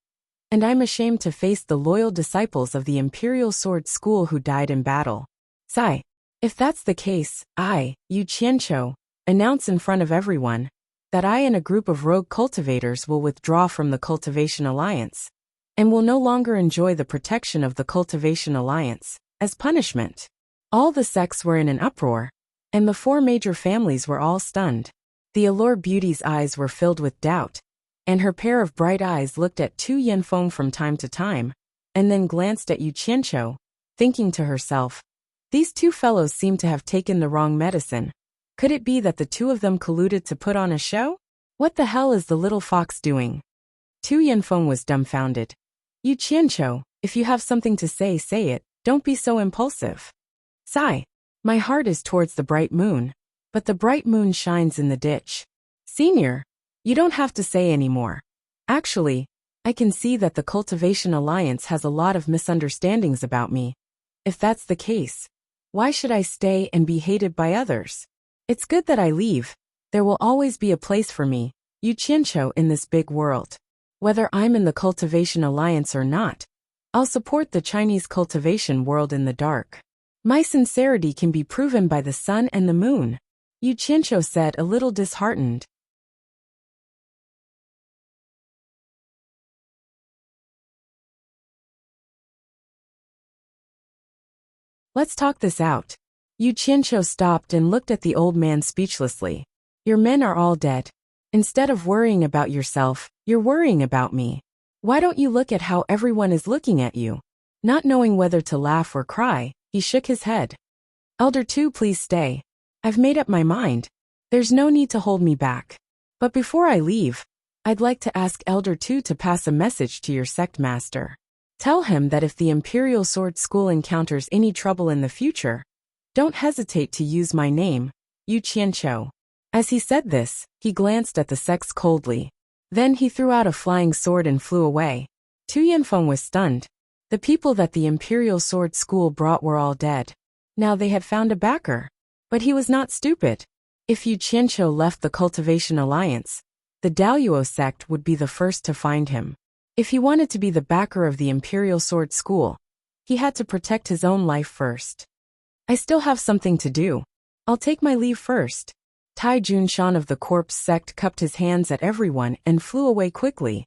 [SPEAKER 1] and I'm ashamed to face the loyal disciples of the Imperial Sword School who died in battle. Sai, if that's the case, I, Yu Qianqiu, announce in front of everyone that I and a group of rogue cultivators will withdraw from the Cultivation Alliance, and will no longer enjoy the protection of the Cultivation Alliance. As punishment, all the sects were in an uproar, and the four major families were all stunned. The Allure Beauty's eyes were filled with doubt, and her pair of bright eyes looked at Tu Yanfeng from time to time, and then glanced at Yu Qianqiu, thinking to herself, these two fellows seem to have taken the wrong medicine. Could it be that the two of them colluded to put on a show? What the hell is the little fox doing? Tu Yanfeng was dumbfounded. Yu Qianqiu, if you have something to say, say it. Don't be so impulsive. Sigh. My heart is towards the bright moon, but the bright moon shines in the ditch. Senior, you don't have to say any more. Actually, I can see that the Cultivation Alliance has a lot of misunderstandings about me. If that's the case, why should I stay and be hated by others? It's good that I leave. There will always be a place for me, Yu Qianqiu, in this big world. Whether I'm in the Cultivation Alliance or not, I'll support the Chinese cultivation world in the dark. My sincerity can be proven by the sun and the moon, Yu Qianqiu said, a little disheartened. Let's talk this out. Yu Qianqiu stopped and looked at the old man speechlessly. Your men are all dead. Instead of worrying about yourself, you're worrying about me. Why don't you look at how everyone is looking at you? Not knowing whether to laugh or cry, he shook his head. Elder Two, please stay. I've made up my mind. There's no need to hold me back. But before I leave, I'd like to ask Elder Two to pass a message to your sect master. Tell him that if the Imperial Sword School encounters any trouble in the future, don't hesitate to use my name, Yu Qianqiu. As he said this, he glanced at the sects coldly. Then he threw out a flying sword and flew away. Tu Yanfeng was stunned. The people that the Imperial Sword School brought were all dead. Now they had found a backer. But he was not stupid. If Yu Qianqiu left the Cultivation Alliance, the Daluo sect would be the first to find him. If he wanted to be the backer of the Imperial Sword School, he had to protect his own life first. I still have something to do. I'll take my leave first. Tai Junshan of the Corpse sect cupped his hands at everyone and flew away quickly.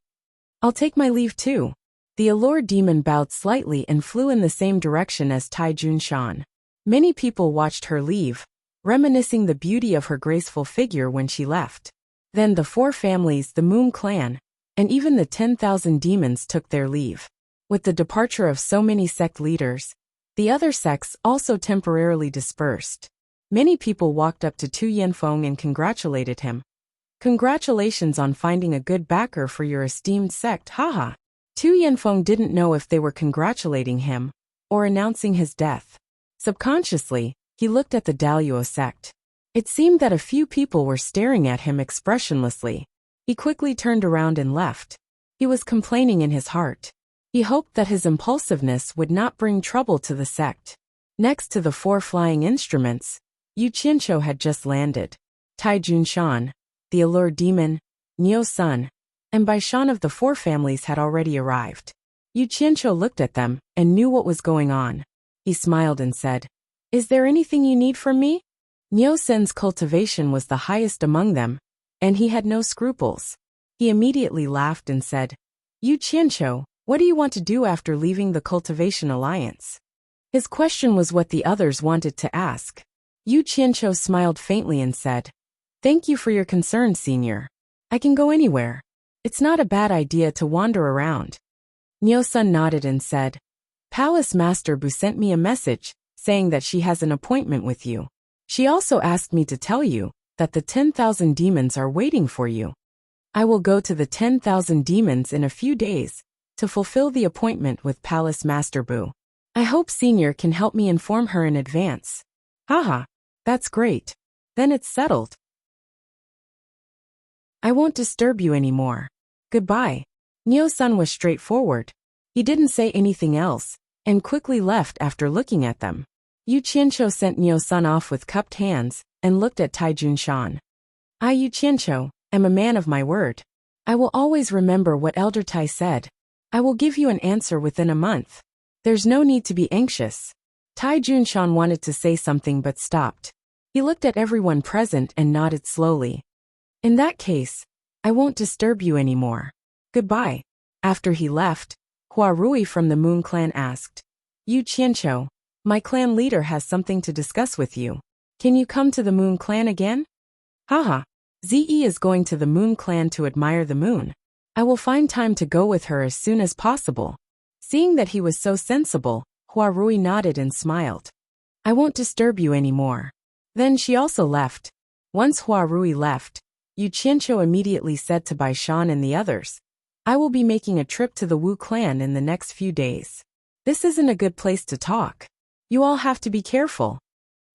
[SPEAKER 1] I'll take my leave too. The Allure demon bowed slightly and flew in the same direction as Tai Junshan. Many people watched her leave, reminiscing the beauty of her graceful figure when she left. Then the four families, the Moon Clan, and even the 10,000 demons took their leave. With the departure of so many sect leaders, the other sects also temporarily dispersed. Many people walked up to Tu Yanfeng and congratulated him. Congratulations on finding a good backer for your esteemed sect, haha. Tu Yanfeng didn't know if they were congratulating him or announcing his death. Subconsciously, he looked at the Daluo sect. It seemed that a few people were staring at him expressionlessly. He quickly turned around and left. He was complaining in his heart. He hoped that his impulsiveness would not bring trouble to the sect. Next to the four flying instruments, Yu Qianqiu had just landed. Tai Junshan, the Allure demon, Niu Sun, and Bai Shan of the four families had already arrived. Yu Qianqiu looked at them and knew what was going on. He smiled and said, "Is there anything you need from me?" Niu Sun's cultivation was the highest among them, and he had no scruples. He immediately laughed and said, "Yu Qianqiu, what do you want to do after leaving the Cultivation Alliance?" His question was what the others wanted to ask. Yu Qianqiu smiled faintly and said, "Thank you for your concern, senior. I can go anywhere. It's not a bad idea to wander around." Niu Sun nodded and said, "Palace Master Bu sent me a message, saying that she has an appointment with you. She also asked me to tell you that the 10,000 demons are waiting for you. I will go to the 10,000 demons in a few days to fulfill the appointment with Palace Master Bu. I hope Senior can help me inform her in advance." Haha, that's great. Then it's settled. I won't disturb you anymore. Goodbye. Niu Sun was straightforward. He didn't say anything else, and quickly left after looking at them. Yu Qianqiu sent Niu Sun off with cupped hands, and looked at Tai Junshan. "I, Yu Qianqiu, am a man of my word. I will always remember what Elder Tai said. I will give you an answer within a month. There's no need to be anxious." Tai Junshan wanted to say something but stopped. He looked at everyone present and nodded slowly. "In that case, I won't disturb you anymore. Goodbye." After he left, Hua Rui from the Moon Clan asked, "Yu Qianqiu, my clan leader has something to discuss with you. Can you come to the Moon Clan again?" "Haha. Ze is going to the Moon Clan to admire the moon. I will find time to go with her as soon as possible." Seeing that he was so sensible, Hua Rui nodded and smiled. "I won't disturb you anymore." Then she also left. Once Hua Rui left, Yu Qianqiu immediately said to Bai Shan and the others, "I will be making a trip to the Wu clan in the next few days. This isn't a good place to talk. You all have to be careful."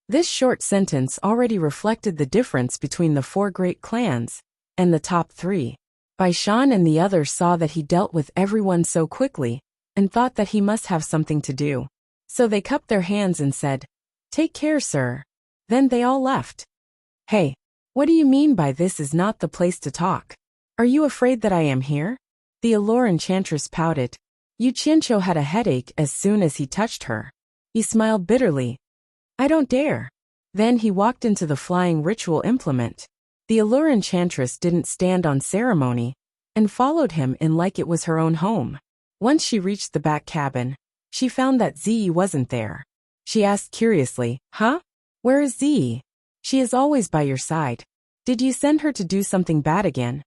[SPEAKER 1] This short sentence already reflected the difference between the four great clans and the top three. Bai Shan and the others saw that he dealt with everyone so quickly and thought that he must have something to do. So they cupped their hands and said, "Take care, sir." Then they all left. "Hey, what do you mean by this is not the place to talk? Are you afraid that I am here?" The allure enchantress pouted. Yu Qianqiu had a headache as soon as he touched her. He smiled bitterly. I don't dare. Then he walked into the flying ritual implement. The allure enchantress didn't stand on ceremony and followed him in like it was her own home. Once she reached the back cabin, she found that Ziyi wasn't there. She asked curiously, Huh? Where is Ziyi? She is always by your side. Did you send her to do something bad again?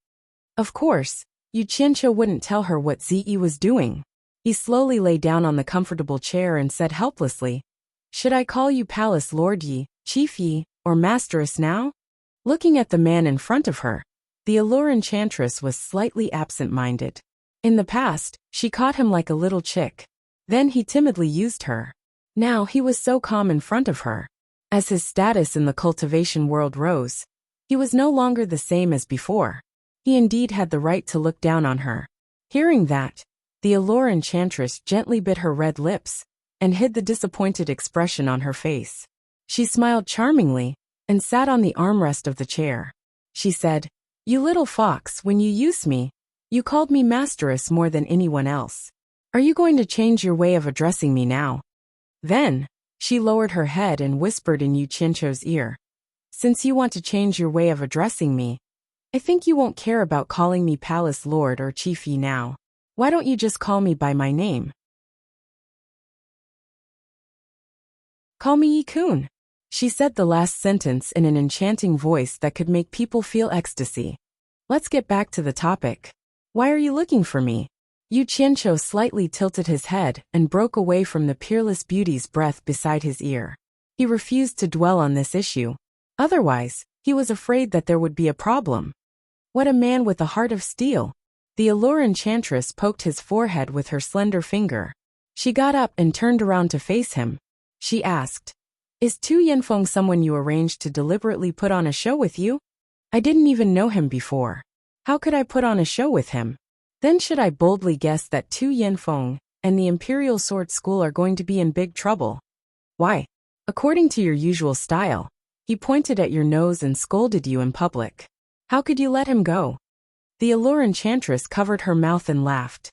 [SPEAKER 1] Of course, Yu Qianqiu wouldn't tell her what Ziyi was doing. He slowly lay down on the comfortable chair and said helplessly, Should I call you Palace Lord Yi, Chief Yi, or Masteress now? Looking at the man in front of her, the allure enchantress was slightly absent-minded. In the past, she caught him like a little chick. Then he timidly used her. Now he was so calm in front of her. As his status in the cultivation world rose, he was no longer the same as before. He indeed had the right to look down on her. Hearing that, the allure enchantress gently bit her red lips and hid the disappointed expression on her face. She smiled charmingly and sat on the armrest of the chair. She said, You little fox, when you used me, you called me Masteress more than anyone else. Are you going to change your way of addressing me now? Then, she lowered her head and whispered in Yu Qianqiu's ear. Since you want to change your way of addressing me, I think you won't care about calling me Palace Lord or Chief Yi now. Why don't you just call me by my name? Call me Yi-kun. She said the last sentence in an enchanting voice that could make people feel ecstasy. Let's get back to the topic. Why are you looking for me? Yu Qianqiu slightly tilted his head and broke away from the peerless beauty's breath beside his ear. He refused to dwell on this issue. Otherwise, he was afraid that there would be a problem. What a man with a heart of steel! The allure enchantress poked his forehead with her slender finger. She got up and turned around to face him. She asked, Is Tu Yanfeng someone you arranged to deliberately put on a show with you? I didn't even know him before. How could I put on a show with him? Then should I boldly guess that Tu Yanfeng and the Imperial Sword School are going to be in big trouble? Why? According to your usual style, he pointed at your nose and scolded you in public. How could you let him go? The allure enchantress covered her mouth and laughed.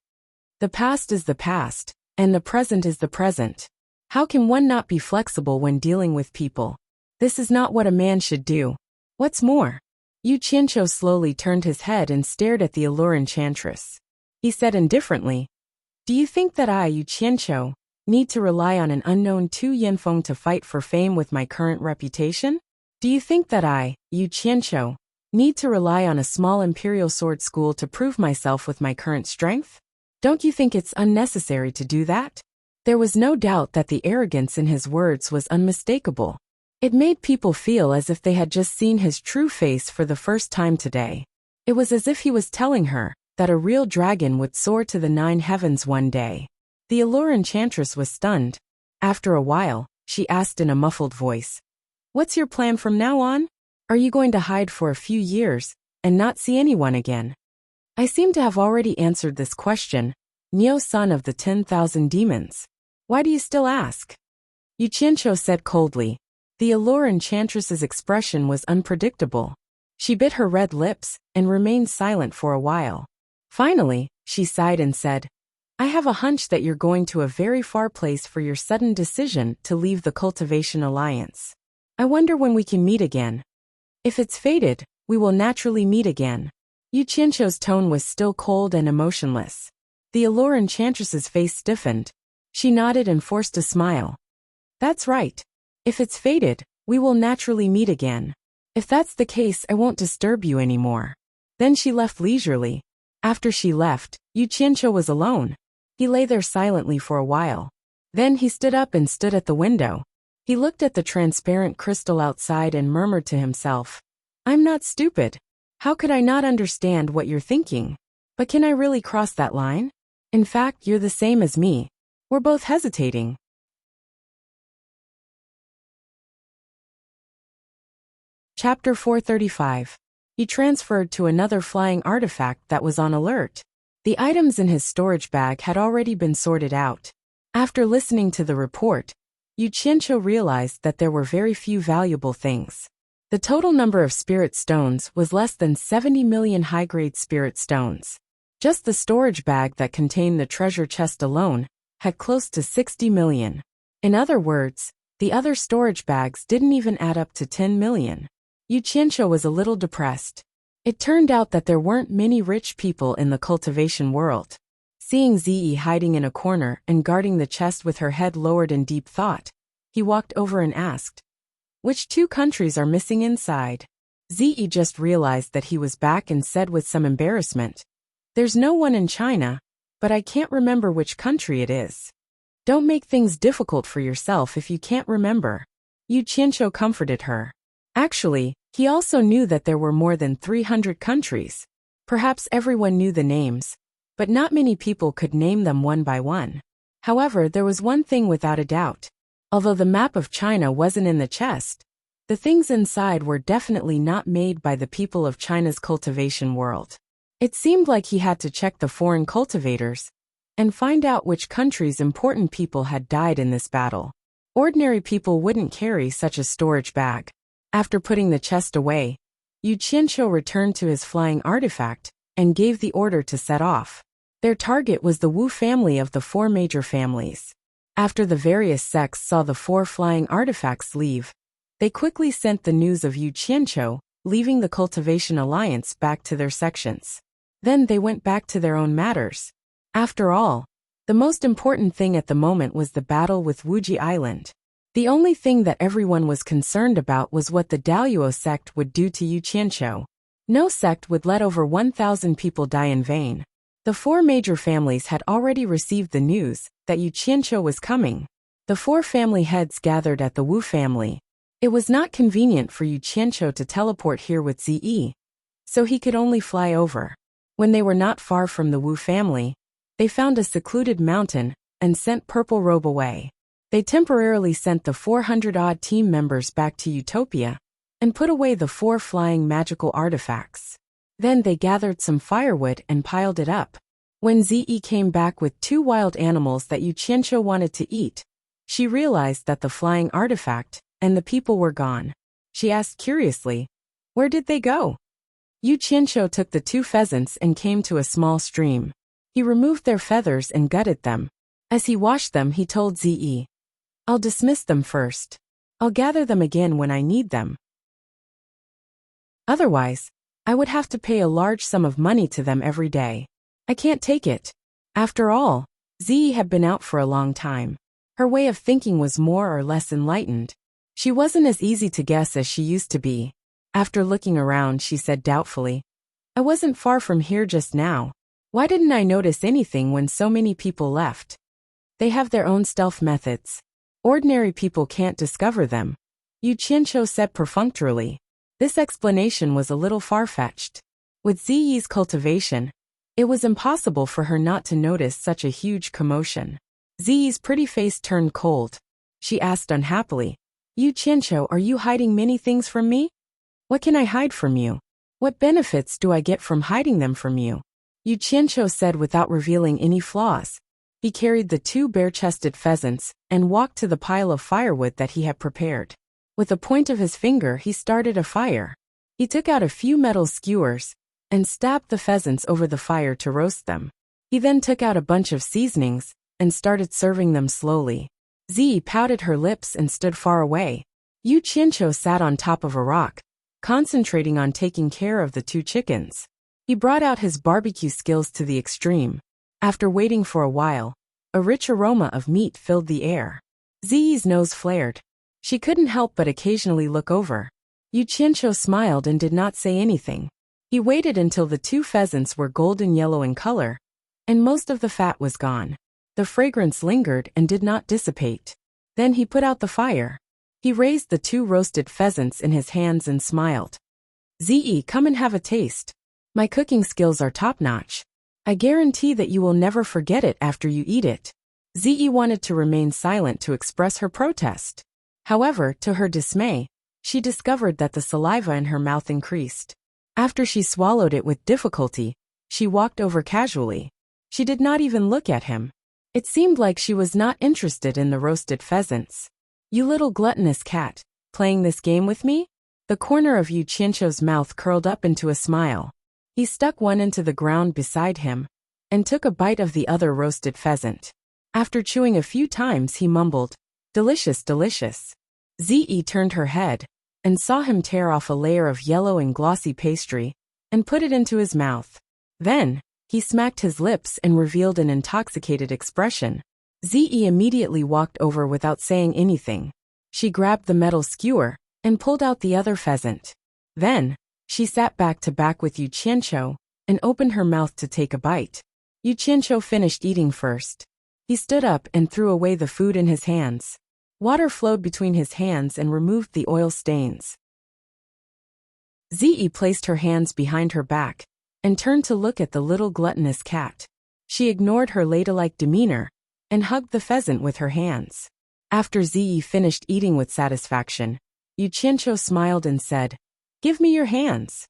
[SPEAKER 1] The past is the past, and the present is the present. How can one not be flexible when dealing with people? This is not what a man should do. What's more? Yu Qianqiu slowly turned his head and stared at the allure enchantress. He said indifferently, Do you think that I, Yu Qianqiu, need to rely on an unknown Tu Yanfeng to fight for fame with my current reputation? Do you think that I, Yu Qianqiu, need to rely on a small Imperial Sword School to prove myself with my current strength? Don't you think it's unnecessary to do that? There was no doubt that the arrogance in his words was unmistakable. It made people feel as if they had just seen his true face for the first time today. It was as if he was telling her that a real dragon would soar to the 9 heavens one day. The allure enchantress was stunned. After a while, she asked in a muffled voice, What's your plan from now on? Are you going to hide for a few years and not see anyone again? I seem to have already answered this question, Neo, son of the 10,000 demons. Why do you still ask? Yu Qianqiu said coldly. The allure enchantress's expression was unpredictable. She bit her red lips and remained silent for a while. Finally, she sighed and said, I have a hunch that you're going to a very far place for your sudden decision to leave the Cultivation Alliance. I wonder when we can meet again. If it's fated, we will naturally meet again. Yu Qianqiu's tone was still cold and emotionless. The allure enchantress's face stiffened. She nodded and forced a smile. That's right. If it's fated, we will naturally meet again. If that's the case, I won't disturb you anymore. Then she left leisurely. After she left, Yu Qianqiu was alone. He lay there silently for a while. Then he stood up and stood at the window. He looked at the transparent crystal outside and murmured to himself, I'm not stupid. How could I not understand what you're thinking? But can I really cross that line? In fact, you're the same as me. We're both hesitating. Chapter 435. He transferred to another flying artifact that was on alert. The items in his storage bag had already been sorted out. After listening to the report, Yu Qianqiu realized that there were very few valuable things. The total number of spirit stones was less than 70 million high-grade spirit stones. Just the storage bag that contained the treasure chest alone had close to 60 million. In other words, the other storage bags didn't even add up to 10 million. Yu Qianqiu was a little depressed. It turned out that there weren't many rich people in the cultivation world. Seeing Ziyi hiding in a corner and guarding the chest with her head lowered in deep thought, he walked over and asked, "Which two countries are missing inside?" Ziyi just realized that he was back and said with some embarrassment, "There's no one in China, but I can't remember which country it is." "Don't make things difficult for yourself if you can't remember." Yu Qianqiu comforted her. Actually, he also knew that there were more than 300 countries. Perhaps everyone knew the names, but not many people could name them one by one. However, there was one thing without a doubt. Although the map of China wasn't in the chest, the things inside were definitely not made by the people of China's cultivation world. It seemed like he had to check the foreign cultivators and find out which countries' important people had died in this battle. Ordinary people wouldn't carry such a storage bag. After putting the chest away, Yu Qianqiu returned to his flying artifact and gave the order to set off. Their target was the Wu family of the 4 major families. After the various sects saw the 4 flying artifacts leave, they quickly sent the news of Yu Qianqiu leaving the Cultivation Alliance back to their sections. Then they went back to their own matters. After all, the most important thing at the moment was the battle with Wuji Island. The only thing that everyone was concerned about was what the Daoyuo sect would do to Yu Qianqiu. No sect would let over 1,000 people die in vain. The 4 major families had already received the news that Yu Qianqiu was coming. The 4 family heads gathered at the Wu family. It was not convenient for Yu Qianqiu to teleport here with Ziyi, so he could only fly over. When they were not far from the Wu family, they found a secluded mountain and sent Purple Robe away. They temporarily sent the 400-odd team members back to Utopia and put away the 4 flying magical artifacts. Then they gathered some firewood and piled it up. When Ziyi came back with 2 wild animals that Yu Qianqiu wanted to eat, she realized that the flying artifact and the people were gone. She asked curiously, "Where did they go?" Yu Qianqiu took the 2 pheasants and came to a small stream. He removed their feathers and gutted them. As he washed them, he told Ziyi, "I'll dismiss them first. I'll gather them again when I need them. Otherwise, I would have to pay a large sum of money to them every day. I can't take it." After all, Ziyi had been out for a long time. Her way of thinking was more or less enlightened. She wasn't as easy to guess as she used to be. After looking around, she said doubtfully, "I wasn't far from here just now. Why didn't I notice anything when so many people left?" "They have their own stealth methods. Ordinary people can't discover them," Yu Qianqiu said perfunctorily. This explanation was a little far-fetched. With Ziyi's cultivation, it was impossible for her not to notice such a huge commotion. Ziyi's pretty face turned cold. She asked unhappily, "Yu Qianqiu, are you hiding many things from me?" "What can I hide from you? What benefits do I get from hiding them from you?" Yu Qianqiu said without revealing any flaws. He carried the 2 bare-chested pheasants and walked to the pile of firewood that he had prepared. With the point of his finger, he started a fire. He took out a few metal skewers and stabbed the pheasants over the fire to roast them. He then took out a bunch of seasonings and started serving them slowly. Ziyi pouted her lips and stood far away. Yu Qianqiu sat on top of a rock, concentrating on taking care of the 2 chickens. He brought out his barbecue skills to the extreme. After waiting for a while, a rich aroma of meat filled the air. Ziyi's nose flared. She couldn't help but occasionally look over. Yu Qianqiu smiled and did not say anything. He waited until the 2 pheasants were golden yellow in color, and most of the fat was gone. The fragrance lingered and did not dissipate. Then he put out the fire. He raised the 2 roasted pheasants in his hands and smiled. "Ziyi, come and have a taste. My cooking skills are top-notch. I guarantee that you will never forget it after you eat it." Ziyi wanted to remain silent to express her protest. However, to her dismay, she discovered that the saliva in her mouth increased. After she swallowed it with difficulty, she walked over casually. She did not even look at him. It seemed like she was not interested in the roasted pheasants. "You little gluttonous cat, playing this game with me?" The corner of Yu Qianqiu's mouth curled up into a smile. He stuck one into the ground beside him and took a bite of the other roasted pheasant. After chewing a few times, he mumbled, "Delicious, delicious." Ze turned her head and saw him tear off a layer of yellow and glossy pastry and put it into his mouth. Then, he smacked his lips and revealed an intoxicated expression. Ze immediately walked over without saying anything. She grabbed the metal skewer and pulled out the other pheasant. Then, she sat back to back with Yu Qianqiu and opened her mouth to take a bite. Yu Qianqiu finished eating first. He stood up and threw away the food in his hands. Water flowed between his hands and removed the oil stains. Ze placed her hands behind her back and turned to look at the little gluttonous cat. She ignored her ladylike demeanor and hugged the pheasant with her hands. After Ze finished eating with satisfaction, Yu Qianqiu smiled and said, "Give me your hands."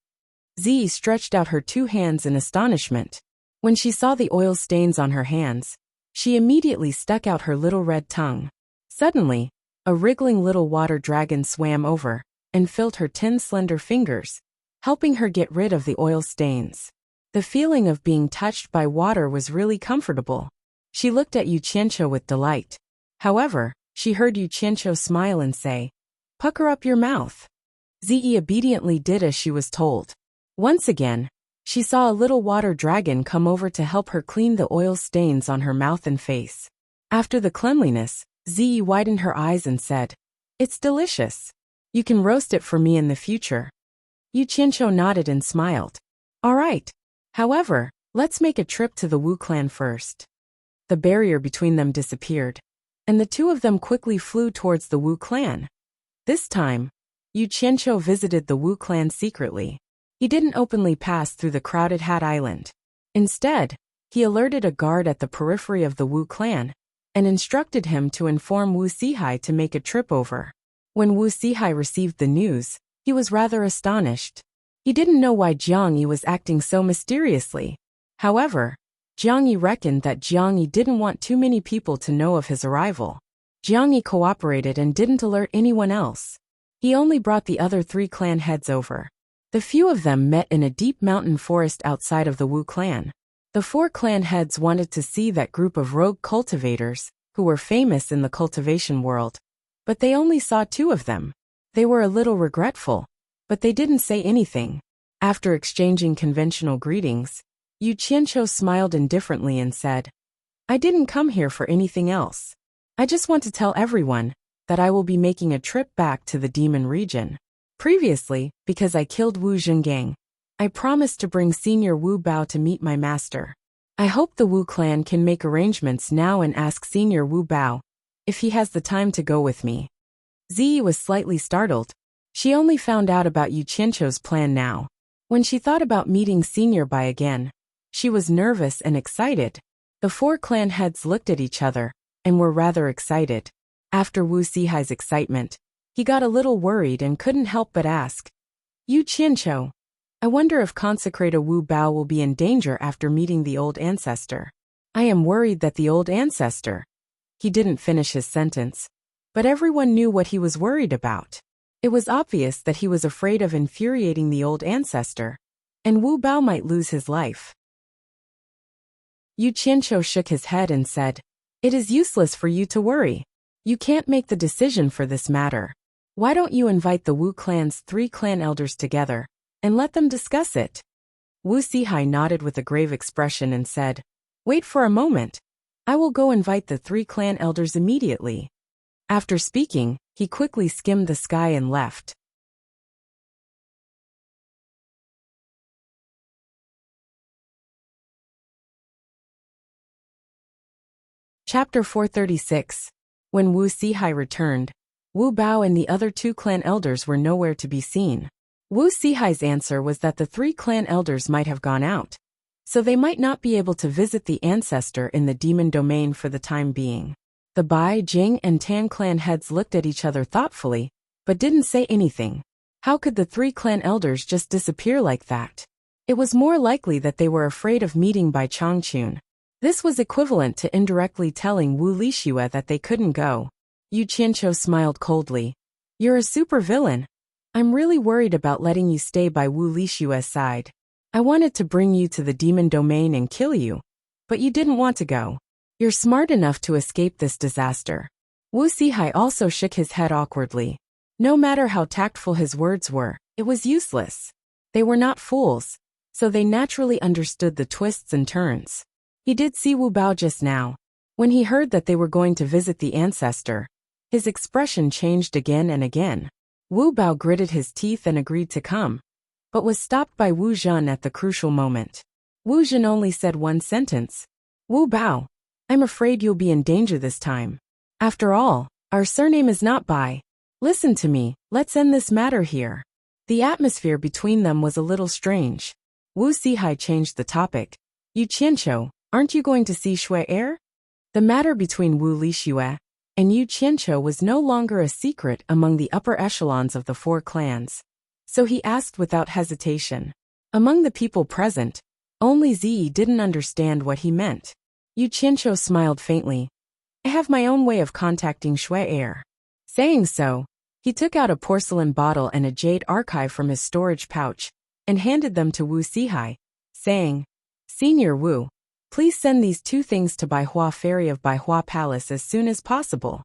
[SPEAKER 1] Ze stretched out her 2 hands in astonishment. When she saw the oil stains on her hands, she immediately stuck out her little red tongue. Suddenly, a wriggling little water dragon swam over and filled her 10 slender fingers, helping her get rid of the oil stains. The feeling of being touched by water was really comfortable. She looked at Yu Qianqiu with delight. However, she heard Yu Qianqiu smile and say, "Pucker up your mouth." Ze obediently did as she was told. Once again, she saw a little water dragon come over to help her clean the oil stains on her mouth and face. After the cleanliness, Ze widened her eyes and said, "It's delicious. You can roast it for me in the future." Yu Qianqiu nodded and smiled. "All right. However, let's make a trip to the Wu clan first." The barrier between them disappeared, and the 2 of them quickly flew towards the Wu clan. This time, Yu Qianqiu visited the Wu clan secretly. He didn't openly pass through the crowded Hat Island. Instead, he alerted a guard at the periphery of the Wu clan and instructed him to inform Wu Sihai to make a trip over. When Wu Sihai received the news, he was rather astonished. He didn't know why Jiang Yi was acting so mysteriously. However, Jiang Yi reckoned that Jiang Yi didn't want too many people to know of his arrival. Jiang Yi cooperated and didn't alert anyone else. He only brought the other 3 clan heads over. The few of them met in a deep mountain forest outside of the Wu clan. The 4 clan heads wanted to see that group of rogue cultivators, who were famous in the cultivation world, but they only saw 2 of them. They were a little regretful, but they didn't say anything. After exchanging conventional greetings, Yu Qianqiu smiled indifferently and said, "I didn't come here for anything else. I just want to tell everyone that I will be making a trip back to the demon region. Previously, because I killed Wu Zhengang, I promised to bring Senior Wu Bao to meet my master. I hope the Wu clan can make arrangements now and ask Senior Wu Bao if he has the time to go with me." Zi was slightly startled. She only found out about Yu Qianqiu's plan now. When she thought about meeting Senior Bai again, she was nervous and excited. The 4 clan heads looked at each other and were rather excited. After Wu Sihai's excitement, he got a little worried and couldn't help but ask, "Yu Qianqiu, I wonder if Consecrator Wu Bao will be in danger after meeting the old ancestor. I am worried that the old ancestor—" He didn't finish his sentence, but everyone knew what he was worried about. It was obvious that he was afraid of infuriating the old ancestor, and Wu Bao might lose his life. Yu Qianqiu shook his head and said, "It is useless for you to worry. You can't make the decision for this matter. Why don't you invite the Wu clan's 3 clan elders together and let them discuss it?" Wu Sihai nodded with a grave expression and said, "Wait for a moment. I will go invite the 3 clan elders immediately." After speaking, he quickly skimmed the sky and left. Chapter 436. When Wu Sihai returned, Wu Bao and the other 2 clan elders were nowhere to be seen. Wu Sihai's answer was that the 3 clan elders might have gone out, so they might not be able to visit the ancestor in the demon domain for the time being. The Bai, Jing, and Tan clan heads looked at each other thoughtfully, but didn't say anything. How could the 3 clan elders just disappear like that? It was more likely that they were afraid of meeting Bai Changchun. This was equivalent to indirectly telling Wu Lixue that they couldn't go. Yu Qianqiu smiled coldly. "You're a supervillain. I'm really worried about letting you stay by Wu Lixue's side. I wanted to bring you to the demon domain and kill you, but you didn't want to go. You're smart enough to escape this disaster. Wu Sihai also shook his head awkwardly. No matter how tactful his words were, it was useless. They were not fools, so they naturally understood the twists and turns. He did see Wu Bao just now. When he heard that they were going to visit the ancestor, his expression changed again and again. Wu Bao gritted his teeth and agreed to come, but was stopped by Wu Zhen at the crucial moment. Wu Zhen only said one sentence. Wu Bao, I'm afraid you'll be in danger this time. After all, our surname is not Bai. Listen to me, let's end this matter here. The atmosphere between them was a little strange. Wu Sihai changed the topic. Yu Qianqiu, aren't you going to see Shui Air? The matter between Wu Lixue and Yu Qianqiu was no longer a secret among the upper echelons of the four clans, so he asked without hesitation. Among the people present, only Ziyi didn't understand what he meant. Yu Qianqiu smiled faintly. I have my own way of contacting Shui Air. Saying so, he took out a porcelain bottle and a jade archive from his storage pouch and handed them to Wu Sihai, saying, Senior Wu, please send these two things to Baihua Ferry of Baihua Palace as soon as possible.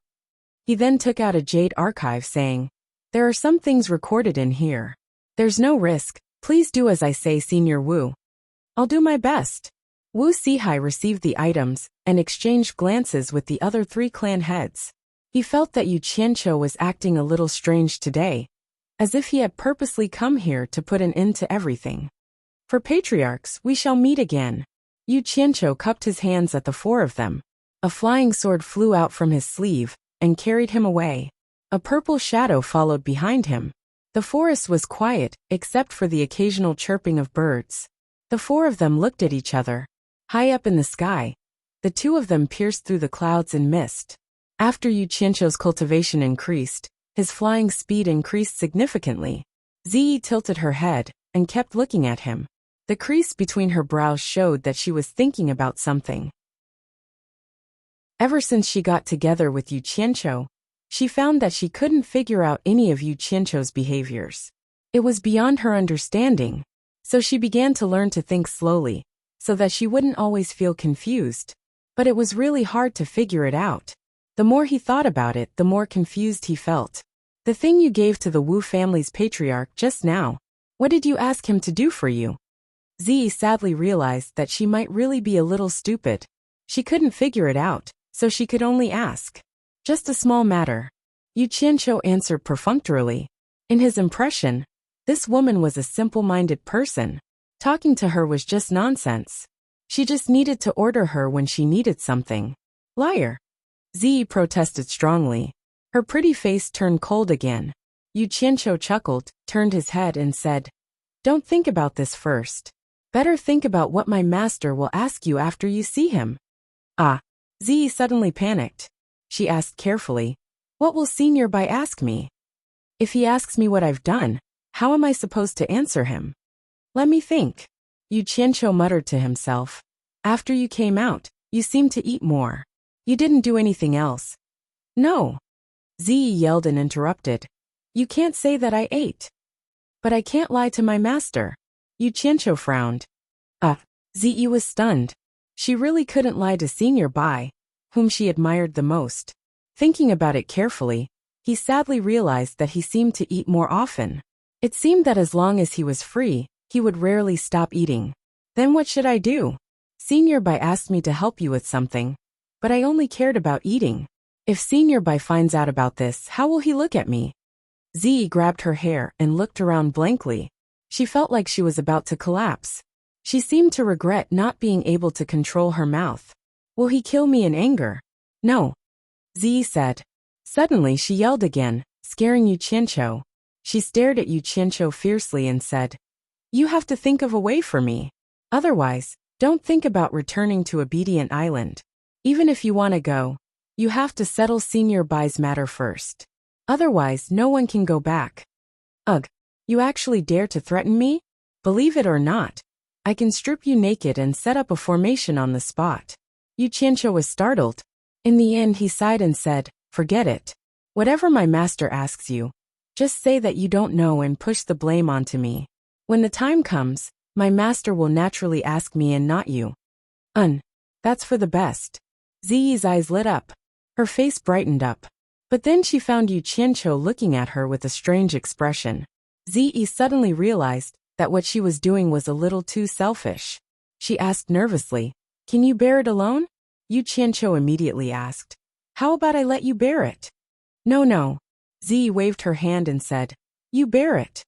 [SPEAKER 1] He then took out a jade archive saying, there are some things recorded in here. There's no risk, please do as I say, Senior Wu. I'll do my best. Wu Sihai received the items and exchanged glances with the other three clan heads. He felt that Yu Qianqiu was acting a little strange today, as if he had purposely come here to put an end to everything. For patriarchs, we shall meet again. Yu Qianqiu cupped his hands at the four of them. A flying sword flew out from his sleeve and carried him away. A purple shadow followed behind him. The forest was quiet, except for the occasional chirping of birds. The four of them looked at each other. High up in the sky, the two of them pierced through the clouds and mist. After Yu Qianqiu's cultivation increased, his flying speed increased significantly. Ziyi tilted her head and kept looking at him. The crease between her brows showed that she was thinking about something. Ever since she got together with Yu Qianqiu, she found that she couldn't figure out any of Yu Qianqiu's behaviors. It was beyond her understanding, so she began to learn to think slowly, so that she wouldn't always feel confused. But it was really hard to figure it out. The more he thought about it, the more confused he felt. The thing you gave to the Wu family's patriarch just now, what did you ask him to do for you? Ziyi sadly realized that she might really be a little stupid. She couldn't figure it out, so she could only ask. Just a small matter. Yu Qianqiu answered perfunctorily. In his impression, this woman was a simple-minded person. Talking to her was just nonsense. She just needed to order her when she needed something. Liar. Ziyi protested strongly. Her pretty face turned cold again. Yu Qianqiu chuckled, turned his head and said, Don't think about this first. Better think about what my master will ask you after you see him. Ah. Ziyi suddenly panicked. She asked carefully, What will Senior Bai ask me? If he asks me what I've done, how am I supposed to answer him? Let me think. Yu Qianqiu muttered to himself. After you came out, you seemed to eat more. You didn't do anything else. No. Ziyi yelled and interrupted. You can't say that I ate. But I can't lie to my master. Yu Qianqiu frowned. Ziyi was stunned. She really couldn't lie to Senior Bai, whom she admired the most. Thinking about it carefully, he sadly realized that he seemed to eat more often. It seemed that as long as he was free, he would rarely stop eating. Then what should I do? Senior Bai asked me to help you with something, but I only cared about eating. If Senior Bai finds out about this, how will he look at me? Ziyi grabbed her hair and looked around blankly. She felt like she was about to collapse. She seemed to regret not being able to control her mouth. Will he kill me in anger? No. Ziyi said. Suddenly she yelled again, scaring Yu Qianqiu. She stared at Yu Qianqiu fiercely and said, You have to think of a way for me. Otherwise, don't think about returning to Obedient Island. Even if you want to go, you have to settle Senior Bai's matter first. Otherwise, no one can go back. Ugh, you actually dare to threaten me? Believe it or not, I can strip you naked and set up a formation on the spot. Yu Qianqiu was startled. In the end he sighed and said, Forget it. Whatever my master asks you, just say that you don't know and push the blame onto me. When the time comes, My master will naturally ask me and not you. That's for the best. Ziyi's eyes lit up. Her face brightened up. But then she found Yu Qianqiu looking at her with a strange expression. Ziyi suddenly realized that what she was doing was a little too selfish. She asked nervously, "Can you bear it alone?" Yu Qianqiu immediately asked, "How about I let you bear it?" No. Ziyi waved her hand and said, "You bear it.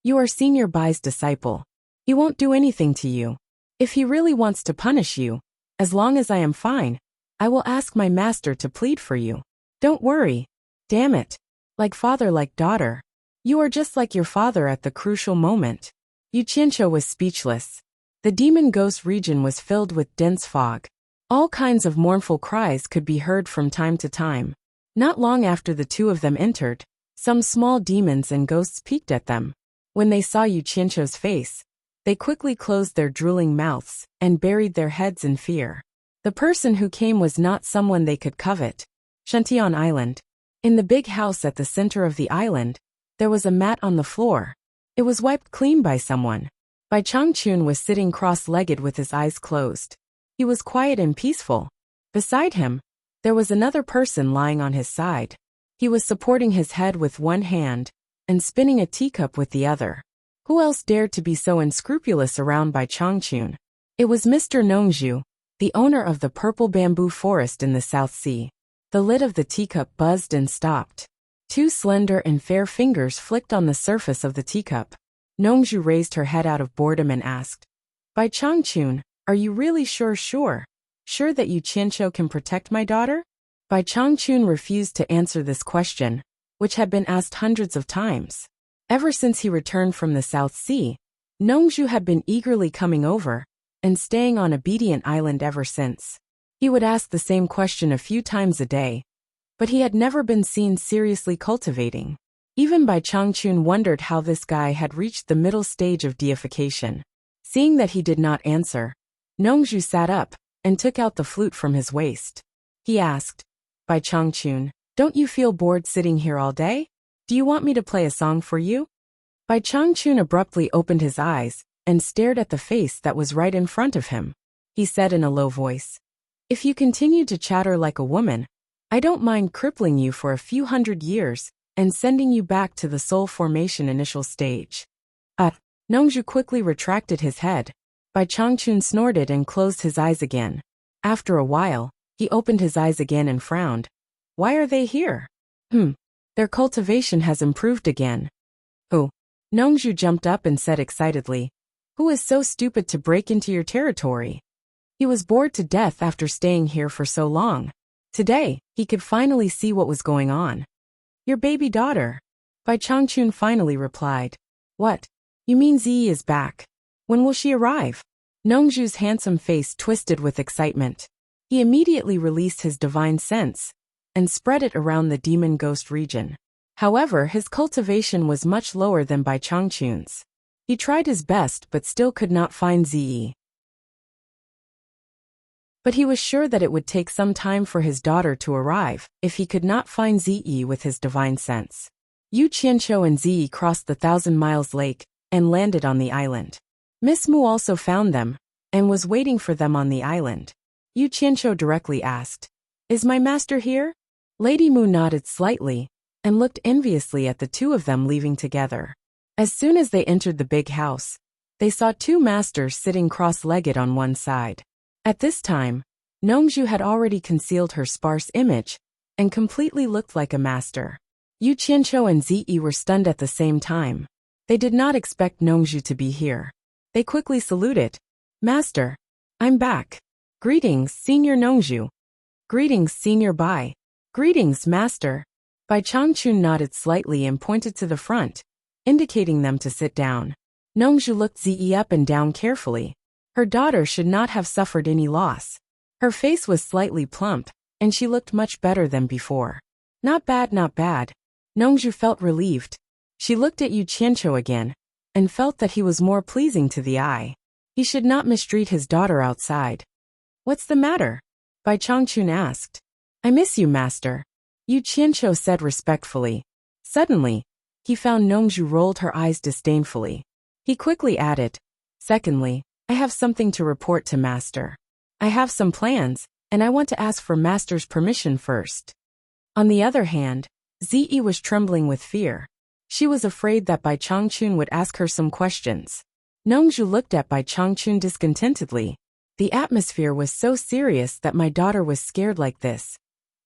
[SPEAKER 1] You are Senior Bai's disciple. He won't do anything to you. If he really wants to punish you, as long as I am fine, I will ask my master to plead for you. Don't worry. Damn it. Like father like daughter. You are just like your father at the crucial moment." Yu Qianqiu was speechless. The demon ghost region was filled with dense fog. All kinds of mournful cries could be heard from time to time. Not long after the two of them entered, some small demons and ghosts peeked at them. When they saw Yu Qianqiu's face, they quickly closed their drooling mouths and buried their heads in fear. The person who came was not someone they could covet. Shantian Island. In the big house at the center of the island, there was a mat on the floor. It was wiped clean by someone. Bai Changchun was sitting cross-legged with his eyes closed. He was quiet and peaceful. Beside him, there was another person lying on his side. He was supporting his head with one hand and spinning a teacup with the other. Who else dared to be so unscrupulous around Bai Changchun? It was Mr. Nongzhu, the owner of the purple bamboo forest in the South Sea. The lid of the teacup buzzed and stopped. Two slender and fair fingers flicked on the surface of the teacup. Nongzhu raised her head out of boredom and asked, "Bai Changchun, are you really sure that Yu Qianqiu can protect my daughter?" Bai Changchun refused to answer this question, which had been asked hundreds of times. Ever since he returned from the South Sea, Nongzhu had been eagerly coming over and staying on Obedient Island ever since. He would ask the same question a few times a day, but he had never been seen seriously cultivating. Even Bai Changchun wondered how this guy had reached the middle stage of deification. Seeing that he did not answer, Nongzhu sat up and took out the flute from his waist. He asked, "Bai Changchun, don't you feel bored sitting here all day? Do you want me to play a song for you?" Bai Changchun abruptly opened his eyes and stared at the face that was right in front of him. He said in a low voice, "If you continue to chatter like a woman, I don't mind crippling you for a few hundred years and sending you back to the soul formation initial stage." Nongzhu quickly retracted his head. Bai Changchun snorted and closed his eyes again. After a while, he opened his eyes again and frowned. "Why are they here? Their cultivation has improved again." "Who?" Nongzhu jumped up and said excitedly. "Who is so stupid to break into your territory?" He was bored to death after staying here for so long. Today, he could finally see what was going on. "Your baby daughter," Bai Changchun finally replied. "What? You mean Ziyi is back? When will she arrive?" Nongzhu's handsome face twisted with excitement. He immediately released his divine sense and spread it around the demon ghost region. However, his cultivation was much lower than Bai Changchun's. He tried his best but still could not find Ziyi. But he was sure that it would take some time for his daughter to arrive if he could not find Ziyi with his divine sense. Yu Qianqiu and Ziyi crossed the 1,000 Miles Lake and landed on the island. Miss Mu also found them and was waiting for them on the island. Yu Qianqiu directly asked, "Is my master here?" Lady Mu nodded slightly and looked enviously at the two of them leaving together. As soon as they entered the big house, they saw two masters sitting cross-legged on one side. At this time, Nongzhu had already concealed her sparse image and completely looked like a master. Yu Qianqiu and Ziyi were stunned at the same time. They did not expect Nongzhu to be here. They quickly saluted. "Master, I'm back. Greetings, Senior Nongzhu." "Greetings, Senior Bai." "Greetings, Master." Bai Changchun nodded slightly and pointed to the front, indicating them to sit down. Nongzhu looked Ziyi up and down carefully. Her daughter should not have suffered any loss. Her face was slightly plump, and she looked much better than before. Not bad, not bad. Nongzhu felt relieved. She looked at Yu Qianqiu again, and felt that he was more pleasing to the eye. He should not mistreat his daughter outside. "What's the matter?" Bai Changchun asked. "I miss you, Master," Yu Qianqiu said respectfully. Suddenly, He found Nongju rolled her eyes disdainfully. He quickly added, "Secondly, I have something to report to Master. I have some plans, and I want to ask for Master's permission first." On the other hand, Ziyi was trembling with fear. She was afraid that Bai Changchun would ask her some questions. Nongju looked at Bai Changchun discontentedly. The atmosphere was so serious that my daughter was scared like this.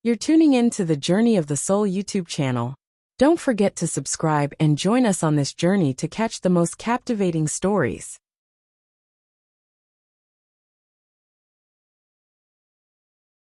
[SPEAKER 1] You're tuning in to the Journey of the Soul YouTube channel. Don't forget to subscribe and join us on this journey to catch the most captivating stories.